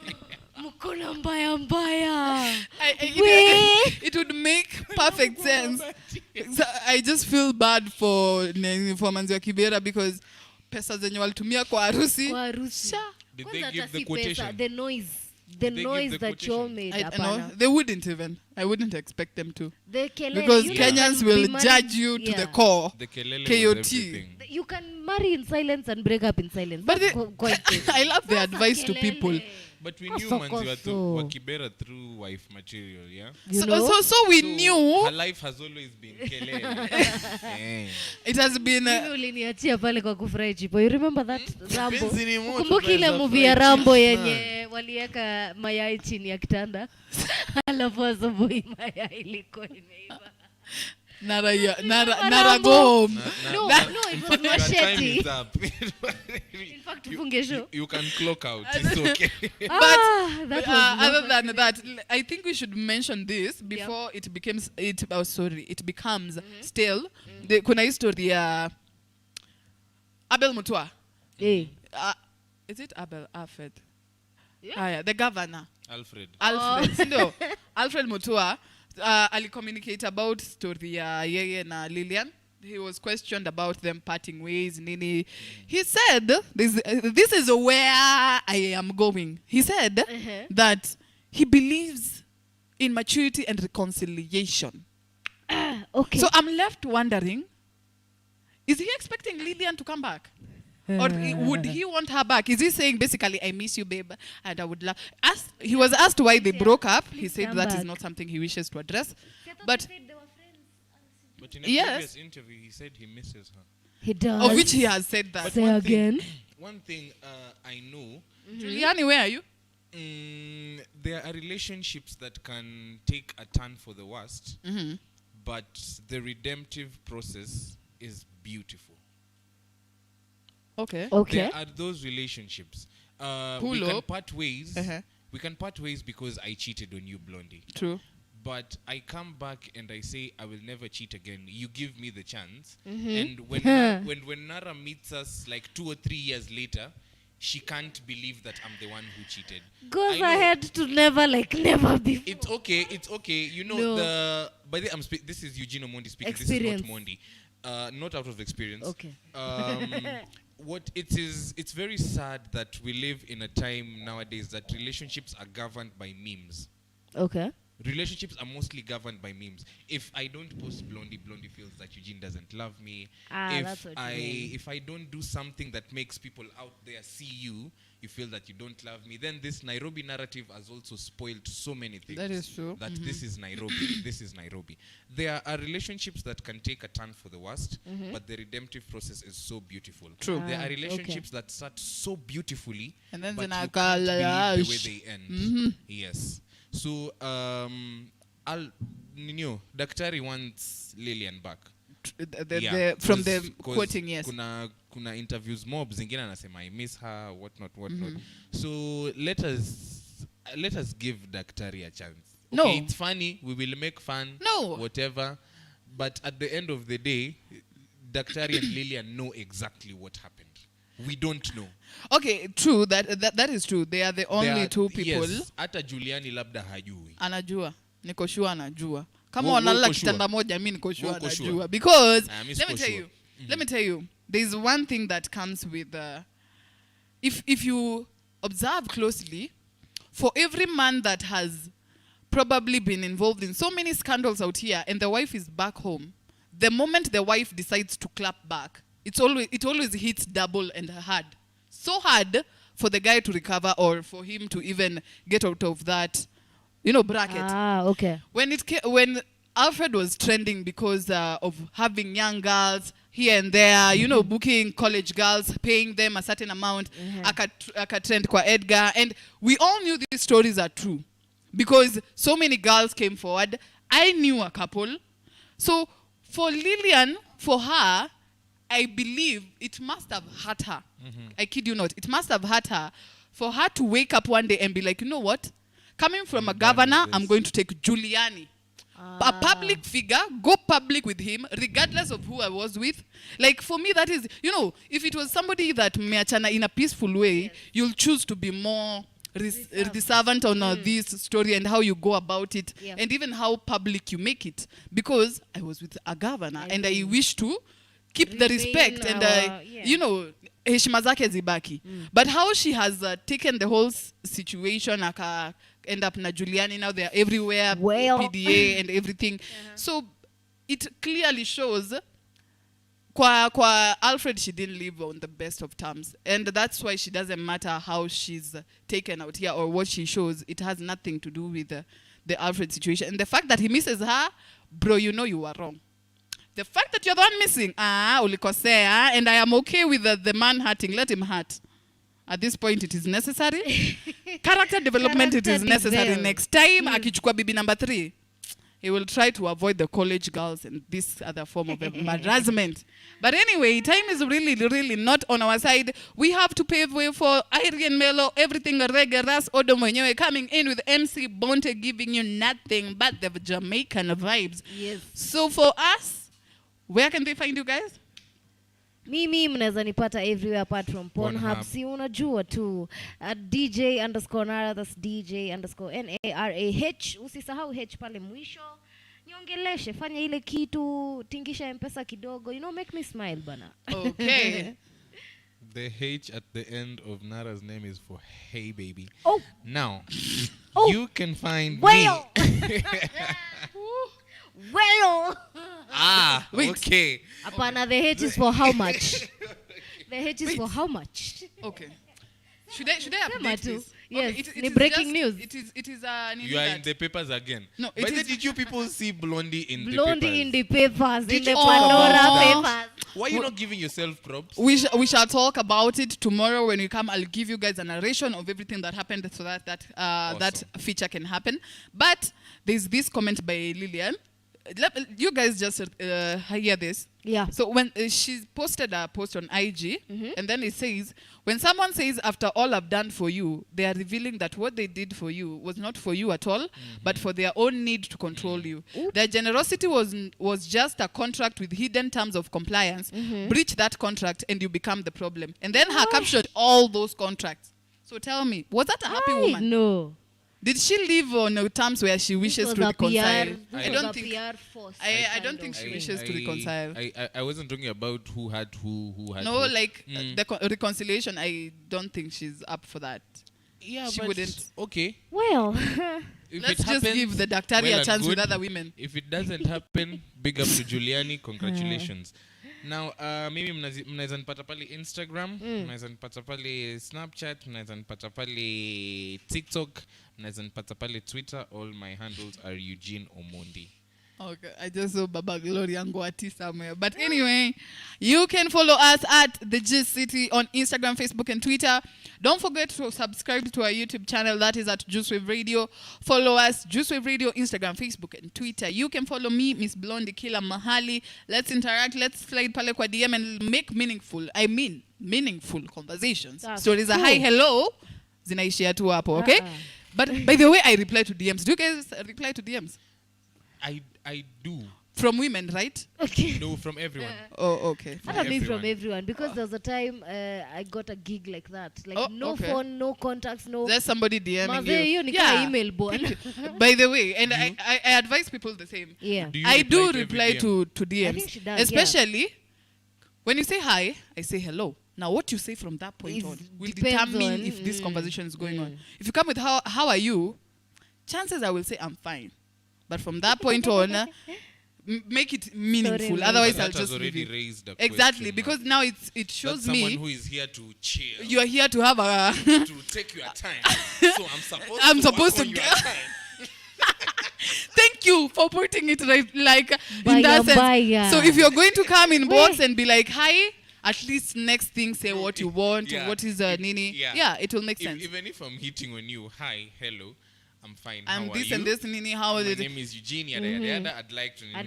Mkono mbaya. It would make perfect sense. So I just feel bad for manzi wa Kibera, because pesa zenye walitumia kwa harusi. Did they give the quotation? The noise that you made. They wouldn't even. I wouldn't expect them to. Kelele, because Kenyans will judge you to the core. The kelele KOT. You can marry in silence and break up in silence. But I love the advice to people. But we knew manzi wa Kibera through wife material, yeah? So we knew. Her life has always been kelele. It has been... uliniachia pale kwa kufurahi chipo. You remember that Rambo? Kumbuki Kumbuki ile movie ya Rambo yenye waliweka mayai chini ya kitanda. Alafu asubuhi mayai ilikuwa imeiva. Nara go home. No, it was machete. In fact, you can clock out. It's okay. But other than that, I think we should mention this before it becomes stale. Kuna history ya Abel Mutua. Is it Abel? Alfred? Yeah. The governor. Alfred. No. Alfred Mutua. Ali-communicate about story ya yeye na Lillian. He was questioned about them parting ways. Nini. He said, this is where I am going. He said that he believes in maturity and reconciliation. Okay. So I'm left wondering, is he expecting Lillian to come back? Or would he want her back? Is he saying basically, I miss you, babe, and I would love... He was asked why they broke up. He said that is not something he wishes to address. But in a previous interview, he said he misses her. He does. Of which he has said that. Say again. One thing I know... Juliani, where are you? There are relationships that can take a turn for the worst, but the redemptive process is beautiful. Okay. There are those relationships. We can part ways. We can part ways because I cheated on you, Blondie. True. But I come back and I say I will never cheat again. You give me the chance. And when Nara meets us like 2 or 3 years later, she can't believe that I'm the one who cheated. Goes ahead to never be. It's okay. You know by the this is Eugene Mondi speaking. Experience. This is not Mondi. Not out of experience. Okay. It's very sad that we live in a time nowadays that relationships are governed by memes. Okay. Relationships are mostly governed by memes. If I don't post Blondie, Blondie feels that Eugene doesn't love me. If I don't do something that makes people out there see you, you feel that you don't love me. Then this Nairobi narrative has also spoiled so many things. That is true. That this is Nairobi. This is Nairobi. There are relationships that can take a turn for the worst, but the redemptive process is so beautiful. True. There are relationships that start so beautifully, and then but you can't believe the way they end. Yes. So, Daktari wants Lillian back. From the quoting, yes. Kuna interviews mob zingine anasema I miss her, whatnot. So let us give Daktari a chance. No, it's funny. We will make fun. No, whatever. But at the end of the day, Daktari and Lillian know exactly what happened? We don't know. Okay, true. That is true. They are the only two people. Yes, hata Juliani labda hajui. Anajua. Niko sure anajua. Kama wanalala kitanda moja, mimi niko sure anajua. Because let me tell you, there's one thing that comes with if you observe closely, for every man that has probably been involved in so many scandals out here and the wife is back home, the moment the wife decides to clap back, it always hits double and hard. So hard for the guy to recover or for him to even get out of that, bracket. Okay. When Alfred was trending because of having young girls here and there, booking college girls, paying them a certain amount, aka trend kwa Edgar, and we all knew these stories are true because so many girls came forward. I knew a couple. So for Lillian, for her, I believe it must have hurt her. I kid you not. It must have hurt her for her to wake up one day and be like, you know what? Coming from a governor, I'm going to take Giuliani. A public figure, go public with him, regardless of who I was with. Like, for me, that is, if it was somebody that meachana in a peaceful way, you'll choose to be more reservant on this story and how you go about it, and even how public you make it. Because I was with a governor, and I wish to keep the respect and heshima zake zibaki. But how she has taken the whole situation, end up na Giuliani, now they're everywhere, PDA and everything. So it clearly shows kwa Alfred, she didn't live on the best of terms, and that's why she doesn't matter how she's taken out here or what she shows. It has nothing to do with the Alfred situation. And the fact that he misses her, bro, you are wrong. The fact that you're the one missing, ulikosea, and I am okay with the man hurting. Let him hurt. At this point, it is necessary. Character development, it is necessary. Next time, akichukua bibi number 3, he will try to avoid the college girls and this other form of embarrassment. But anyway, time is really, really not on our side. We have to pave way for Irie and Melo, everything reggae, Ras Odo mwenyewe coming in with MC Bonte giving you nothing but the Jamaican vibes. Yes. So for us, where can they find you guys? Mimi mnaweza nipata everywhere apart from Pornhub. Si unajua tu DJ_Narah, that's DJ_NARAH. Usisahau H pale mwisho. Niongeleshe, fanya ile kitu, tingisha M-Pesa kidogo. Make me smile bana. Okay. The H at the end of Nara's name is for hey baby. Oh. Now, you can find me. Well. Okay. Apana, the H is for how much? The H is for how much? Okay. Should I update this? Yes. Okay, it breaking news. It is you are in the papers again. No, but did you people see Blondie in the papers? Blondie in the papers, in the Pandora papers. Why are you not giving yourself props? We shall talk about it tomorrow when we come. I'll give you guys a narration of everything that happened so that awesome. That feature can happen. But there's this comment by Lillian. You guys just hear this. Yeah. So when she posted a post on IG, and then it says, when someone says, after all I've done for you, they are revealing that what they did for you was not for you at all, but for their own need to control you. Their generosity was just a contract with hidden terms of compliance. Breach that contract and you become the problem. And then her captured all those contracts. So tell me, was that a happy woman? No. Did she live on terms where she wishes to reconcile? I don't think she wishes to reconcile. I wasn't talking about who had who had. No, like the reconciliation. I don't think she's up for that. Yeah, she but wouldn't. Okay. Well, let's just give the Daktari a chance with other women. If it doesn't happen, big up to Giuliani. Congratulations. Now, mimi mnaweza nipata pale Instagram, mnaweza nipata pale Snapchat, mnaweza nipata pale TikTok, mnaweza nipata pale Twitter. All my handles are Eugene Omondi. Okay, I just saw Baba Glory and Goati somewhere. But anyway, you can follow us at The Gist City on Instagram, Facebook, and Twitter. Don't forget to subscribe to our YouTube channel. That is at Juice Wave Radio. Follow us, Juice Wave Radio, Instagram, Facebook, and Twitter. You can follow me, Miss Blondie Kila Mahali. Let's interact. Let's slide pale kwa DM and make meaningful conversations. Stories are hi, hello. Zinaishia tu hapo, okay? But by the way, I reply to DMs. Do you guys reply to DMs? I do. From women, right? Okay. No, from everyone. Oh, okay. I don't mean from everyone because there was a time I got a gig like that. Like no phone, no contacts, no. There's somebody DMing you. Yeah. Email born. By the way, and I advise people the same. Yeah. I do reply to DMs. I think she does, especially when you say hi, I say hello. Now what you say from that point on will determine if this conversation is going on. If you come with how are you, chances I will say I'm fine. But from that point on, make it meaningful. Otherwise, I'll just leave you. Exactly, because now it shows me someone who is here to chill. You are here to have a to take your time. So I'm supposed to get time. Thank you for putting it right, like in that sense. So if you're going to come in box and be like, hi, at least next thing say what you want. What is Nini? Yeah, it will make sense. Even if I'm hitting on you, hi, hello. I'm fine. I'm how this are and you? this, Nini. How is it? My name is Eugene. Yada, yada, yada. I'd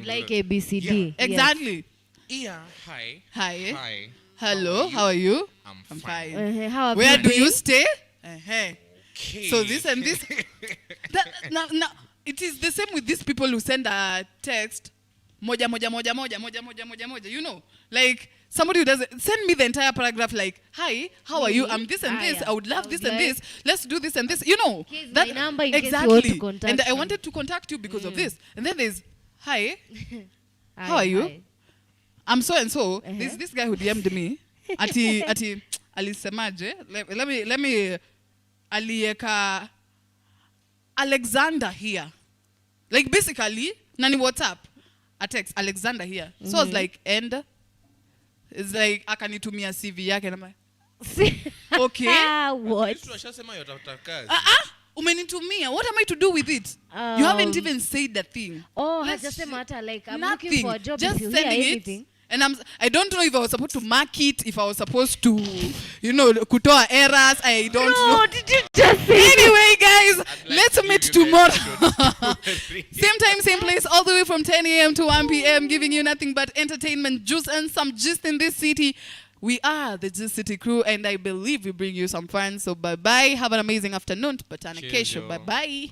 like ABCD. Yeah, exactly. Yeah. Hi. Hi. Hi. Hello. How are you? I'm fine. Where do you stay? Okay. So this and this. Now, it is the same with these people who send a text. Moja. You know, like somebody who does it, send me the entire paragraph like, hi, how are you? I'm this and this. I would love this and this. Let's do this and this. You know, that number in exactly. Case you want to and I wanted to contact you because of this. And then there's, hi, how are you? Hi. I'm so and so. There's this guy who DM'd me. Ati alisemaje? Let me alieka Alexander here. Like basically, nani WhatsApp, a text Alexander here. So I was like, and it's like akanitumia CV yake na okay. What? Umenitumia. What am I to do with it? You haven't even said the thing. Oh, hajasema hata like I'm nothing. Looking for a job. Just if you sending hear it. anything. And I don't know if I was supposed to mark it, if I was supposed to, you know, kutoa errors. I don't know. No, did you just say? Anyway, guys, let's meet tomorrow. Same time, same place, all the way from 10 a.m. to 1 p.m., giving you nothing but entertainment, juice, and some gist in this city. We are the Gist City crew, and I believe we bring you some fun. So bye-bye. Have an amazing afternoon. Patana kesho. Bye-bye.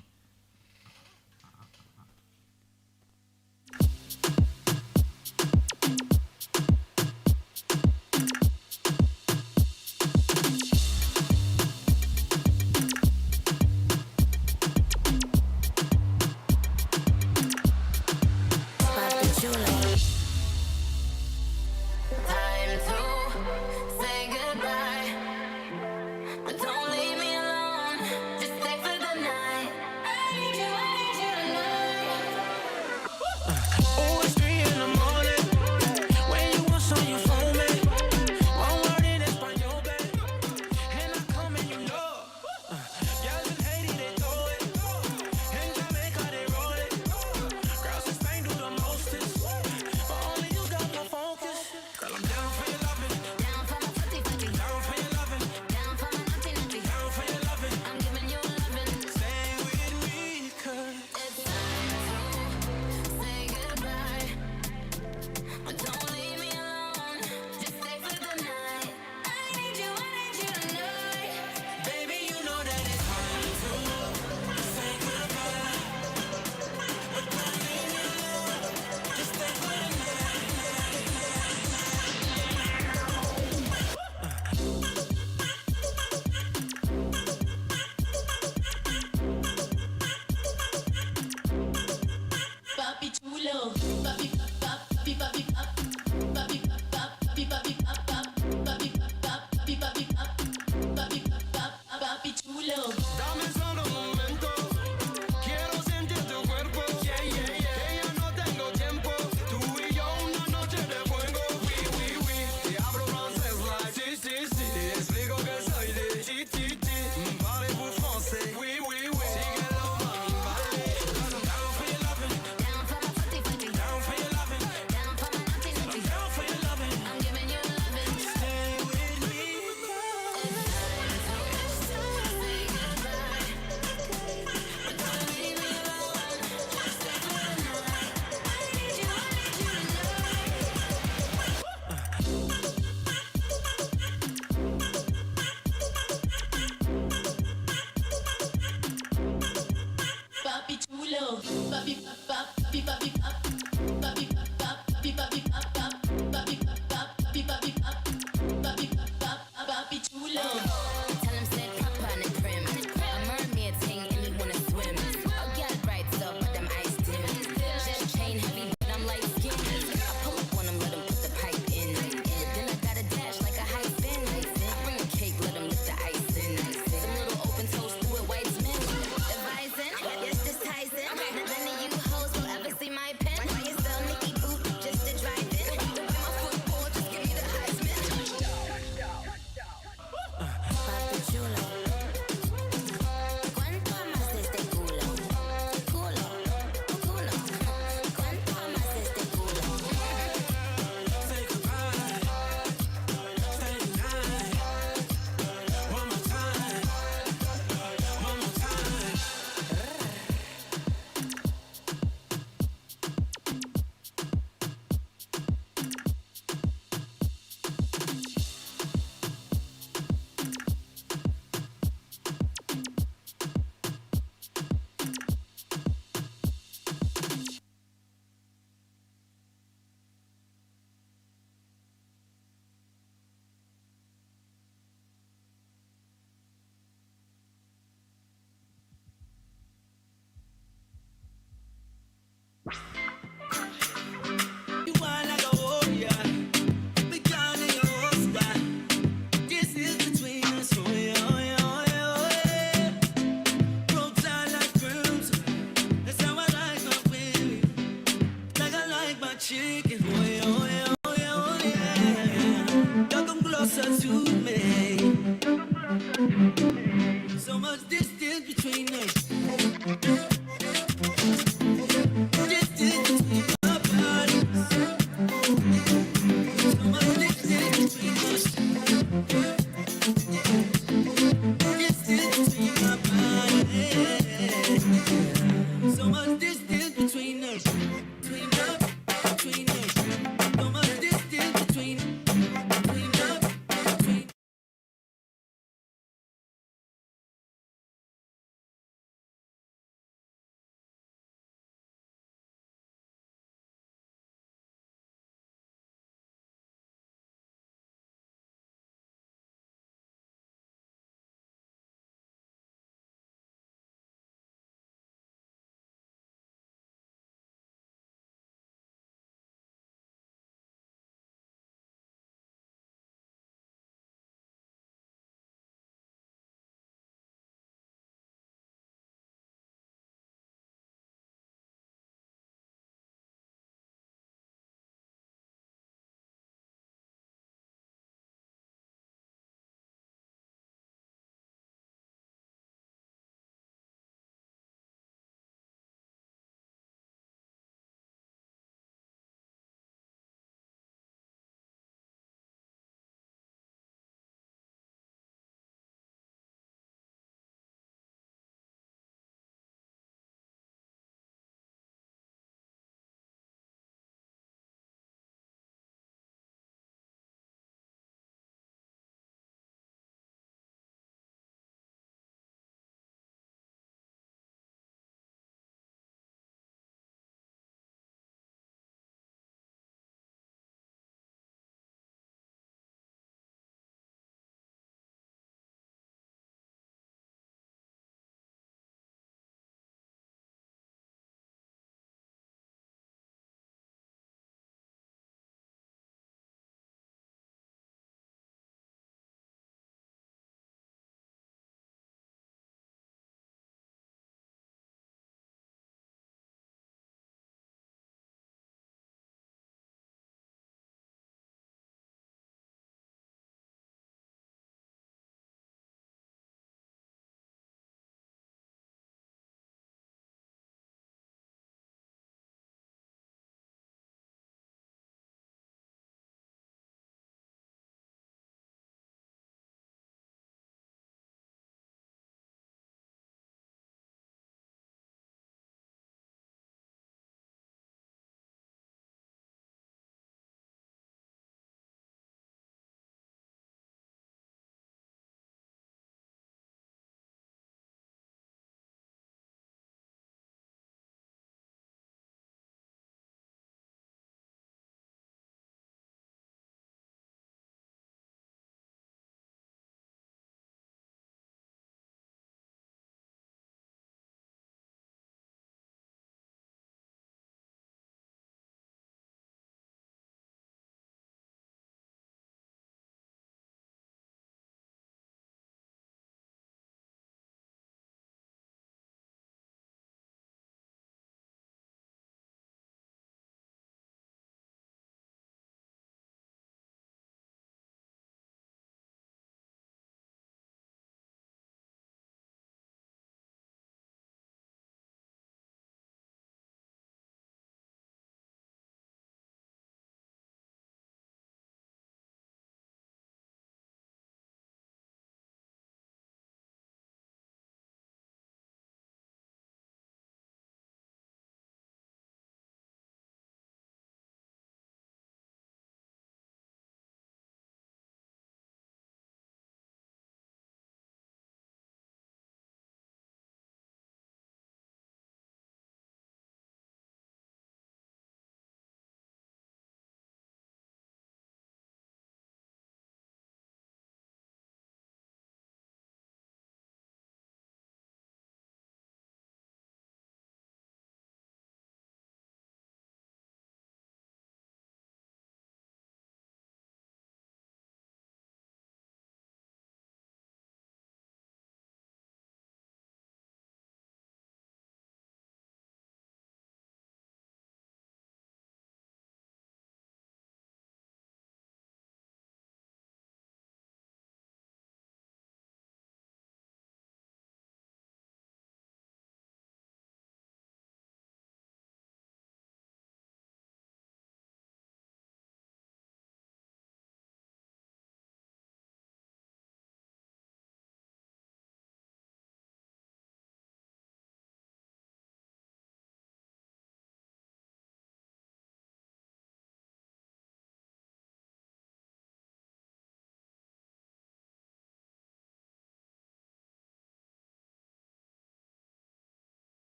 between us.